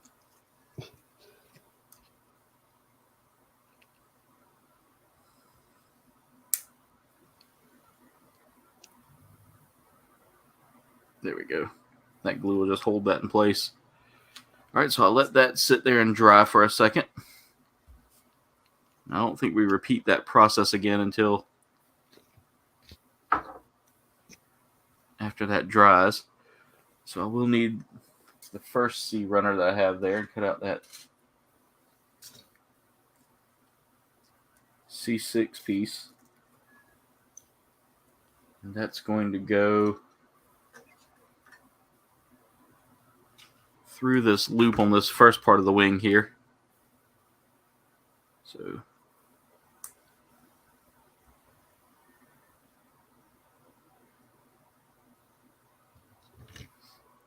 There we go. That glue will just hold that in place. All right, so I'll let that sit there and dry for a second. I don't think we repeat that process again until after that dries. So I will need the first C runner that I have there and cut out that C6 piece. And that's going to go through this loop on this first part of the wing here. So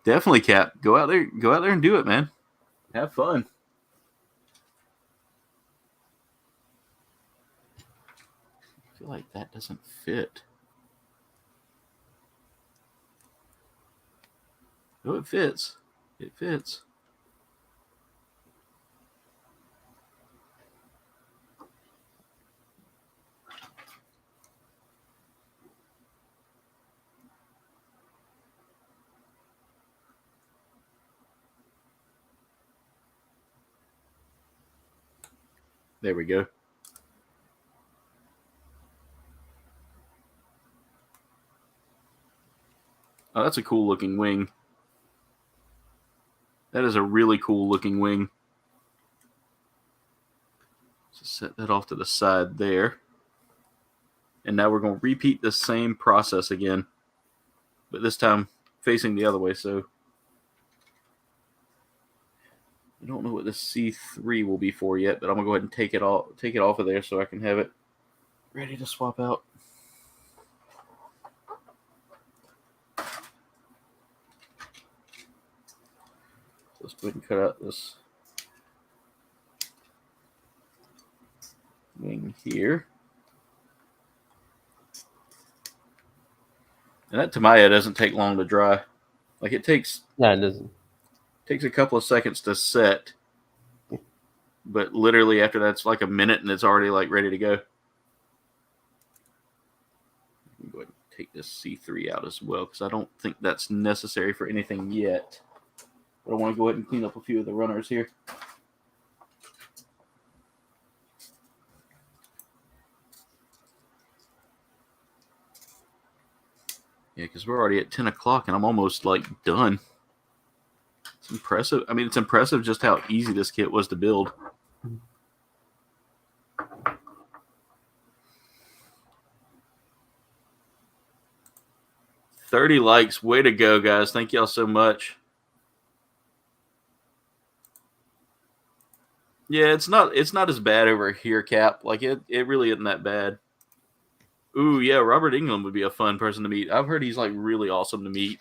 definitely, Cap. Go out there and do it, man. Have fun. I feel like that doesn't fit. No, it fits. It fits. There we go. Oh, that's a cool looking wing. That is a really cool looking wing. Just set that off to the side there. And now we're going to repeat the same process again, but this time facing the other way. So I don't know what the C3 will be for yet, but I'm going to go ahead and take it off of there so I can have it ready to swap out. Let's go ahead and cut out this wing here. And that Tamiya doesn't take long to dry. Like it takes... Yeah, it doesn't. Takes a couple of seconds to set. But literally after that, it's like a minute and it's already like ready to go. Go ahead and take this C3 out as well because I don't think that's necessary for anything yet. But I want to go ahead and clean up a few of the runners here. Yeah, because we're already at 10 o'clock and I'm almost like done. It's impressive. I mean, it's impressive just how easy this kit was to build. $30 likes. Way to go, guys. Thank y'all so much. Yeah, it's not as bad over here, Cap. Like it really isn't that bad. Ooh, yeah, Robert England would be a fun person to meet. I've heard he's like really awesome to meet.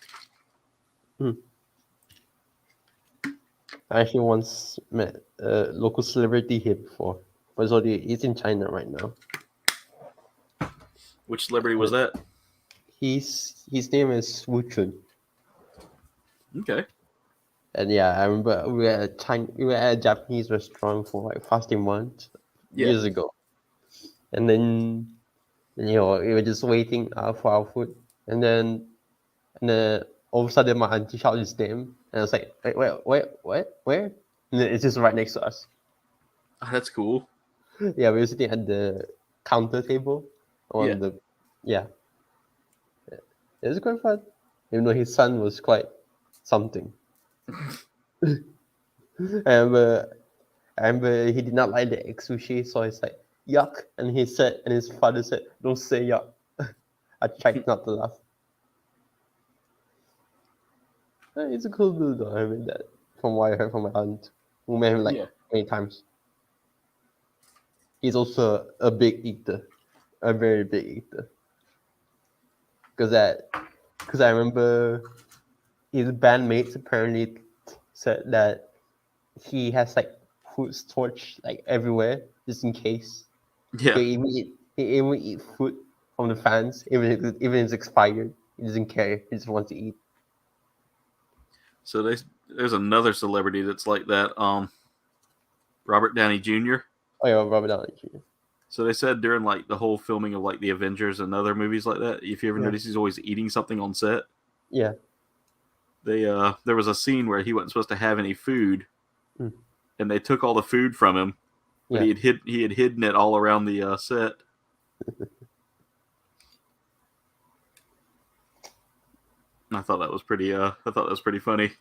I actually once met a local celebrity here before, but he's in China right now. Which celebrity was that? His name is Wu Chun. Okay. And yeah, I remember we were at a Japanese restaurant for like fasting month years ago, and then we were just waiting for our food, and then all of a sudden my auntie shouted his name, and I was like, where? And then it's just right next to us. Oh, that's cool. Yeah, we were sitting at the counter table It was quite fun, even though his son was quite something. I remember he did not like the egg sushi, so he's like, yuck, and his father said, don't say yuck. I tried not to laugh. It's a cool dude though. I mean that from what I heard from my aunt, who met him many times. He's also a big eater, a very big eater. Because I remember his bandmates apparently said that he has like food storage like everywhere just in case. Yeah. He even eat food from the fans, even if it's expired. He doesn't care. He just wants to eat. So there's another celebrity that's like that. Robert Downey Jr. Oh yeah, Robert Downey Jr. So they said during like the whole filming of like the Avengers and other movies like that, if you ever notice, he's always eating something on set. Yeah. There was a scene where he wasn't supposed to have any food, and they took all the food from him, but he had hidden it all around the set. I thought that was pretty funny.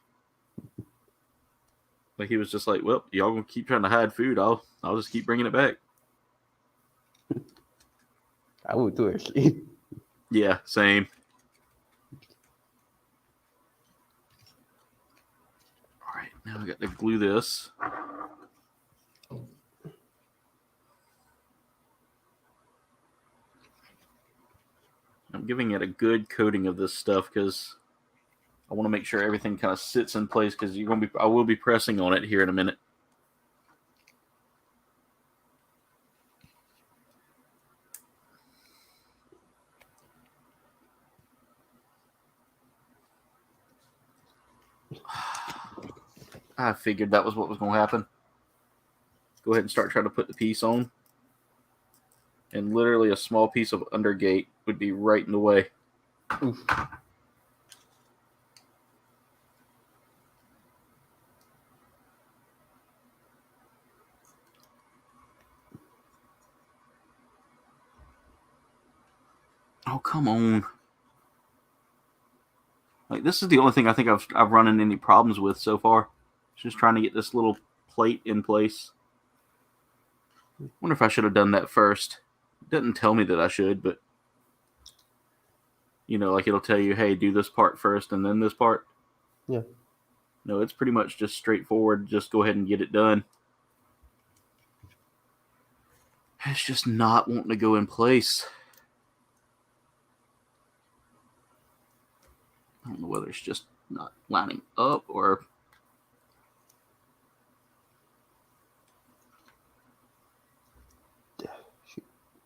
Like he was just like, well, y'all gonna keep trying to hide food, I'll just keep bringing it back. I would too, actually. Yeah, same. All right, now I got to glue this. I'm giving it a good coating of this stuff because I want to make sure everything kind of sits in place because I will be pressing on it here in a minute. I figured that was what was going to happen. Go ahead and start trying to put the piece on. And literally a small piece of undergate would be right in the way. Oof. Oh, come on. Like, this is the only thing I think I've run into any problems with so far. Just trying to get this little plate in place. Wonder if I should have done that first. It doesn't tell me that I should, but you know, like it'll tell you, hey, do this part first and then this part. Yeah. No, it's pretty much just straightforward. Just go ahead and get it done. It's just not wanting to go in place. I don't know whether it's just not lining up or...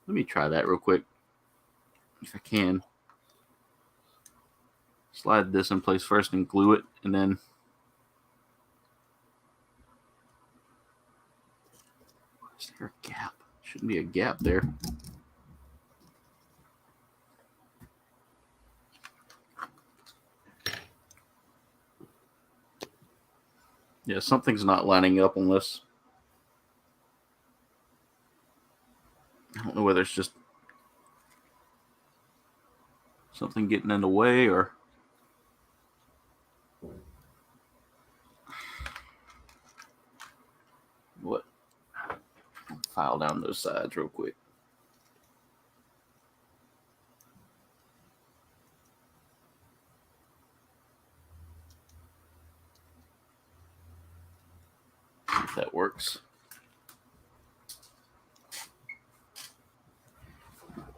Let me try that real quick, if I can. Slide this in place first and glue it, and then... Is there a gap? Shouldn't be a gap there. Yeah, something's not lining up on this. I don't know whether it's just something getting in the way or... What? File down those sides real quick. See if that works.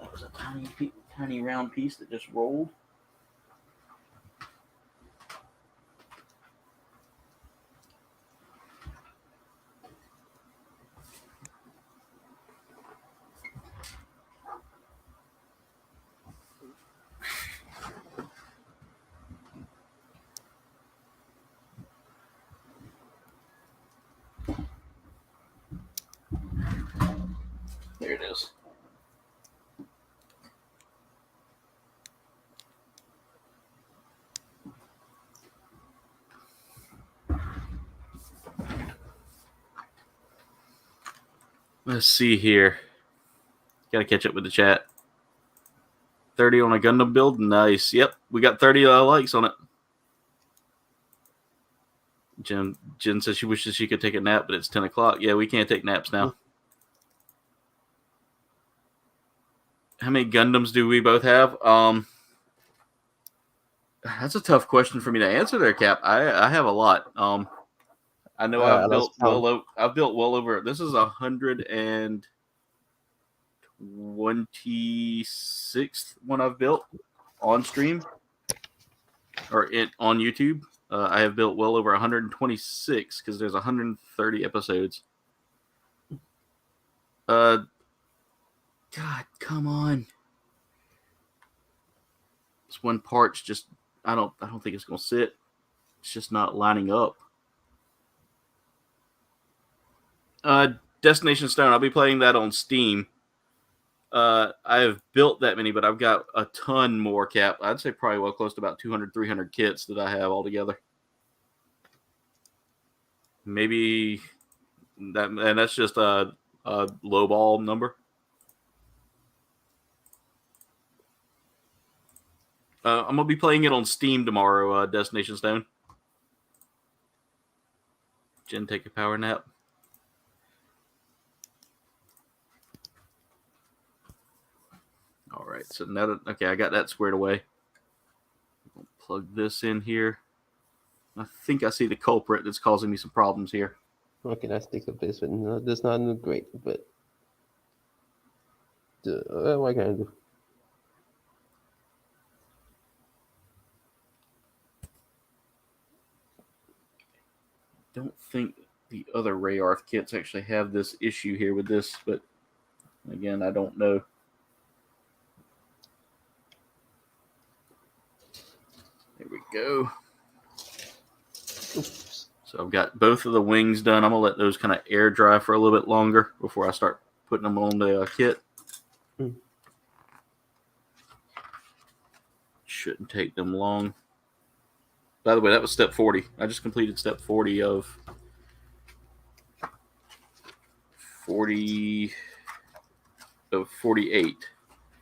That was a tiny round piece that just rolled. There it is. Let's see here. Gotta catch up with the chat. 30 on a Gundam build? Nice. Yep, we got 30 likes on it. Jen says she wishes she could take a nap, but it's 10 o'clock. Yeah, we can't take naps now. How many Gundams do we both have? That's a tough question for me to answer there, Cap. I have a lot. I know I've built well over. This is 126th one I've built on stream or on YouTube. I have built well over 126 because there's 130 episodes. God, come on! This one part's just I don't think it's gonna sit. It's just not lining up. Destination Stone. I'll be playing that on Steam. I have built that many, but I've got a ton more, Cap. I'd say probably well close to about 200, 300 kits that I have altogether. Maybe that, and that's just a low ball number. I'm gonna be playing it on Steam tomorrow. Destination Stone. Jen, take a power nap. All right, so now that okay, I got that squared away. I'll plug this in here. I think I see the culprit that's causing me some problems here. Okay, let's take a place, but no, that's not great. But what can I do? Don't think the other Rayearth kits actually have this issue here with this, but again, I don't know. There we go. Oops. So I've got both of the wings done. I'm going to let those kind of air dry for a little bit longer before I start putting them on the kit. Shouldn't take them long. By the way, that was step 40. I just completed step 40 of 48.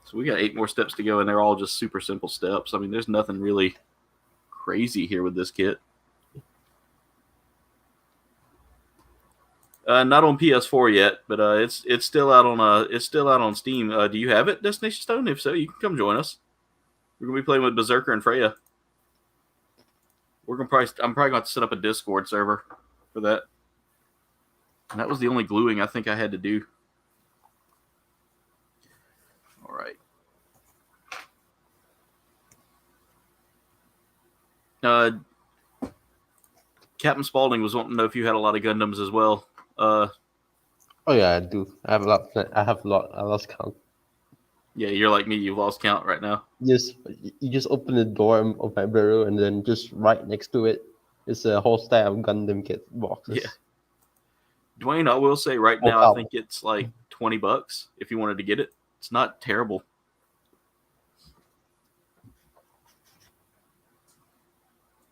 So we got 8 more steps to go, and they're all just super simple steps. I mean, there's nothing really crazy here with this kit. Not on PS4 yet, but it's still out on Steam. Do you have it, Destination Stone? If so, you can come join us. We're gonna be playing with Berserker and Freya. I'm probably going to have to set up a Discord server for that. And that was the only gluing I think I had to do. All right. Captain Spaulding was wanting to know if you had a lot of Gundams as well. Oh yeah, I do. I have a lot. I lost count. Yeah, you're like me. You've lost count right now. You just open the door of my bureau, and then just right next to it is a whole stack of Gundam kit boxes. Yeah. Dwayne, I will say right now, I think it's like $20 if you wanted to get it. It's not terrible.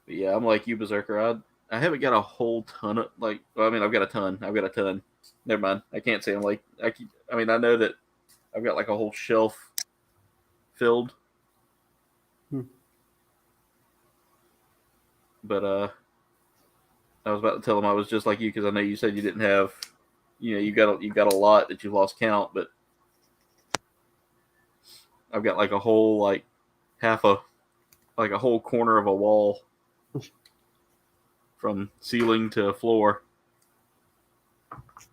But yeah, I'm like you, Berserker. I haven't got a whole ton of I've got a ton. Never mind. I can't say I know that I've got like a whole shelf filled. But I was about to tell him I was just like you because I know you said you didn't have, you got a lot that you lost count, but I've got like a whole a whole corner of a wall from ceiling to floor.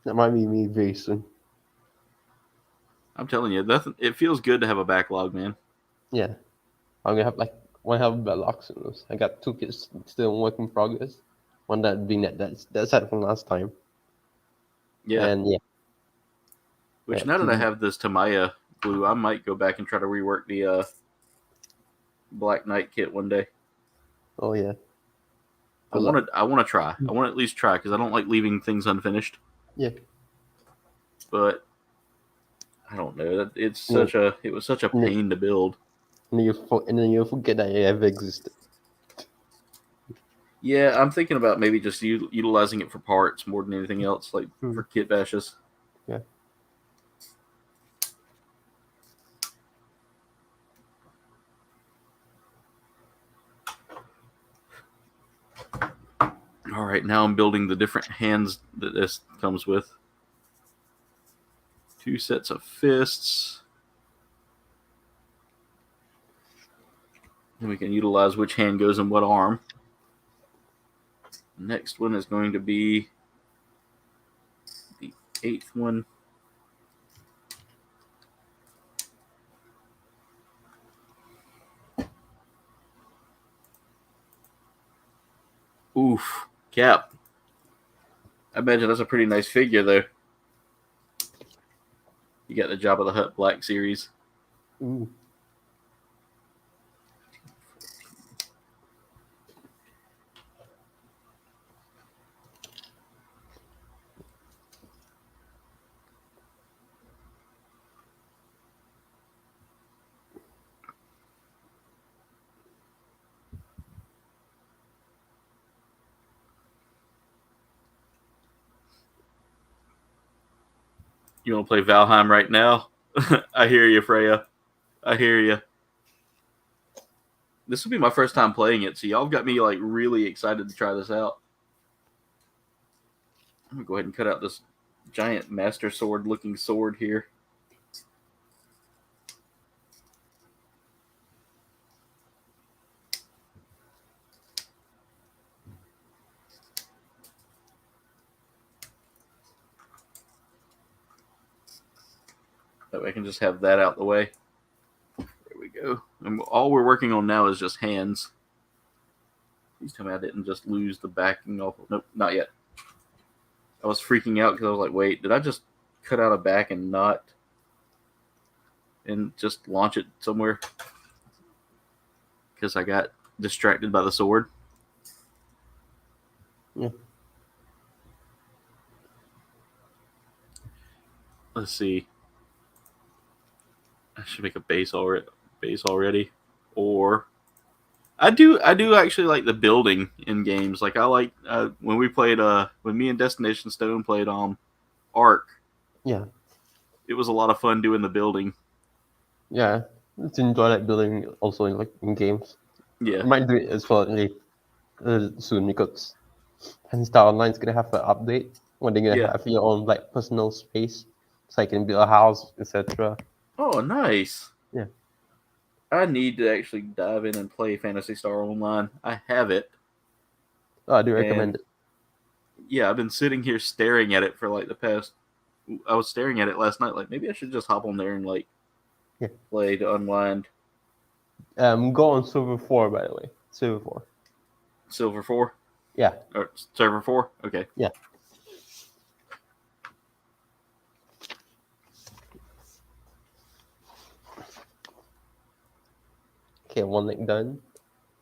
That might be me very soon. I'm telling you, it feels good to have a backlog, man. Yeah, I'm gonna have like one hell of a backlog soon. I got 2 kits still in work in progress. One that being that's set from last time. Yeah. And yeah. Which now that I have this Tamaya glue, I might go back and try to rework the Black Knight kit one day. Oh yeah. I want to try. I want to at least try because I don't like leaving things unfinished. Yeah. But I don't know. It was such a pain to build. And then you forget that it ever existed. Yeah, I'm thinking about maybe just utilizing it for parts more than anything else, like for kit bashes. Yeah. All right, now I'm building the different hands that this comes with. 2 sets of fists. And we can utilize which hand goes in what arm. Next one is going to be the 8th one. Oof, Cap. I imagine that's a pretty nice figure, though. You got the Jabba the Hutt Black Series. Ooh. You want to play Valheim right now? I hear you, Freya. I hear you. This will be my first time playing it, so y'all got me like really excited to try this out. I'm gonna go ahead and cut out this giant Master Sword looking sword here. That way I can just have that out the way. There we go. And all we're working on now is just hands. Please tell me I didn't just lose the backing off. Nope, not yet. I was freaking out because I was like, wait, did I just cut out a back and just launch it somewhere? Because I got distracted by the sword. Yeah. Let's see. I should make a base already. Or I do actually like the building in games. Like I like when we played when me and Destination Stone played Ark. Yeah. It was a lot of fun doing the building. Yeah. To enjoy that building also in games. Yeah. I might do it as well soon because Star Online is gonna have an update when they're gonna have your own like personal space, so I can build a house, etc. Oh, nice. Yeah. I need to actually dive in and play Phantasy Star Online. I have it. Oh, I do recommend it. Yeah, I've been sitting here staring at it for like the past. I was staring at it last night. Like maybe I should just hop on there and like play to unwind. Go on server 4, by the way. Server 4. Silver 4? Yeah. Or server 4? Okay. Yeah. Okay, one leg done.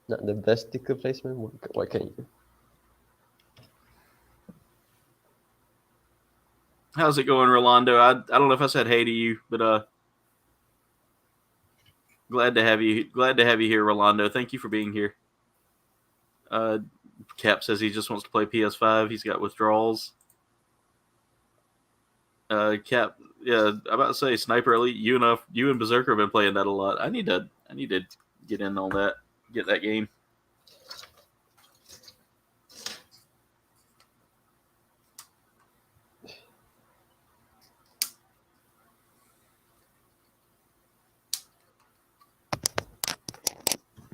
Not the best sticker placement. What can you do? How's it going, Rolando? I don't know if I said hey to you, but glad to have you. Glad to have you here, Rolando. Thank you for being here. Cap says he just wants to play PS5. He's got withdrawals. Cap, yeah, I'm about to say Sniper Elite. You and Berserker have been playing that a lot. I need to get in on that. Get that game.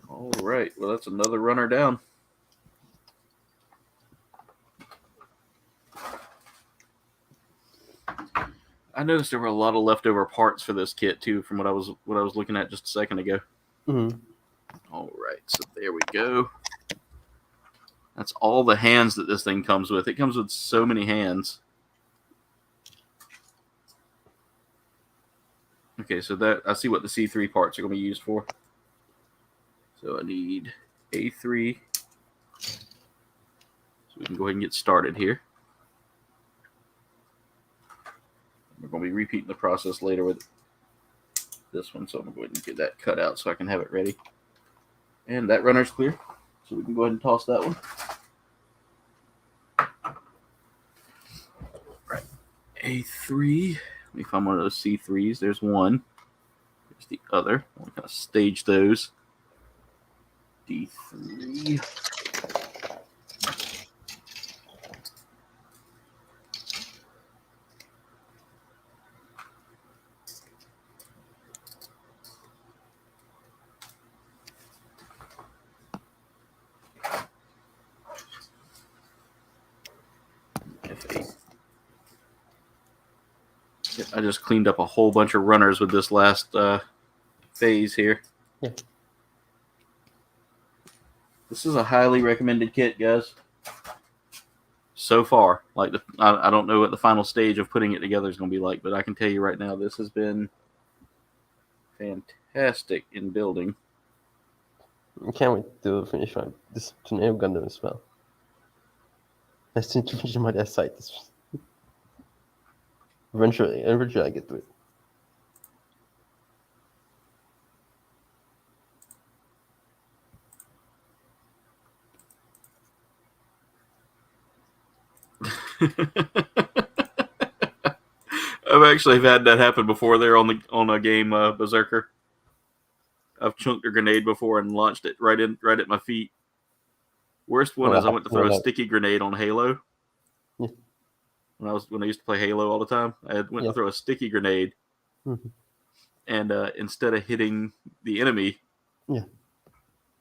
All right. Well, that's another runner down. I noticed there were a lot of leftover parts for this kit too, from what I was looking at just a second ago. Mm-hmm. All right, so there we go. That's all the hands that this thing comes with. It comes with so many hands. Okay, so that I see what the C3 parts are going to be used for. So I need A3. So we can go ahead and get started here. We're going to be repeating the process later with this one, so I'm going to go ahead and get that cut out so I can have it ready. And that runner's clear, so we can go ahead and toss that one. Right, A3. Let me find one of those C3s. There's one. There's the other. We'll kind of stage those. D3. F8. I just cleaned up a whole bunch of runners with this last phase here. Yeah. This is a highly recommended kit, guys. So far, like I don't know what the final stage of putting it together is going to be like, but I can tell you right now, this has been fantastic in building. I can't wait to finish this tornado Gundam as well. Let's finish my death site. Eventually I get to it. I've actually had that happen before there on a game Berserker. I've chunked a grenade before and launched it right at my feet. Worst one is I went to throw a sticky grenade on Halo. Yeah. When I used to play Halo all the time, I went to throw a sticky grenade, and instead of hitting the enemy,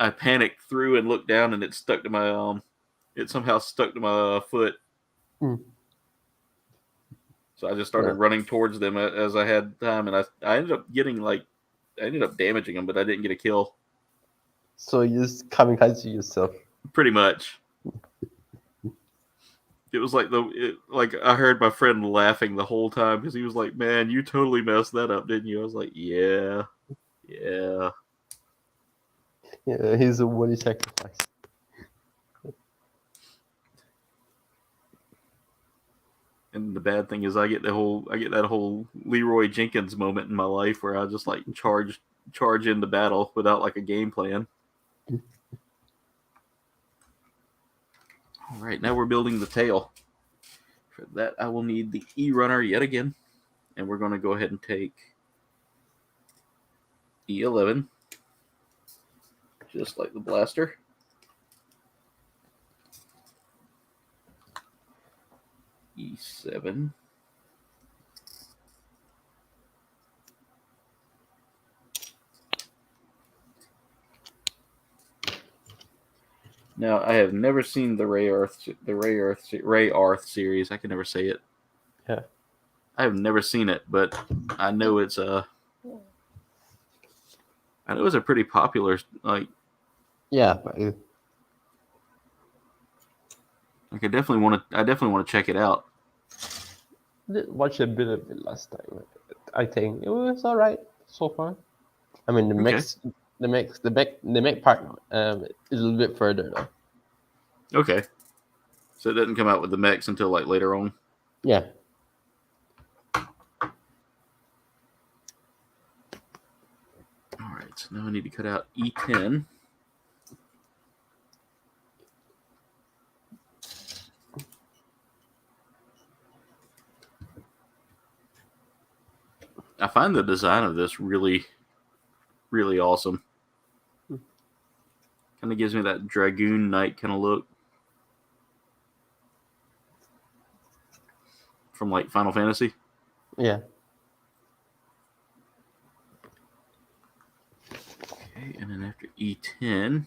I panicked, threw, and looked down, and it stuck to my it somehow stuck to my foot. So I just started running towards them as I had time, and I ended up damaging them, but I didn't get a kill. So you just kamikaze yourself. Pretty much. It was like I heard my friend laughing the whole time because he was like, "Man, you totally messed that up, didn't you?" I was like, "Yeah." Yeah, he's a worthy sacrifice. And the bad thing is, I get that whole Leroy Jenkins moment in my life where I just like charge into battle without like a game plan. All right, now we're building the tail. For that, I will need the E runner yet again, and we're going to go ahead and take E11, just like the blaster. E7. Now, I have never seen the Rayearth Ceres. I can never say it. Yeah. I have never seen it, but I know it's a pretty popular, like. Yeah, but I definitely want to check it out. I did watch a bit of it last time. I think it was alright so far. I mean, the mech part is a little bit further though. Okay. So it doesn't come out with the mechs until like later on. Yeah. All right. So now I need to cut out E10. I find the design of this really, really awesome. Kind of gives me that Dragoon Knight kind of look from like Final Fantasy. Yeah. Okay, and then after E10,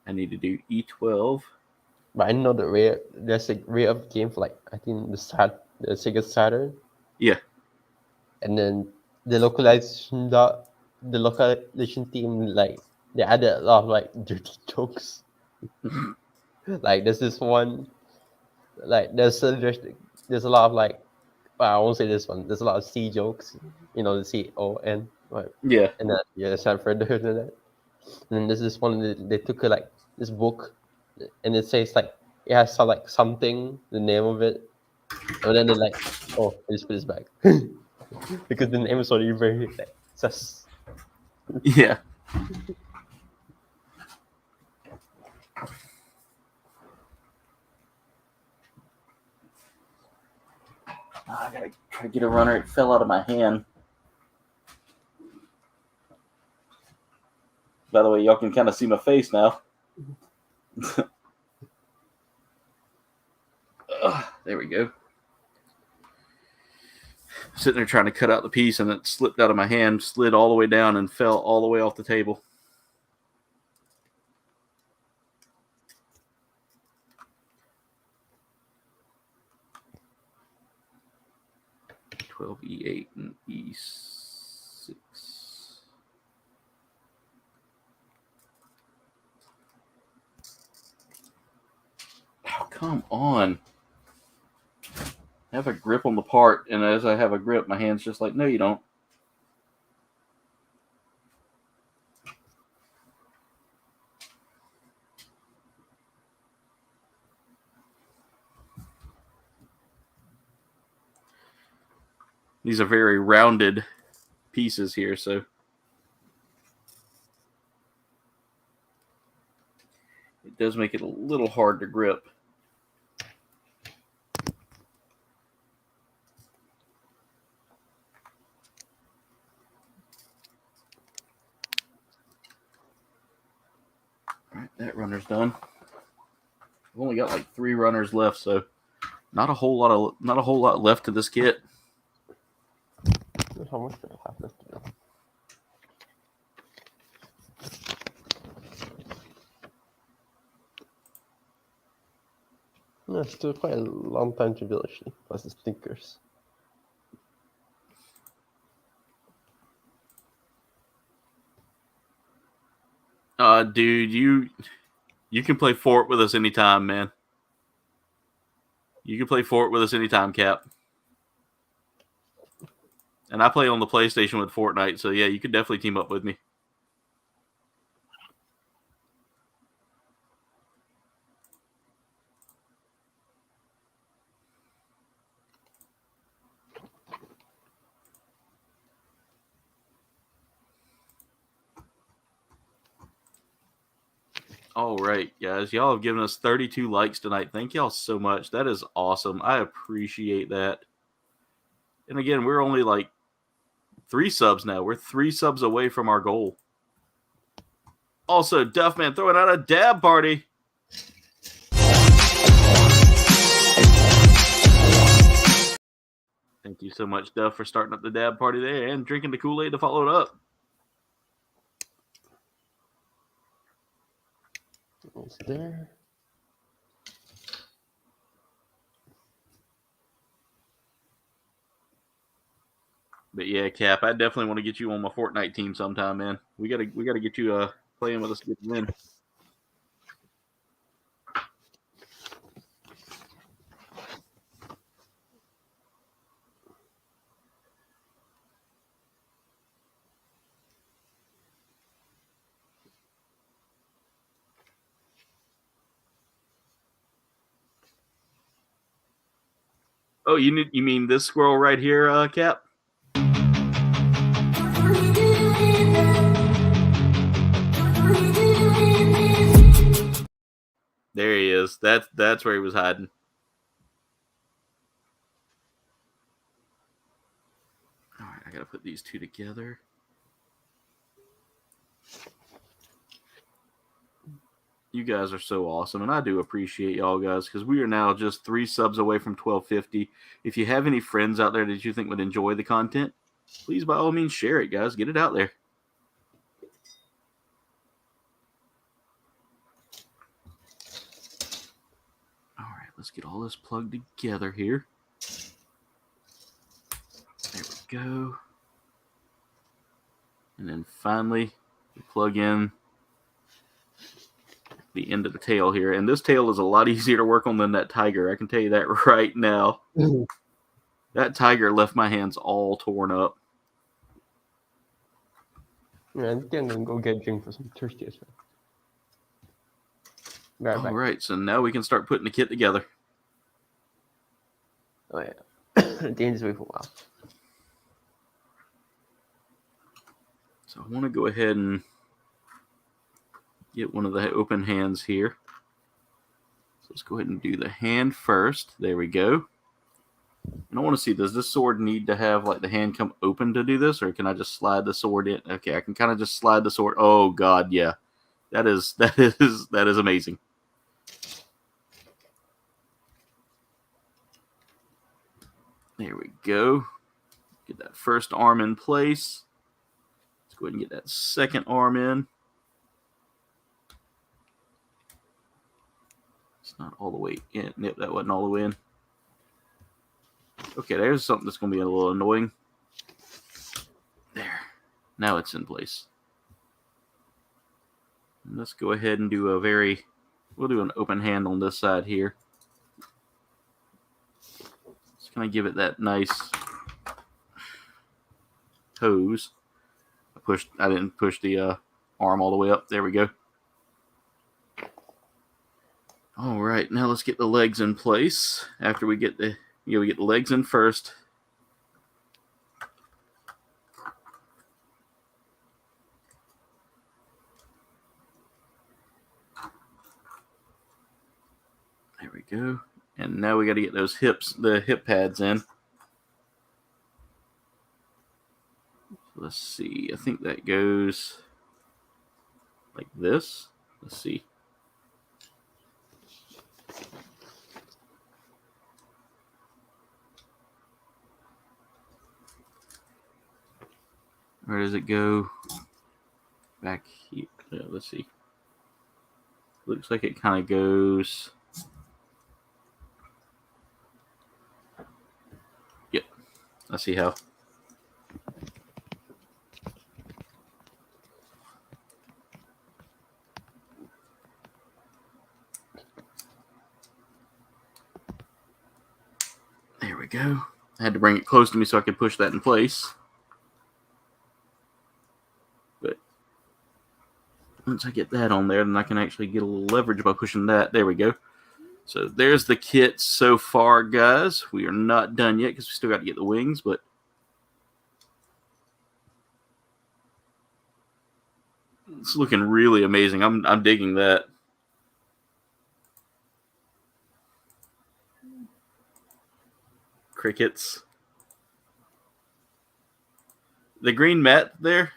I need to do E12. But I know there's a Rayearth game for like I think the Sega Saturn. Yeah. And then the localization team, like they added a lot of like dirty jokes. Like there's this one, like there's a lot of like, well, I won't say this one. There's a lot of C jokes, the CON, right? Yeah. And then it's not further than that. And then there's this one they took like this book, and it says like it has like something, the name of it, and then they're like, oh, I just put this back. Because the name is already very like sus. Yeah. I gotta try to get a runner. It fell out of my hand. By the way, y'all can kind of see my face now. There we go. Sitting there trying to cut out the piece, and it slipped out of my hand, slid all the way down, and fell all the way off the table. E8 and E6. Oh, come on. I have a grip on the part, and as I have a grip, my hand's just like, no, you don't. These are very rounded pieces here, so it does make it a little hard to grip. All right, that runner's done. I've only got like 3 runners left, so not a whole lot left to this kit. How much do I have left to do? Yeah, it's still quite a long time to build actually, plus the stinkers. Dude, you can play Fort with us anytime, man. You can play Fort with us anytime, Cap. And I play on the PlayStation with Fortnite, so yeah, you could definitely team up with me. All right, guys. Y'all have given us 32 likes tonight. Thank y'all so much. That is awesome. I appreciate that. And again, we're only like 3 subs now. We're 3 subs away from our goal. Also, Duffman throwing out a dab party. Thank you so much, Duff, for starting up the dab party there and drinking the Kool-Aid to follow it up. It's there. But yeah, Cap, I definitely want to get you on my Fortnite team sometime, man. We gotta get you playing with us to get the win. Oh, you mean this squirrel right here, Cap? There he is. That's where he was hiding. All right, I gotta put these two together. You guys are so awesome, and I do appreciate y'all guys because we are now just 3 subs away from 1250. If you have any friends out there that you think would enjoy the content, please by all means share it, guys. Get it out there. All right, let's get all this plugged together here. There we go. And then finally, we plug in the end of the tail here. And this tail is a lot easier to work on than that tiger. I can tell you that right now. That tiger left my hands all torn up. Yeah, I think I'm gonna go get a drink for some thirsty as well. All right, so now we can start putting the kit together. Oh yeah, Dane's away for a while. So I want to go ahead and get one of the open hands here. So let's go ahead and do the hand first. There we go. And I want to see, does this sword need to have like the hand come open to do this, or can I just slide the sword in? Okay, I can kind of just slide the sword. Oh God, yeah, that is amazing. There we go. Get that first arm in place. Let's go ahead and get that second arm in. It's not all the way in. Yep, that wasn't all the way in. Okay, there's something that's going to be a little annoying. There. Now it's in place. And let's go ahead and do we'll do an open hand on this side here. Just kind of give it that nice pose. I didn't push the arm all the way up. There we go. All right, now let's get the legs in place. After we get we get the legs in first. There we go. And now we got to get those the hip pads in. Let's see. I think that goes like this. Let's see. Where does it go? Back here. Yeah, let's see. Looks like it kind of goes I see how. There we go. I had to bring it close to me so I could push that in place. But once I get that on there, then I can actually get a little leverage by pushing that. There we go. So there's the kit so far, guys. We are not done yet because we still got to get the wings, but it's looking really amazing. I'm digging that. Crickets. The green mat there,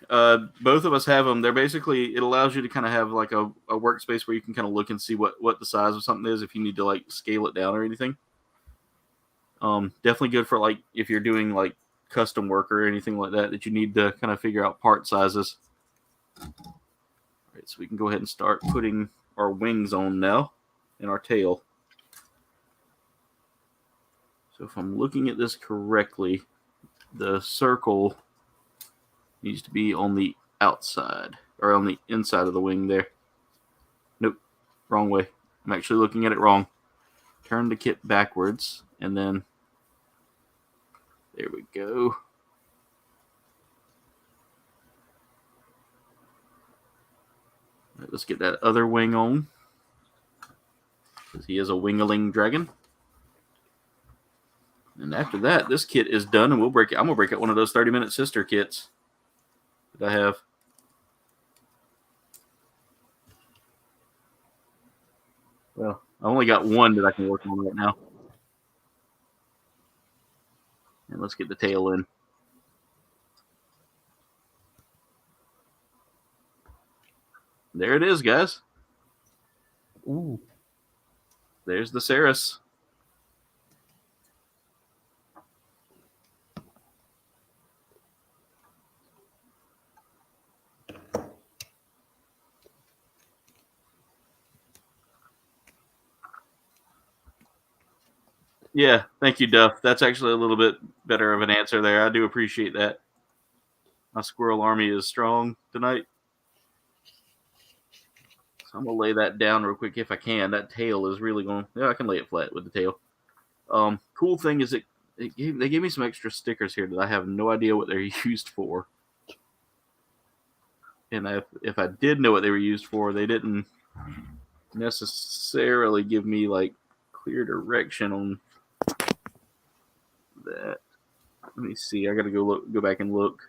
both of us have them. They're basically, it allows you to kind of have like a workspace where you can kind of look and see what the size of something is if you need to like scale it down or anything. Definitely good for like if you're doing like custom work or anything like that you need to kind of figure out part sizes. All right, so we can go ahead and start putting our wings on now and our tail. So if I'm looking at this correctly, the circle needs to be on the outside or on the inside of the wing there. Nope, wrong way. I'm actually looking at it wrong. Turn the kit backwards and then there we go. Right, let's get that other wing on. Because he is a wingaling dragon. And after that, this kit is done, and we'll break it. I'm gonna break out one of those 30-minute sister kits that I have. Well, I only got one that I can work on right now. And let's get the tail in. There it is, guys. Ooh. There's the Ceres. Yeah, thank you, Duff. That's actually a little bit better of an answer there. I do appreciate that. My squirrel army is strong tonight. So I'm going to lay that down real quick if I can. That tail is really going... Yeah, I can lay it flat with the tail. Cool thing is they gave me some extra stickers here that I have no idea what they're used for. And if I did know what they were used for, they didn't necessarily give me like clear direction on that. Let me see. I got to go back and look.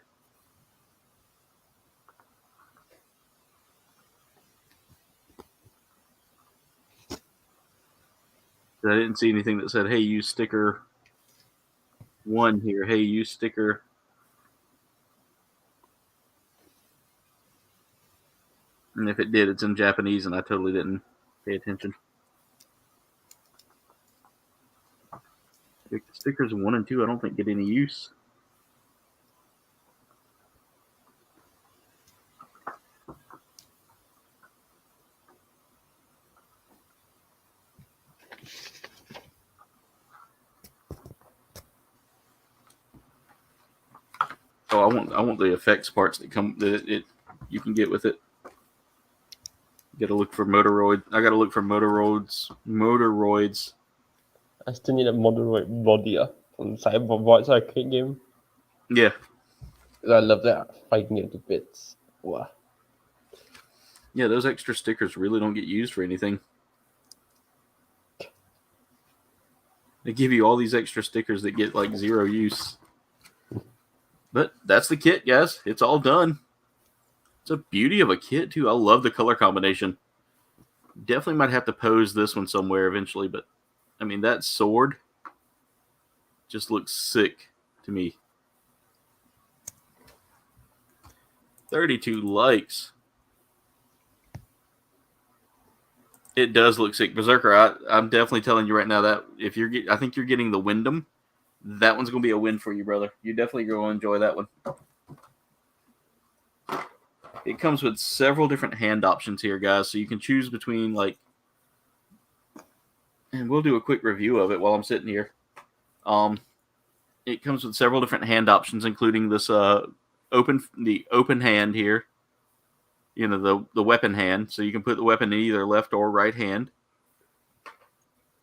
I didn't see anything that said, "Hey, use sticker 1 here. Hey, use sticker." And if it did, it's in Japanese, and I totally didn't pay attention. Stickers 1 and 2, I don't think get any use. Oh, I want the effects parts that come that you can get with it. Got to look for Moderoid. I got to look for Moderoids. I still need a Moderoid body from Cyberbots arcade game. Yeah. I love that. Fighting it to bits. Wow. Yeah, those extra stickers really don't get used for anything. They give you all these extra stickers that get like 0 use. But that's the kit, guys. It's all done. It's a beauty of a kit, too. I love the color combination. Definitely might have to pose this one somewhere eventually, but I mean, that sword just looks sick to me. 32 likes. It does look sick. Berserker, I'm definitely telling you right now that if I think you're getting the Wyndham, that one's going to be a win for you, brother. You definitely going to enjoy that one. It comes with several different hand options here, guys, so you can choose between, like, and we'll do a quick review of it while I'm sitting here. it comes with several different hand options, including this open hand here. You know, the weapon hand, so you can put the weapon in either left or right hand.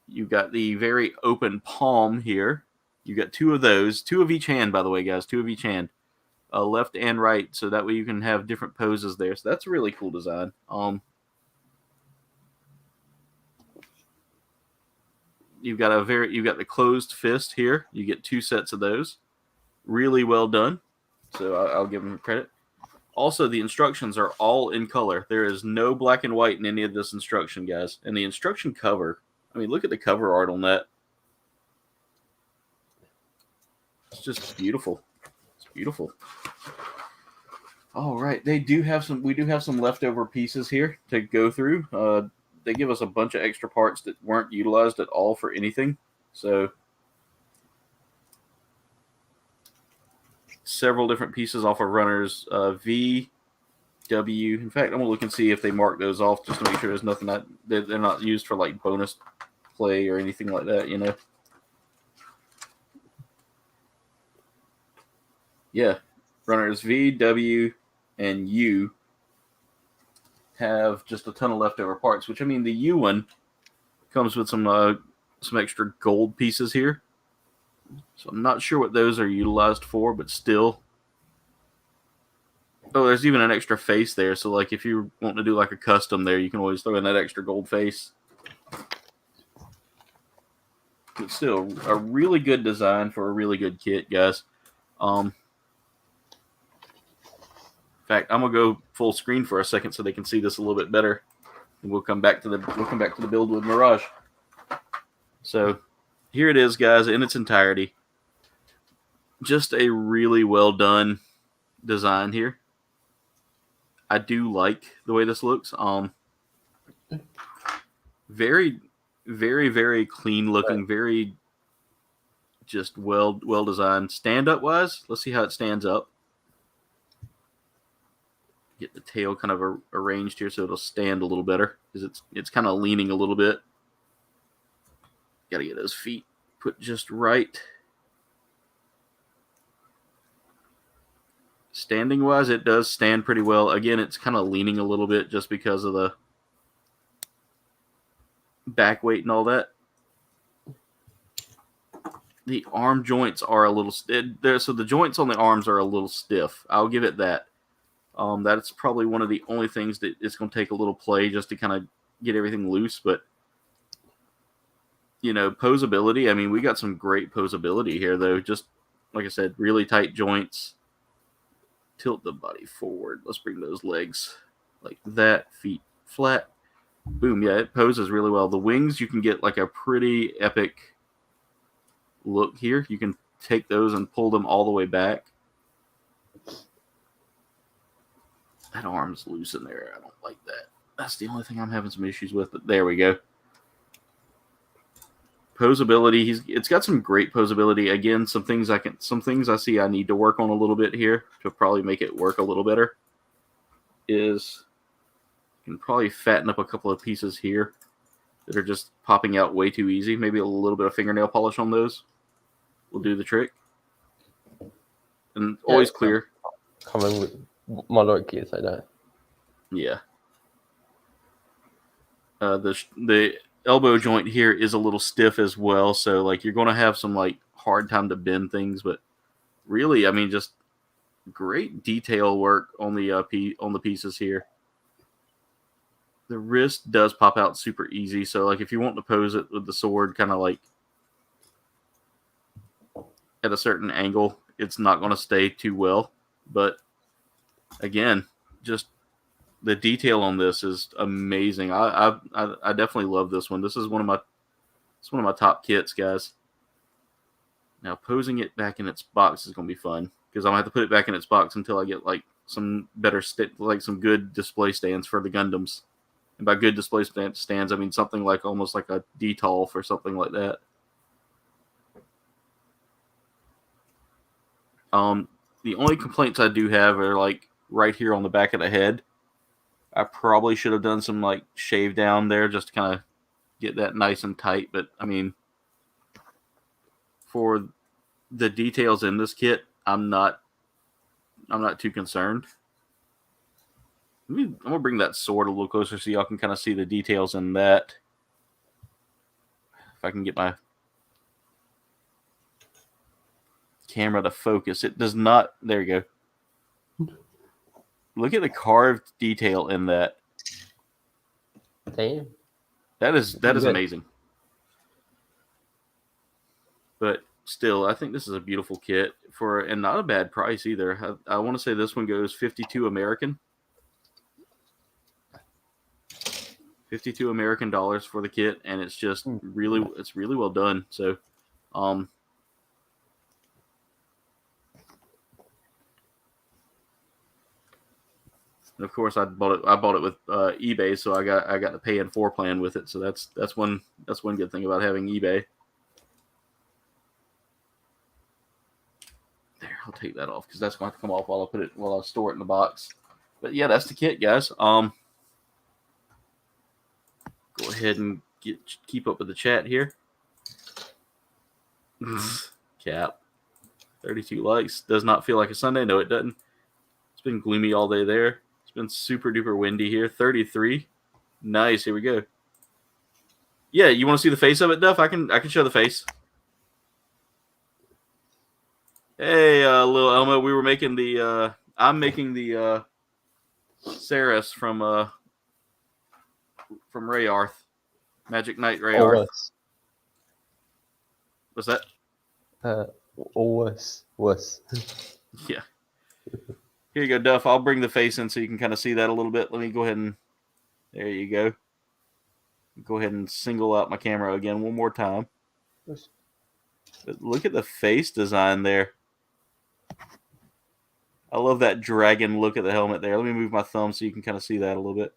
You've got the very open palm here. You got two of those, two of each hand, by the way, guys, two of each hand, left and right, so that way you can have different poses there. So that's a really cool design. You've got the closed fist here. You get two sets of those. Really well done. So I'll give them credit. Also, the instructions are all in color. There is no black and white in any of this instruction, guys. And the instruction cover, I mean, look at the cover art on that. It's just beautiful. It's beautiful. All right, we do have some leftover pieces here to go through. They give us a bunch of extra parts that weren't utilized at all for anything. So several different pieces off of runners, V, W. In fact, I'm gonna look and see if they mark those off just to make sure there's nothing that they're not used for like bonus play or anything like that. You know. Yeah, runners V, W, and U have just a ton of leftover parts, which, I mean, the U one comes with some extra gold pieces here. So I'm not sure what those are utilized for, but still. Oh, there's even an extra face there. So, like, if you want to do, like, a custom there, you can always throw in that extra gold face. But still, a really good design for a really good kit, guys. In fact, I'm gonna go full screen for a second so they can see this a little bit better, and we'll come back to the build with Mirage. So here it is, guys, in its entirety. Just a really well done design here. I do like the way this looks. Very, very, very clean looking. Very just well designed. Stand up wise, let's see how it stands up. Get the tail kind of arranged here so it'll stand a little better, because it's kind of leaning a little bit. Got to get those feet put just right. Standing wise, it does stand pretty well. Again, it's kind of leaning a little bit just because of the back weight and all that. The arm joints are a little so the joints on the arms are a little stiff. I'll give it that. That's probably one of the only things that it's going to take a little play just to kind of get everything loose. But, you know, posability, I mean, we got some great posability here, though. Just, like I said, really tight joints. Tilt the body forward. Let's bring those legs like that. Feet flat. Boom. Yeah, it poses really well. The wings, you can get like a pretty epic look here. You can take those and pull them all the way back. That arm's loose in there. I don't like that. That's the only thing I'm having some issues with. But there we go. Posability. It's got some great posability. Again, some things I see I need to work on a little bit here to probably make it work a little better. Is you can probably fatten up a couple of pieces here that are just popping out way too easy. Maybe a little bit of fingernail polish on those will do the trick. And always clear. Common with Moderoid kits like that. Yeah. The elbow joint here is a little stiff as well, so like you're going to have some like hard time to bend things, but really, I mean, just great detail work on the pieces here. The wrist does pop out super easy, so like if you want to pose it with the sword kind of like at a certain angle, it's not going to stay too well, but again, just the detail on this is amazing. I definitely love this one. This is one of my top kits, guys. Now posing it back in its box is going to be fun, because I'm gonna have to put it back in its box until I get like some better some good display stands for the Gundams. And by good display stands, I mean something like almost like a DTOL or something like that. The only complaints I do have are like right here on the back of the head. I probably should have done some like shave down there just to kind of get that nice and tight. But I mean, for the details in this kit, I'm not too concerned. I'm gonna bring that sword a little closer so y'all can kind of see the details in that. If I can get my camera to focus, it does not. There you go. Look at the carved detail in that. Damn. That is amazing. But still, I think this is a beautiful kit and not a bad price either. I want to say this one goes $52 American. $52 American dollars for the kit, and it's just really well done. So, of course, I bought it with eBay, so I got the pay in 4 plan with it. So that's one good thing about having eBay. There, I'll take that off because that's going to come off while I store it in the box. But yeah, that's the kit, guys. Go ahead and keep up with the chat here. Cap. 32 likes. Does not feel like a Sunday. No, it doesn't. It's been gloomy all day there. It's been super duper windy here. 33. Nice. Here we go. Yeah, you want to see the face of it, Duff? I can show the face. Hey, little Elmo. We were making the. I'm making the Ceres from Rayearth, Magic Knight Rayearth. What's that? Worse. Yeah. Here you go, Duff. I'll bring the face in so you can kind of see that a little bit. Let me go ahead and... There you go. Go ahead and single out my camera again one more time. But look at the face design there. I love that dragon look at the helmet there. Let me move my thumb so you can kind of see that a little bit.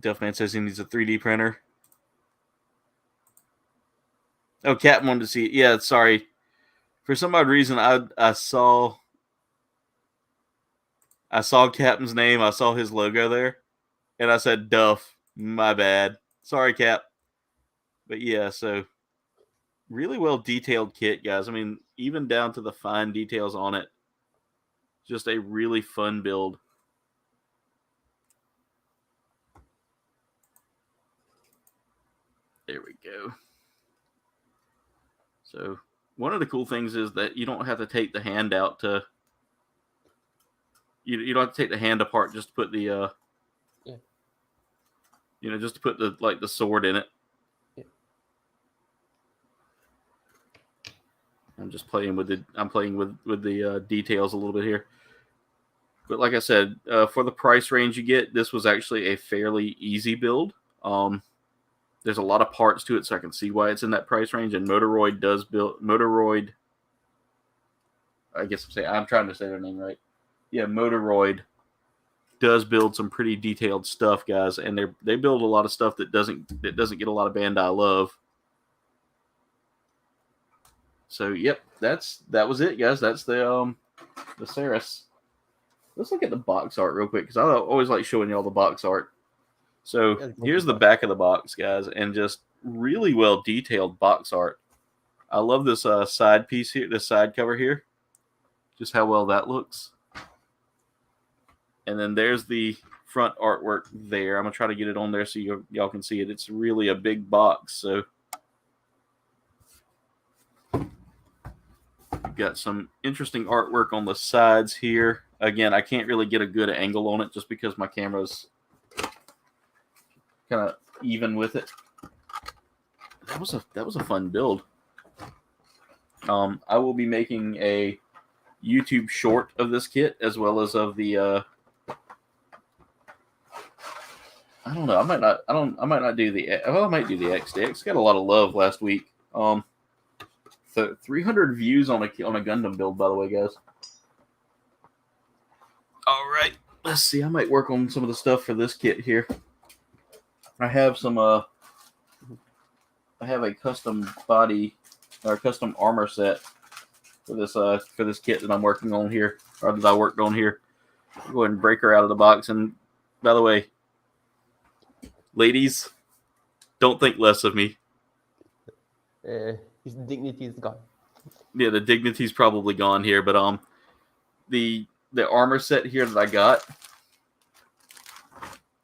Duffman says he needs a 3D printer. Oh, Captain wanted to see it. Yeah, sorry. For some odd reason, I saw Captain's name. I saw his logo there, and I said Duff. My bad. Sorry, Cap. But yeah, so really well detailed kit, guys. I mean, even down to the fine details on it. Just a really fun build. There we go. So one of the cool things is that you don't have to take the hand out to. You don't have to take the hand apart just to put the. Yeah. You know, just to put the sword in it. Yeah. I'm just playing with the. I'm playing with the details a little bit here. But like I said, for the price range you get, this was actually a fairly easy build. There's a lot of parts to it, so I can see why it's in that price range. And Moderoid does build Moderoid. I guess I'm trying to say their name right. Yeah, Moderoid does build some pretty detailed stuff, guys, and they build a lot of stuff that doesn't get a lot of Bandai love. So yep, that was it, guys. That's the Ceres. Let's look at the box art real quick because I always like showing y'all the box art. So here's the back of the box, guys, and just really well detailed box art. I love this side piece here, this side cover here. Just how well that looks. And then there's the front artwork there. I'm going to try to get it on there so y'all can see it. It's really a big box. So you've got some interesting artwork on the sides here. Again, I can't really get a good angle on it just because my camera's kind of even with it. That was a fun build. I will be making a YouTube short of this kit as well as of the I don't know. I might not do the. Well, I might do the XD. X got a lot of love last week. 300 views on a Gundam build, by the way, guys. All right, let's see. I might work on some of the stuff for this kit here. I have some. I have a custom body or custom armor set for this kit that I'm working on here, or that I worked on here. I'll go ahead and break her out of the box. And by the way, ladies, don't think less of me. His dignity is gone. Yeah, the dignity's probably gone here, but the armor set here that I got,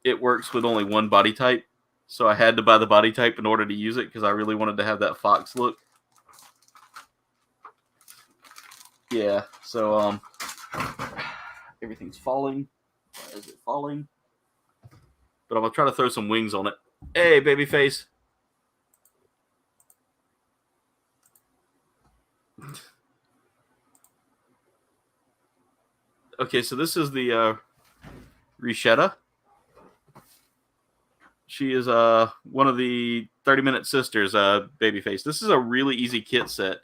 it works with only one body type, so I had to buy the body type in order to use it because I really wanted to have that fox look. Yeah, so everything's falling. Why is it falling? But I'm gonna try to throw some wings on it. Hey, babyface. Okay, so this is the Rishetta. She is one of the 30-minute sisters, babyface. This is a really easy kit set.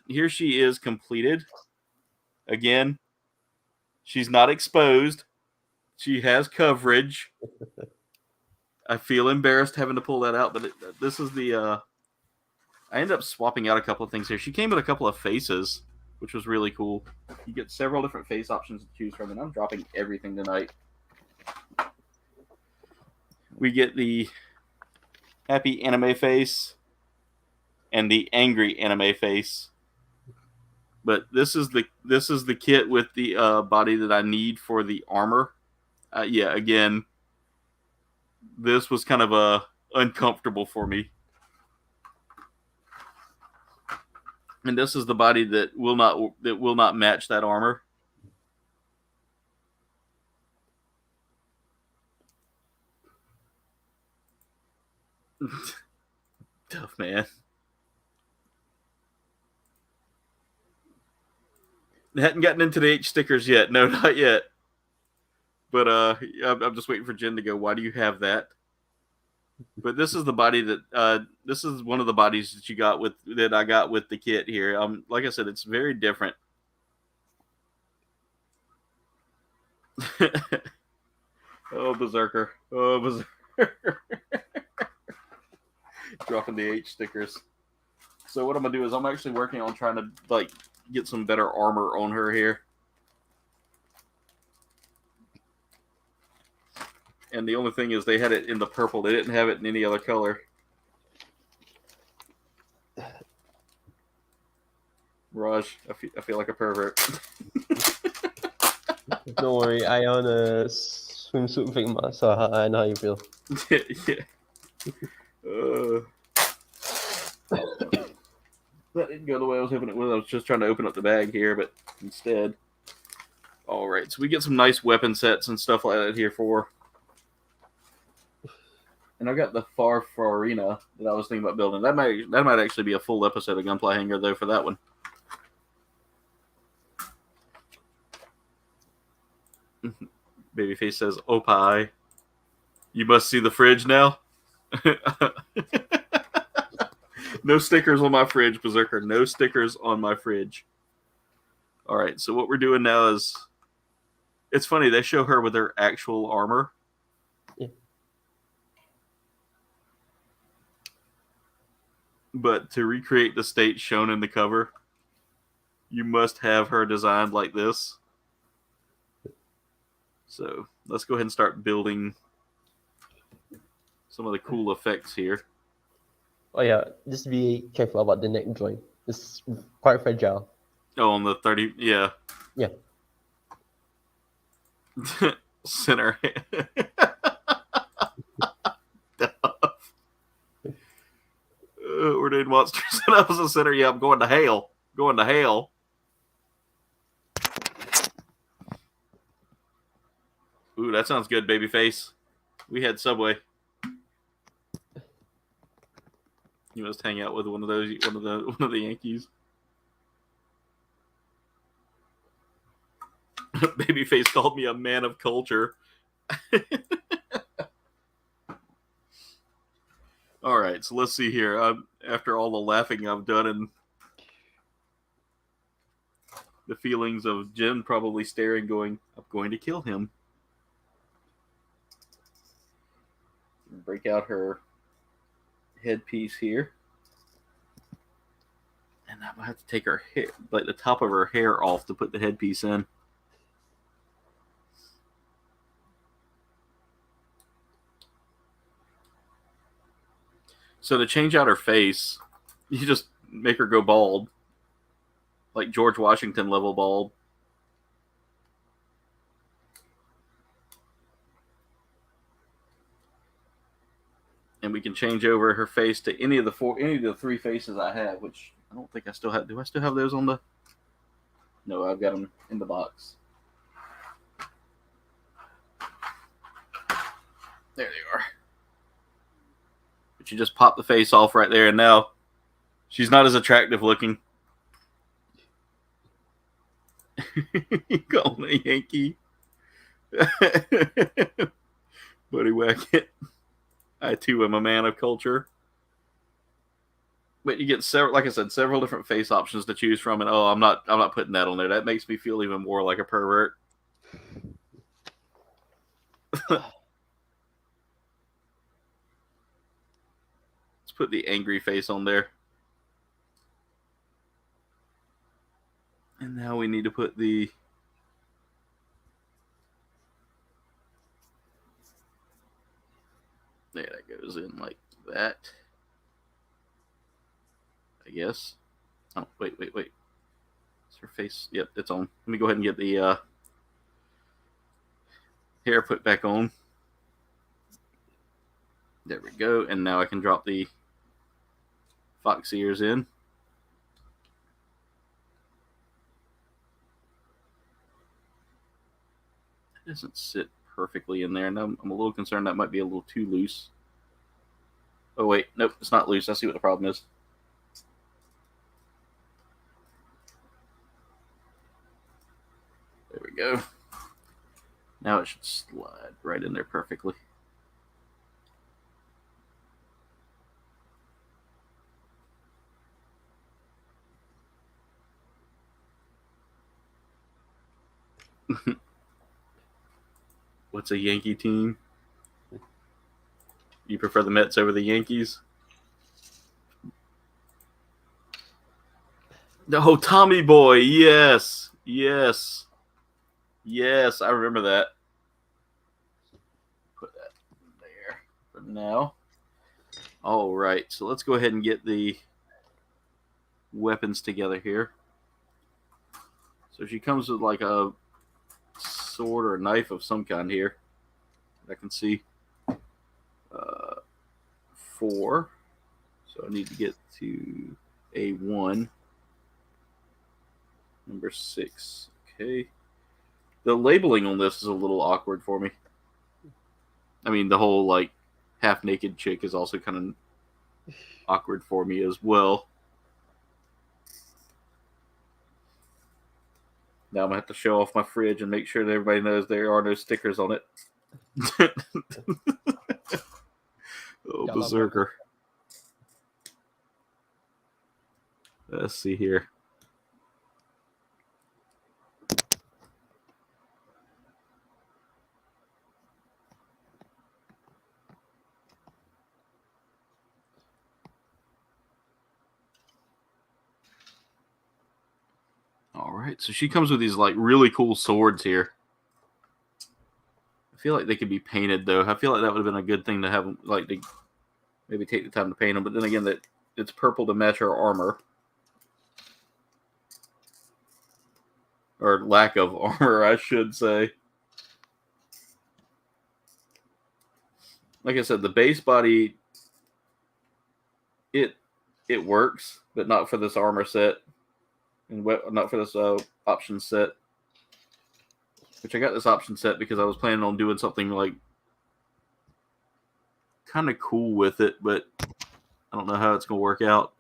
Here she is completed. Again, she's not exposed. She has coverage. I feel embarrassed having to pull that out, but this is the... I ended up swapping out a couple of things here. She came with a couple of faces, which was really cool. You get several different face options to choose from, and I'm dropping everything tonight. We get the happy anime face and the angry anime face. But this is the kit with the body that I need for the armor. Yeah, again, this was kind of uncomfortable for me. And this is the body that will not match that armor. Tough, man. I hadn't gotten into the H stickers yet. No, not yet. But I'm just waiting for Jen to go, why do you have that? But this is the body that this is one of the bodies that I got with the kit here. Like I said, it's very different. Oh, Berserker. Oh, Berserker. Dropping the H stickers. So what I'm gonna do is I'm actually working on trying to get some better armor on her here. And the only thing is they had it in the purple. They didn't have it in any other color. Raj, I feel like a pervert. Don't worry, I own a swimsuit Figma, so I know how you feel. Yeah. That didn't go the way I was hoping it would. I was just trying to open up the bag here, but instead. Alright, so we get some nice weapon sets and stuff like that here for. And I've got the Farina that I was thinking about building. That might actually be a full episode of Gunpla Hangar, though, for that one. Babyface says, "Opie, you must see the fridge now." No stickers on my fridge, Berserker. No stickers on my fridge. All right, so what we're doing now is... It's funny, they show her with her actual armor. Yeah. But to recreate the state shown in the cover, you must have her designed like this. So let's go ahead and start building some of the cool effects here. Oh yeah, just be careful about the neck joint. It's quite fragile. Oh, on the 30, yeah. Yeah. Center. Ordained monster set up as a center. Yeah, I'm going to hell. Going to hell. Ooh, that sounds good, babyface. We had Subway. You must hang out with one of the Yankees. Babyface called me a man of culture. All right, so let's see here. After all the laughing I've done and the feelings of Jen probably staring, going, I'm going to kill him. Break out her headpiece here. And I'm going to have to take her hair, like the top of her hair off to put the headpiece in. So to change out her face, you just make her go bald. Like George Washington level bald. And we can change over her face to any of the three faces I have, which I don't think I still have. Do I still have those on the? No, I've got them in the box. There they are. But you just pop the face off right there, and now she's not as attractive looking. Calling a Yankee. Buddy Wackett. I too am a man of culture. But you get several, like I said, several different face options to choose from, and I'm not putting that on there. That makes me feel even more like a pervert. Let's put the angry face on there. And now we need to put the there, that goes in like that. I guess. Oh, wait. Is her face? Yep, it's on. Let me go ahead and get the hair put back on. There we go. And now I can drop the fox ears in. It doesn't sit perfectly in there, and I'm a little concerned that might be a little too loose. Oh wait, nope, it's not loose. I see what the problem is. There we go. Now it should slide right in there perfectly. What's a Yankee team? You prefer the Mets over the Yankees? No, Tommy Boy. Yes. I remember that. Put that there for now. All right, so let's go ahead and get the weapons together here. So she comes with like a sword or a knife of some kind here. I can see 4. So I need to get to A1. Number 6. Okay. The labeling on this is a little awkward for me. I mean, the whole like half-naked chick is also kind of awkward for me as well. Now I'm going to have to show off my fridge and make sure that everybody knows there are no stickers on it. Oh, berserker. Let's see here. All right, so she comes with these like really cool swords here. I feel like they could be painted though. I feel like that would have been a good thing to have, like, to maybe take the time to paint them. But then again, that it's purple to match her armor, or lack of armor, I should say. Like I said, the base body, it works, but not for this armor set. And not for this option set. Which I got this option set because I was planning on doing something like kind of cool with it, but I don't know how it's going to work out.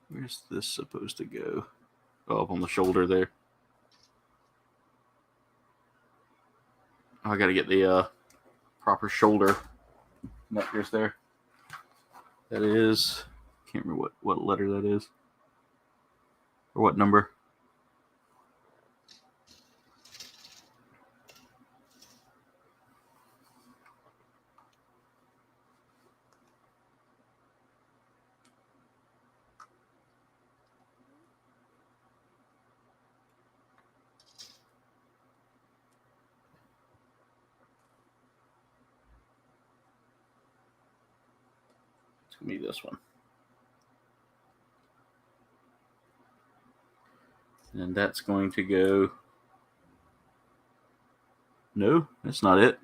Where's this supposed to go? Oh, up on the shoulder there. I got to get the proper shoulder necklace there. That is, can't remember what letter that is or what number. It's gonna be this one. And that's going to go. No, that's not it.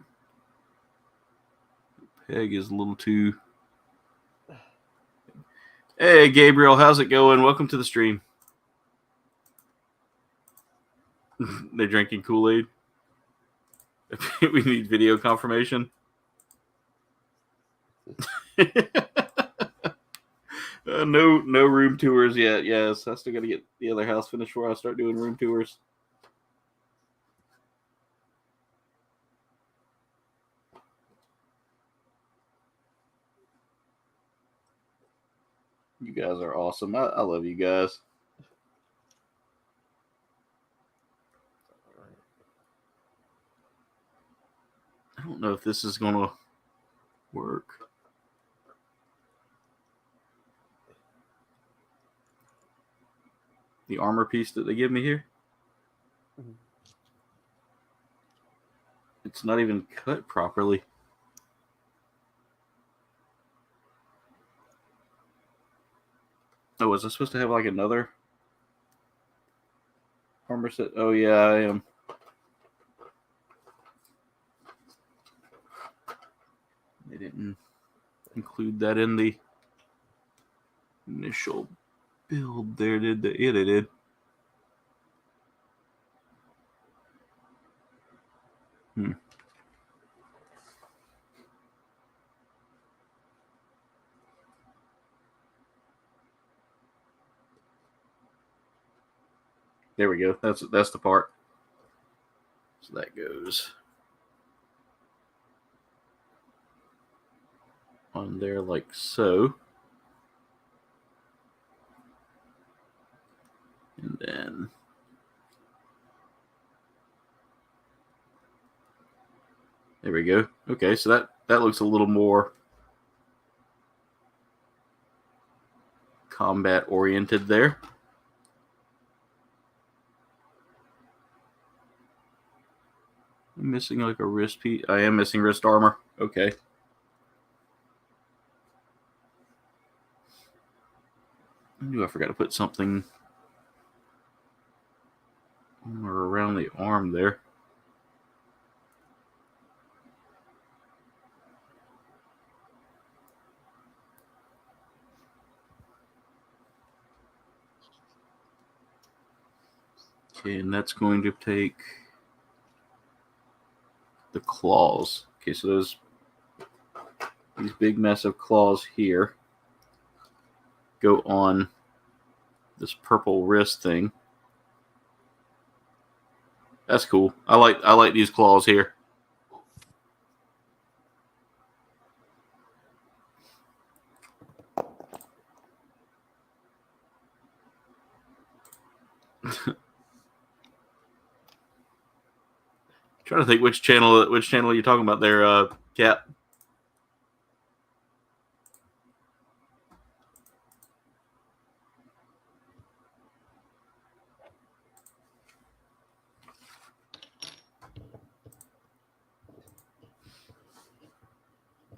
The peg is a little too. Hey, Gabriel, how's it going? Welcome to the stream. They're drinking Kool-Aid. We need video confirmation. No room tours yet. Yes, I still got to get the other house finished before I start doing room tours. You guys are awesome. I love you guys. I don't know if this is going to work. The armor piece that they give me here. Mhm. It's not even cut properly. Oh, was I supposed to have like another armor set? Oh, yeah, I am. They didn't include that in the initial build there, did they? Yeah, they did. There we go. That's the part. So that goes on there like so. And then there we go. Okay, so that looks a little more combat oriented there. I'm missing like a wrist piece. I am missing wrist armor. Okay. I knew I forgot to put something on or around the arm there. Okay, and that's going to take the claws. Okay, so these big massive claws here go on this purple wrist thing. That's cool. I like these claws here. Trying to think which channel are you talking about there, Cat?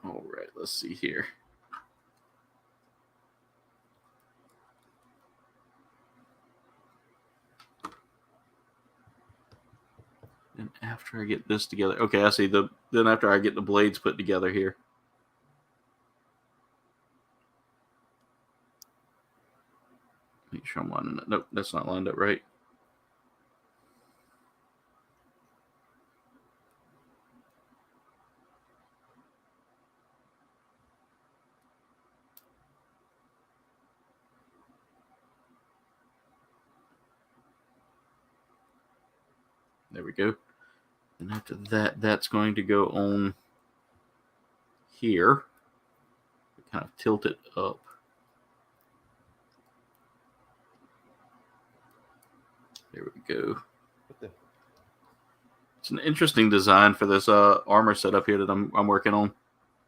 All right, let's see here. And after I get this together, okay, I see then after I get the blades put together here. Make sure I'm lining up. Nope, that's not lined up right. There we go. And after that, that's going to go on here. Kind of tilt it up. There we go. It's an interesting design for this armor setup here that I'm working on.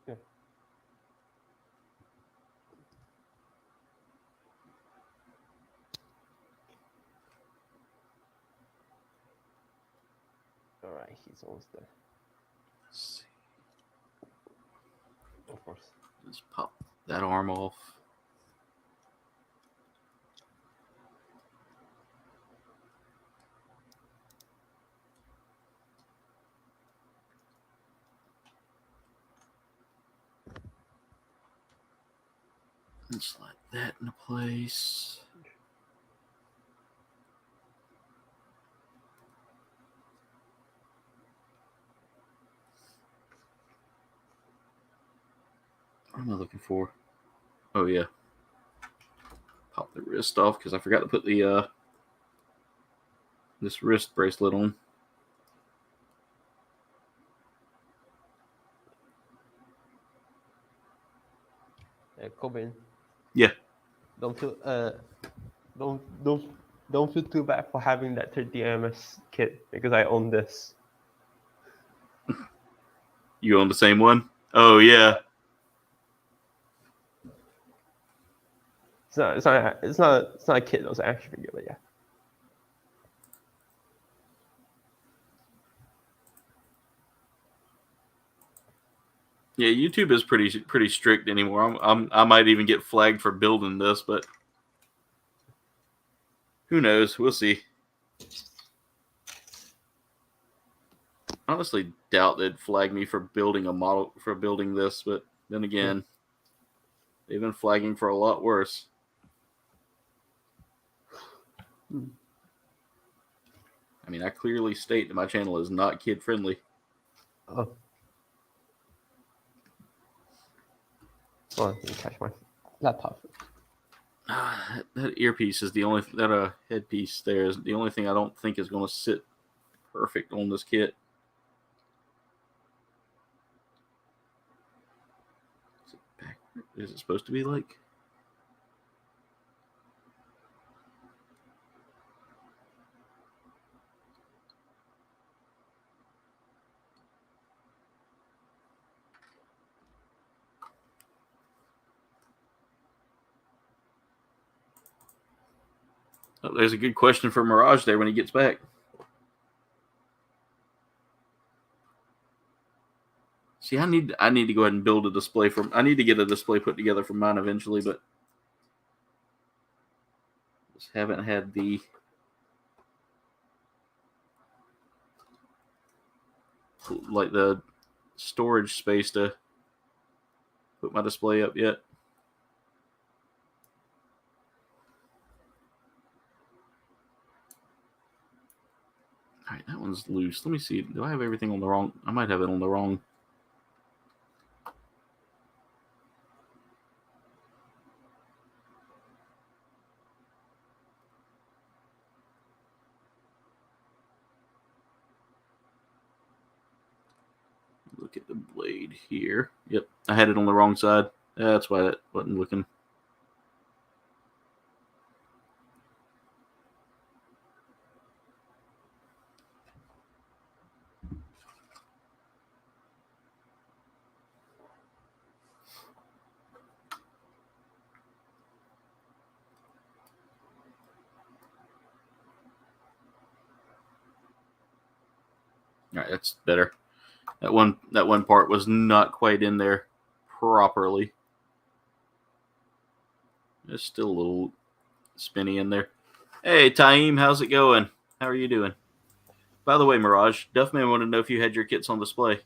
Yeah. All right, he's almost there. Let's see. Of course. Just pop that arm off. And slide that into place. What am I looking for? Oh yeah. Pop the wrist off because I forgot to put the this wrist bracelet on. Cobain. Yeah. Don't feel don't feel too bad for having that 30 ms kit because I own this. You own the same one? Oh yeah. It's not a kit. It was an action figure, but yeah. Yeah, YouTube is pretty strict anymore. I might even get flagged for building this, but who knows? We'll see. Honestly, doubt they'd flag me for building a model for building this, but then again, they've been flagging for a lot worse. I mean, I clearly state that my channel is not kid friendly. Oh. Oh, let me catch my laptop. That earpiece is the only headpiece there is the only thing I don't think is going to sit perfect on this kit. Is it backward? Is it supposed to be like? Oh, there's a good question for Mirage there when he gets back. See, I need to go ahead and build a display I need to get a display put together for mine eventually, but just haven't had the storage space to put my display up yet. All right, that one's loose. Let me see. Do I have everything on the wrong? I might have it on the wrong. Look at the blade here. Yep, I had it on the wrong side. That's why that wasn't looking. All right, that's better. That one part was not quite in there properly. It's still a little spinny in there. Hey, Taim, how's it going? How are you doing? By the way, Mirage, Duffman wanted to know if you had your kits on display.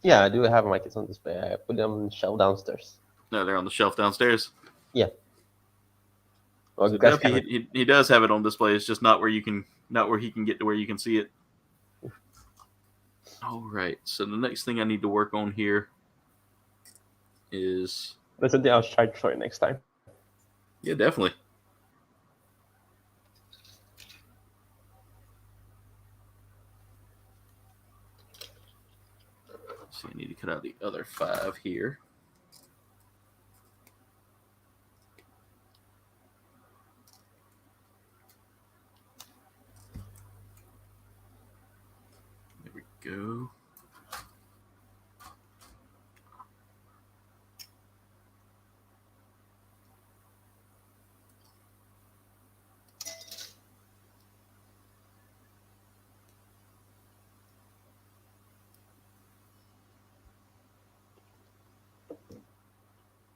Yeah, I do have my kits on display. I put them on the shelf downstairs. No, they're on the shelf downstairs. Yeah. Well, So Duffy, he does have it on display. It's just not where he can get to where you can see it. All right. So the next thing I need to work on here is. That's something I'll try to show you next time. Yeah, definitely. cut out the other 5 here. There we go.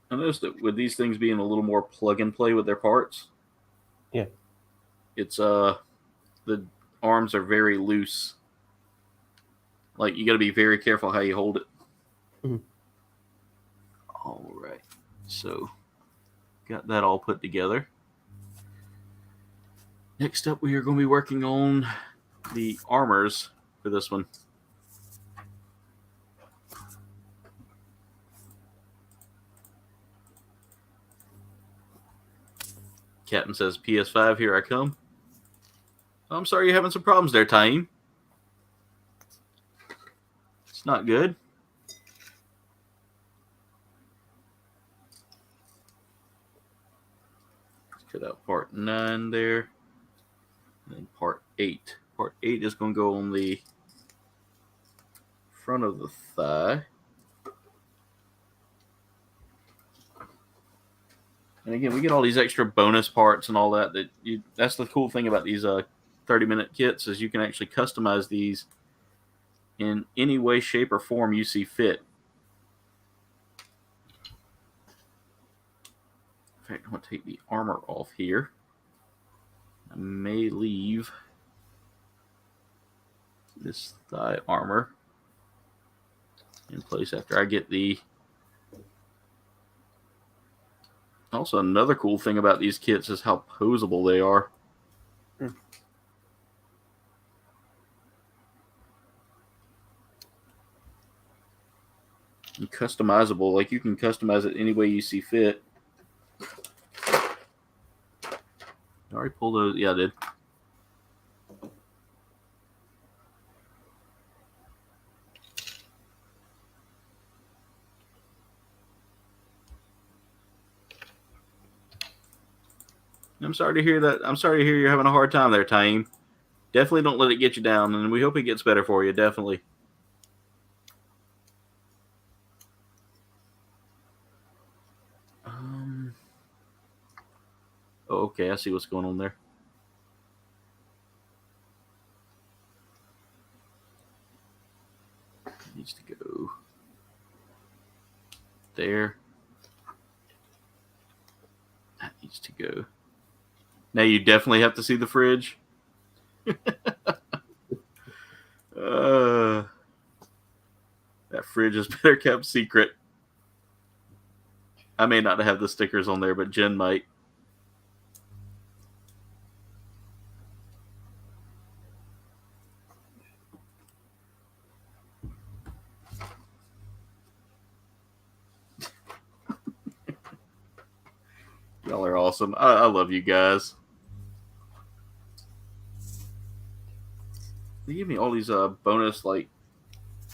I noticed that with these things being a little more plug and play with their parts. Yeah. It's the arms are very loose. Like, you got to be very careful how you hold it. Mhm. All right. So, got that all put together. Next up, we are going to be working on the armors for this one. Captain says, PS5, here I come. I'm sorry you're having some problems there, Taim. It's not good. Let's cut out part 9 there. And then part 8. Part 8 is going to go on the front of the thigh. And again, we get all these extra bonus parts and all that. That's the cool thing about these 30-minute kits is you can actually customize these in any way, shape, or form you see fit. In fact, I'm going to take the armor off here. I may leave this thigh armor in place after I get the... Also, another cool thing about these kits is how posable they are. And customizable. Like, you can customize it any way you see fit. I already pulled those. Yeah, I did. I'm sorry to hear that. I'm sorry to hear you're having a hard time there, Taim. Definitely don't let it get you down, and we hope it gets better for you, definitely. Oh, okay, I see what's going on there. It needs to go there. That needs to go. Now you definitely have to see the fridge. That fridge is better kept secret. I may not have the stickers on there, but Jen might. Y'all are awesome. I love you guys. They give me all these bonus, like...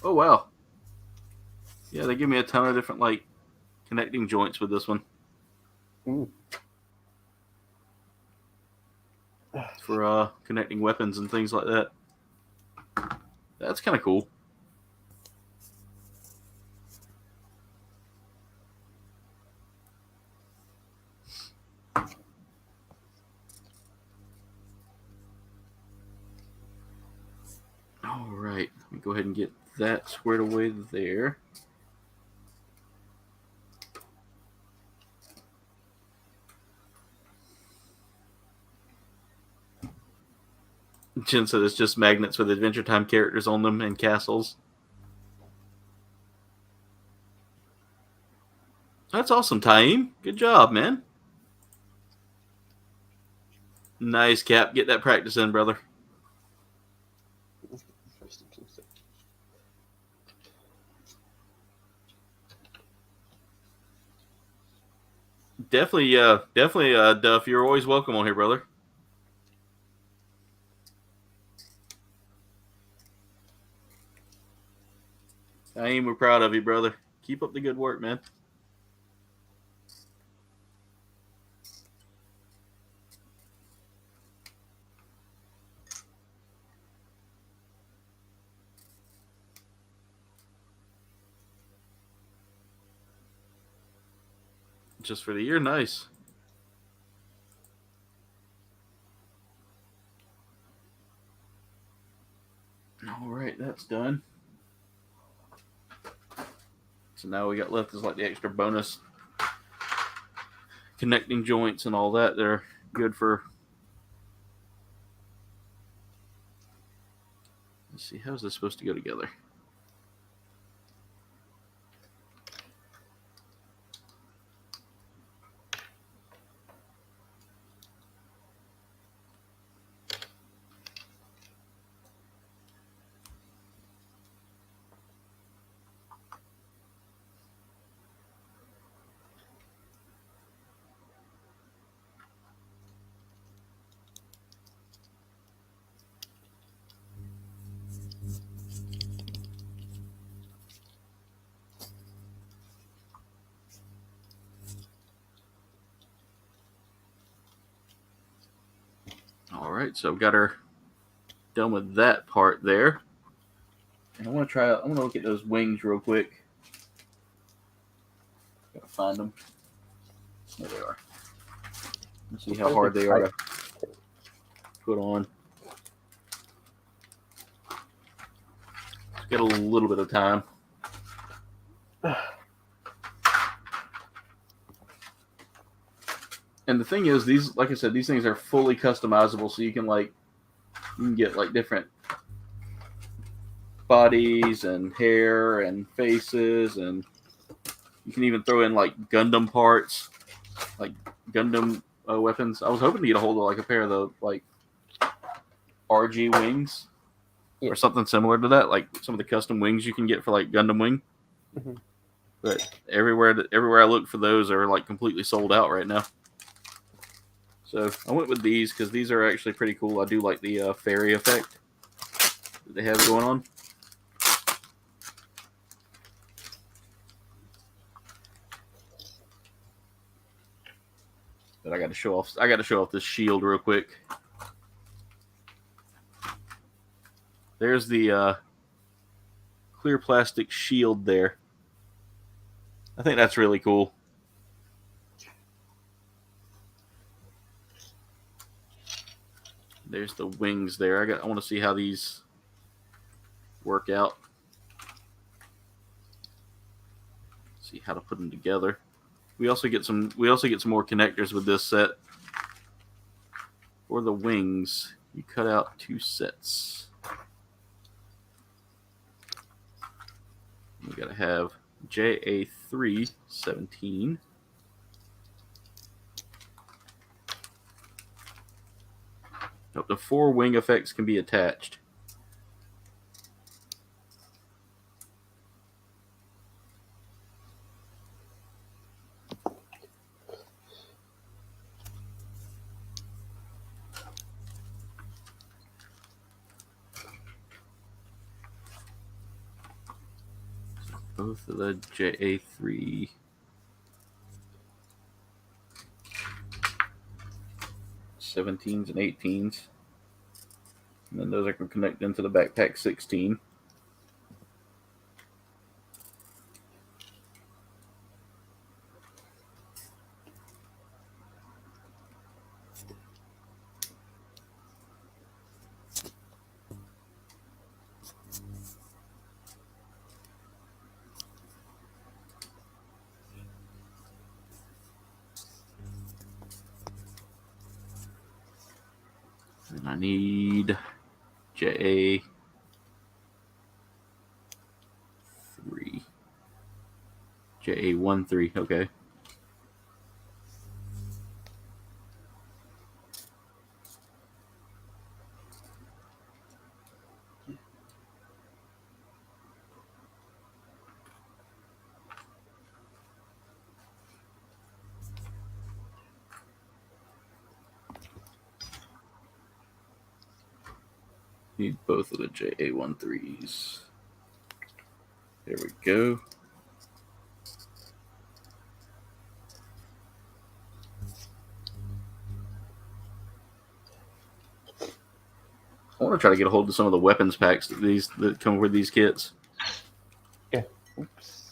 Oh, wow. Yeah, they give me a ton of different, like, connecting joints with this one. Ooh. For connecting weapons and things like that. That's kind of cool. All right, let me go ahead and get that squared away there. Jen said it's just magnets with Adventure Time characters on them and castles. That's awesome, Taim. Good job, man. Nice, Cap. Get that practice in, brother. Definitely, Duff. You're always welcome on here, brother. Naeem, we're proud of you, brother. Keep up the good work, man. Just for the year, nice. All right, that's done. So now we got left is like the extra bonus connecting joints and all that. They're good for. Let's see, how's this supposed to go together? All right, so I've got her done with that part there. And I want to try. I want to look at those wings real quick. Gotta find them. There they are. Let's see how hard they are to put on. Let's get a little bit of time. And the thing is, these, like I said, these things are fully customizable, so you can get like different bodies and hair and faces, and you can even throw in like Gundam parts, like Gundam weapons. I was hoping to get a hold of like a pair of the like RG wings or something similar to that, like some of the custom wings you can get for like Gundam wing. Mm-hmm. But everywhere I look for those are like completely sold out right now. So I went with these because these are actually pretty cool. I do like the fairy effect that they have going on. But I got to show off this shield real quick. There's the clear plastic shield there. I think that's really cool. There's the wings there. I want to see how these work out. See how to put them together. We also get some more connectors with this set. For the wings, you cut out 2 sets. We gotta have JA3 17. Up to 4 wing effects can be attached. Both of the JA3 17s and 18s. And then those I can connect into the backpack 16. And I need JA3. JA13, okay. Need both of the JA13s. There we go. I want to try to get a hold of some of the weapons packs that come with these kits. Yeah. Oops.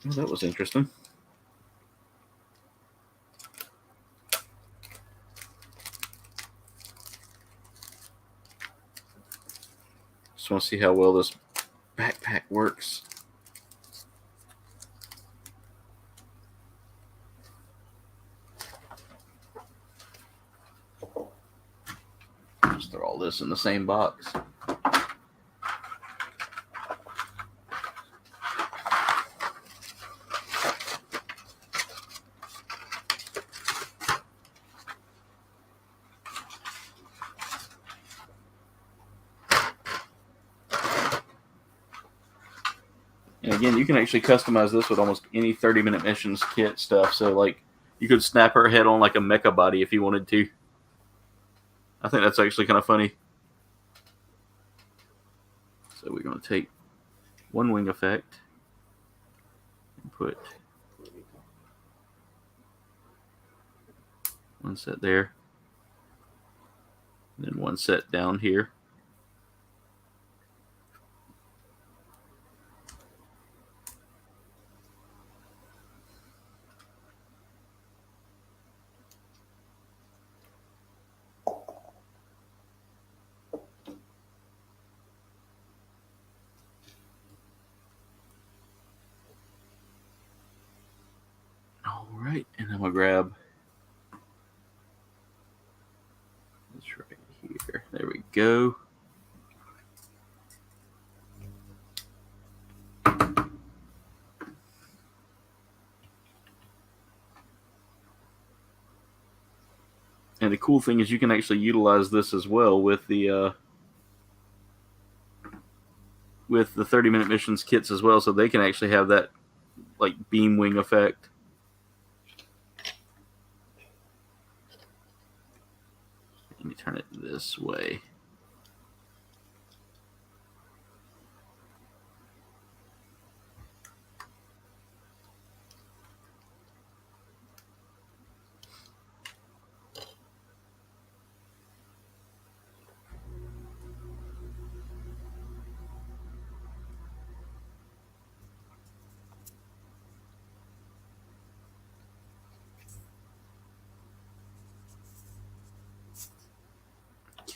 Oh, that was interesting. Just want to see how well this backpack works. Just throw all this in the same box. And again, you can actually customize this with almost any 30-minute missions kit stuff. So, like, you could snap her head on like a mecha body if you wanted to. I think that's actually kind of funny. So we're going to take one wing effect and put one set there, and then one set down here. All right, and I'm going to grab this right here. There we go. And the cool thing is you can actually utilize this as well with the 30-minute missions kits as well, so they can actually have that like beam wing effect. Let me turn it this way.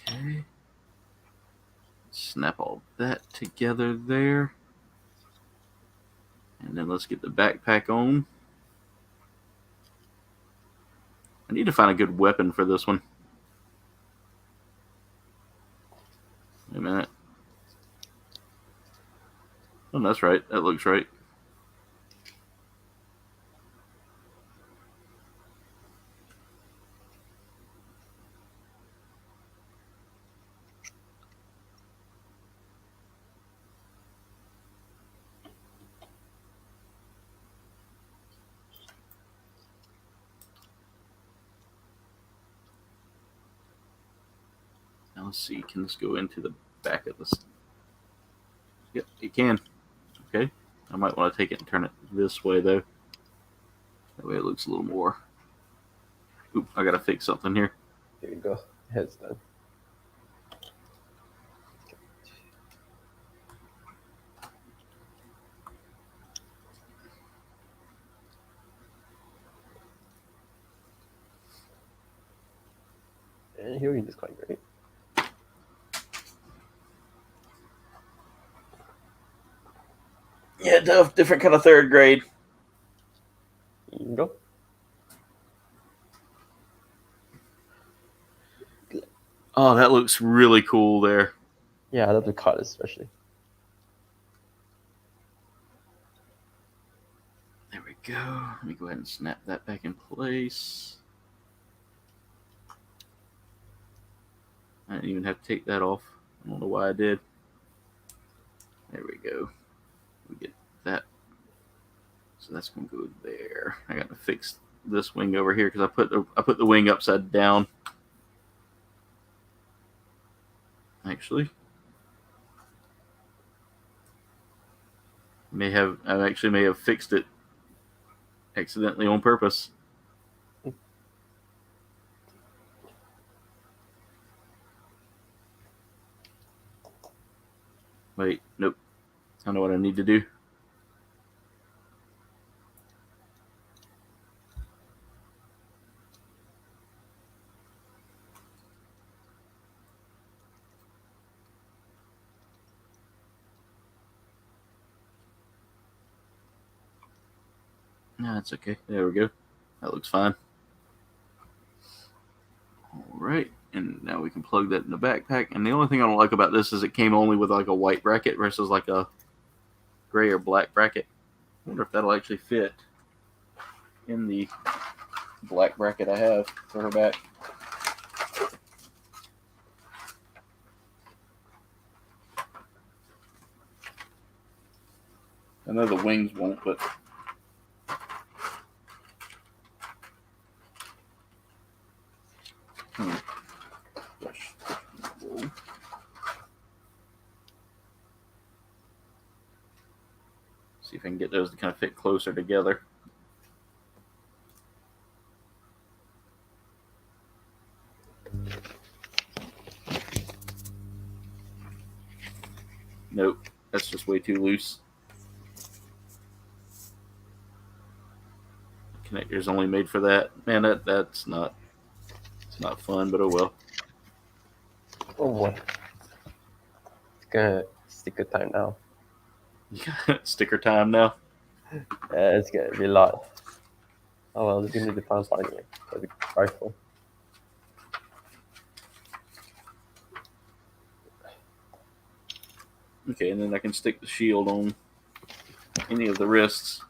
Okay. Snap all that together there. And then let's get the backpack on. I need to find a good weapon for this one. Wait a minute. Oh, that's right. That looks right. Now let's see. Can this go into the back of this? Yep, it can. Okay. I might want to take it and turn it this way, though. That way it looks a little more. Oop, I got to fix something here. There you go. Head's done. And here is quite great. Yeah, different kind of third grade. Here you go. Oh, that looks really cool there. Yeah, I love the cut especially. There we go. Let me go ahead and snap that back in place. I didn't even have to take that off. I don't know why I did. There we go. We get that. So that's going to go there. I got to fix this wing over here because I put the wing upside down. Actually, I actually may have fixed it accidentally on purpose. Wait, nope. I know what I need to do. No, that's okay. There we go. That looks fine. All right, and now we can plug that in the backpack. And the only thing I don't like about this is it came only with like a white bracket versus like a gray or black bracket. I wonder if that'll actually fit in the black bracket I have for her back. I know the wings won't, but see if I can get those to kind of fit closer together. Nope, that's just way too loose. Connector's only made for that. Man, it's not fun, but oh well. Oh boy. It's gonna sticker time now. Sticker time now. Yeah, it's gonna be a lot. Oh well, just need to find something anyway. That'd be rifle. Okay, and then I can stick the shield on any of the wrists.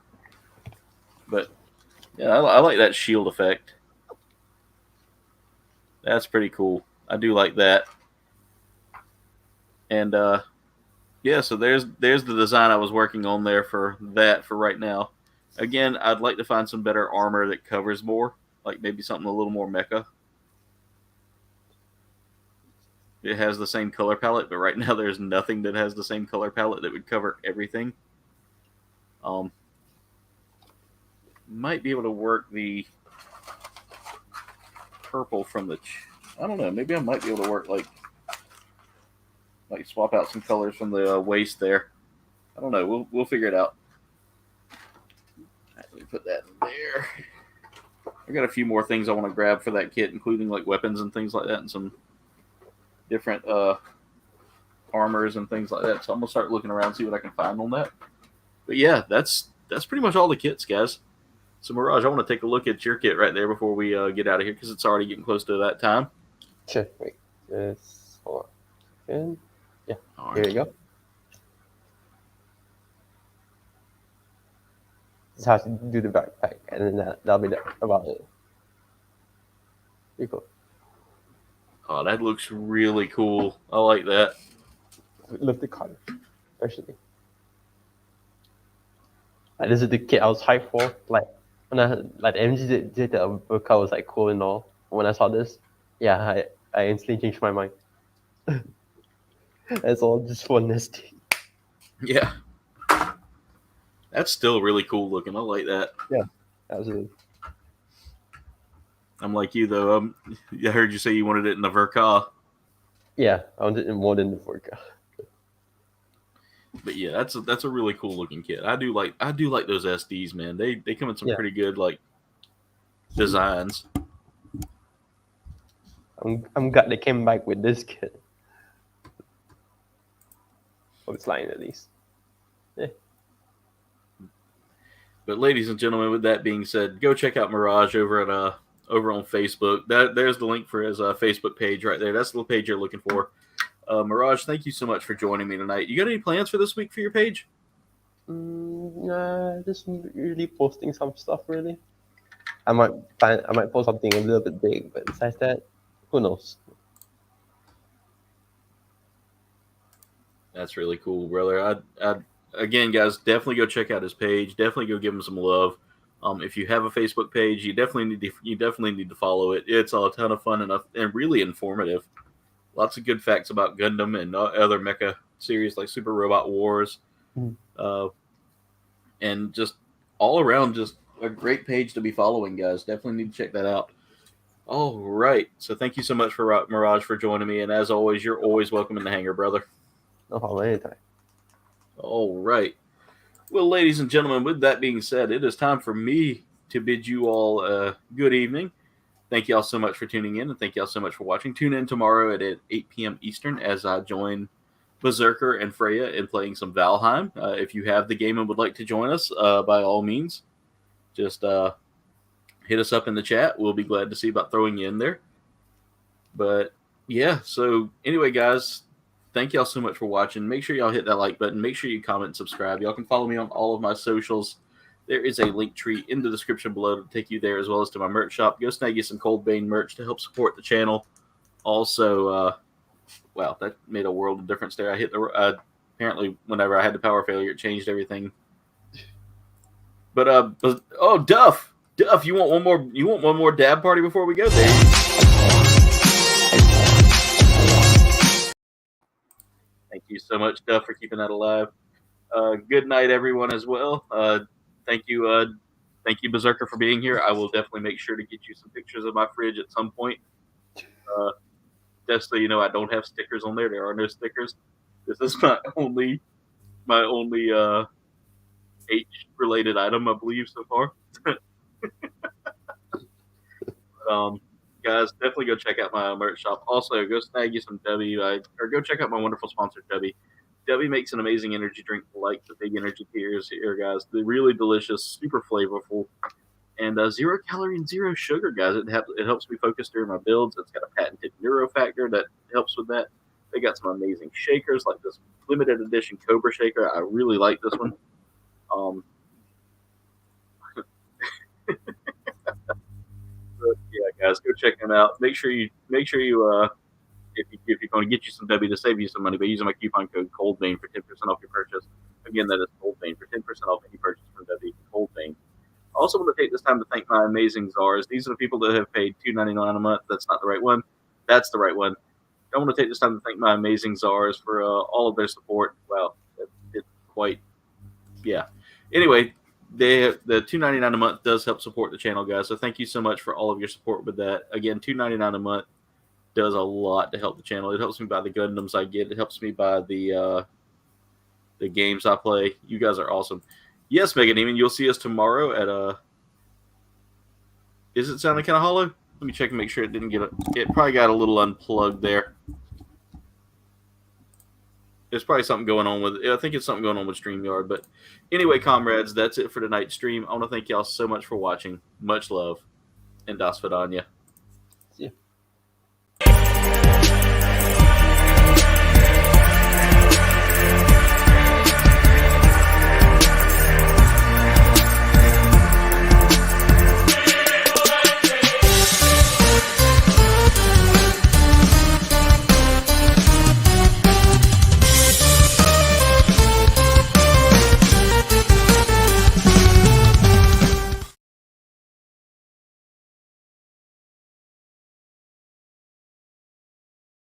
But yeah, I like that shield effect. That's pretty cool. I do like that. And yeah, so there's the design I was working on there for right now. Again, I'd like to find some better armor that covers more, like maybe something a little more mecha. It has the same color palette, but right now there's nothing that has the same color palette that would cover everything. Might be able to work the purple from the... I don't know. Maybe I might be able to work like swap out some colors from the waist there. I don't know. We'll figure it out. Let me put that in there. I got a few more things I want to grab for that kit, including like weapons and things like that, and some different armors and things like that. So I'm gonna start looking around, see what I can find on that. But yeah, that's pretty much all the kits, guys. So Mirage, I want to take a look at your kit right there before we get out of here, because it's already getting close to that time. Sure. Wait. Just hold on. And yeah. All Here right. we go. This is how to do the backpack, and then that'll be about it. Pretty cool. Oh, that looks really cool. I like that. Love the color, especially. Like, this is the kit I was hyped for. Like when the MG did the book, I was like cool and all. When I saw this, yeah, I instantly changed my mind. It's all just for nasty. Yeah. That's still really cool looking. I like that. Yeah, absolutely. I'm like you though. I heard you say you wanted it in the Verka. Yeah, I wanted it more than the Vorka. But yeah, that's a really cool looking kit. I do like those SDs, man. They come in some pretty good like designs. I'm glad they came back with this kit. Or it's lying at least. Yeah. But ladies and gentlemen, with that being said, go check out Mirage over on Facebook. There's the link for his Facebook page right there. That's the page you're looking for. Mirage, thank you so much for joining me tonight. You got any plans for this week for your page? Nah, just really posting some stuff. Really, I might post something a little bit big, but besides that, who knows? That's really cool, brother. Again, guys, definitely go check out his page. Definitely go give him some love. If you have a Facebook page, you definitely need to follow it. It's a ton of fun and really informative. Lots of good facts about Gundam and other mecha series like Super Robot Wars. And just all around, just a great page to be following, guys. Definitely need to check that out. All right. So thank you so much for Mirage for joining me. And as always, you're always welcome in the hangar, brother. No problem, anytime. All right. Well, ladies and gentlemen, with that being said, it is time for me to bid you all a good evening. Thank you all so much for tuning in, and thank you all so much for watching. Tune in tomorrow at 8 p.m. Eastern as I join Berserker and Freya in playing some Valheim. If you have the game and would like to join us, by all means, just hit us up in the chat. We'll be glad to see about throwing you in there. But yeah, so anyway, guys, thank y'all so much for watching. Make sure y'all hit that like button. Make sure you comment and subscribe. Y'all can follow me on all of my socials. There is a link tree in the description below to take you there, as well as to my merch shop. Go snag you some Cold Bane merch to help support the channel. Also, wow, that made a world of difference there. I hit the apparently whenever I had the power failure, it changed everything. But oh, Duff, you want one more? You want one more dab party before we go there? Thank you so much, Duff, for keeping that alive. Good night, everyone, as well. Thank you, Berserker, for being here. I will definitely make sure to get you some pictures of my fridge at some point. Just so you know, I don't have stickers on there. There are no stickers. This is my only H-related item, I believe, so far. Guys, definitely go check out my merch shop. Also, go snag you some Debbie, or go check out my wonderful sponsor, Debbie. Debbie makes an amazing energy drink like the big energy tears here, guys. They're really delicious, super flavorful, and 0 calorie and 0 sugar, guys. It helps me focus during my builds. It's got a patented neuro factor that helps with that. They got some amazing shakers like this limited edition Cobra shaker. I really like this one. But yeah, guys, go check them out. Make sure you if you're going to get you some Debbie to save you some money by using my coupon code ColdBane for 10% off your purchase. Again, that is ColdBane for 10% off any purchase from Debbie. ColdBane. I also want to take this time to thank my amazing czars. These are the people that have paid $2.99 a month. That's not the right one. That's the right one. I want to take this time to thank my amazing czars for all of their support. Wow, it's quite, yeah. Anyway, the $2.99 a month does help support the channel, guys. So thank you so much for all of your support with that. Again, $2.99 a month does a lot to help the channel. It helps me buy the Gundams I get. It helps me buy the games I play. You guys are awesome. Yes, Mega Demon, you'll see us tomorrow at Is it sounding kind of hollow? Let me check and make sure it didn't it probably got a little unplugged there. There's probably something going on with it. I think it's something going on with StreamYard. But anyway, comrades, that's it for tonight's stream. I want to thank y'all so much for watching. Much love. And Das Vidanya.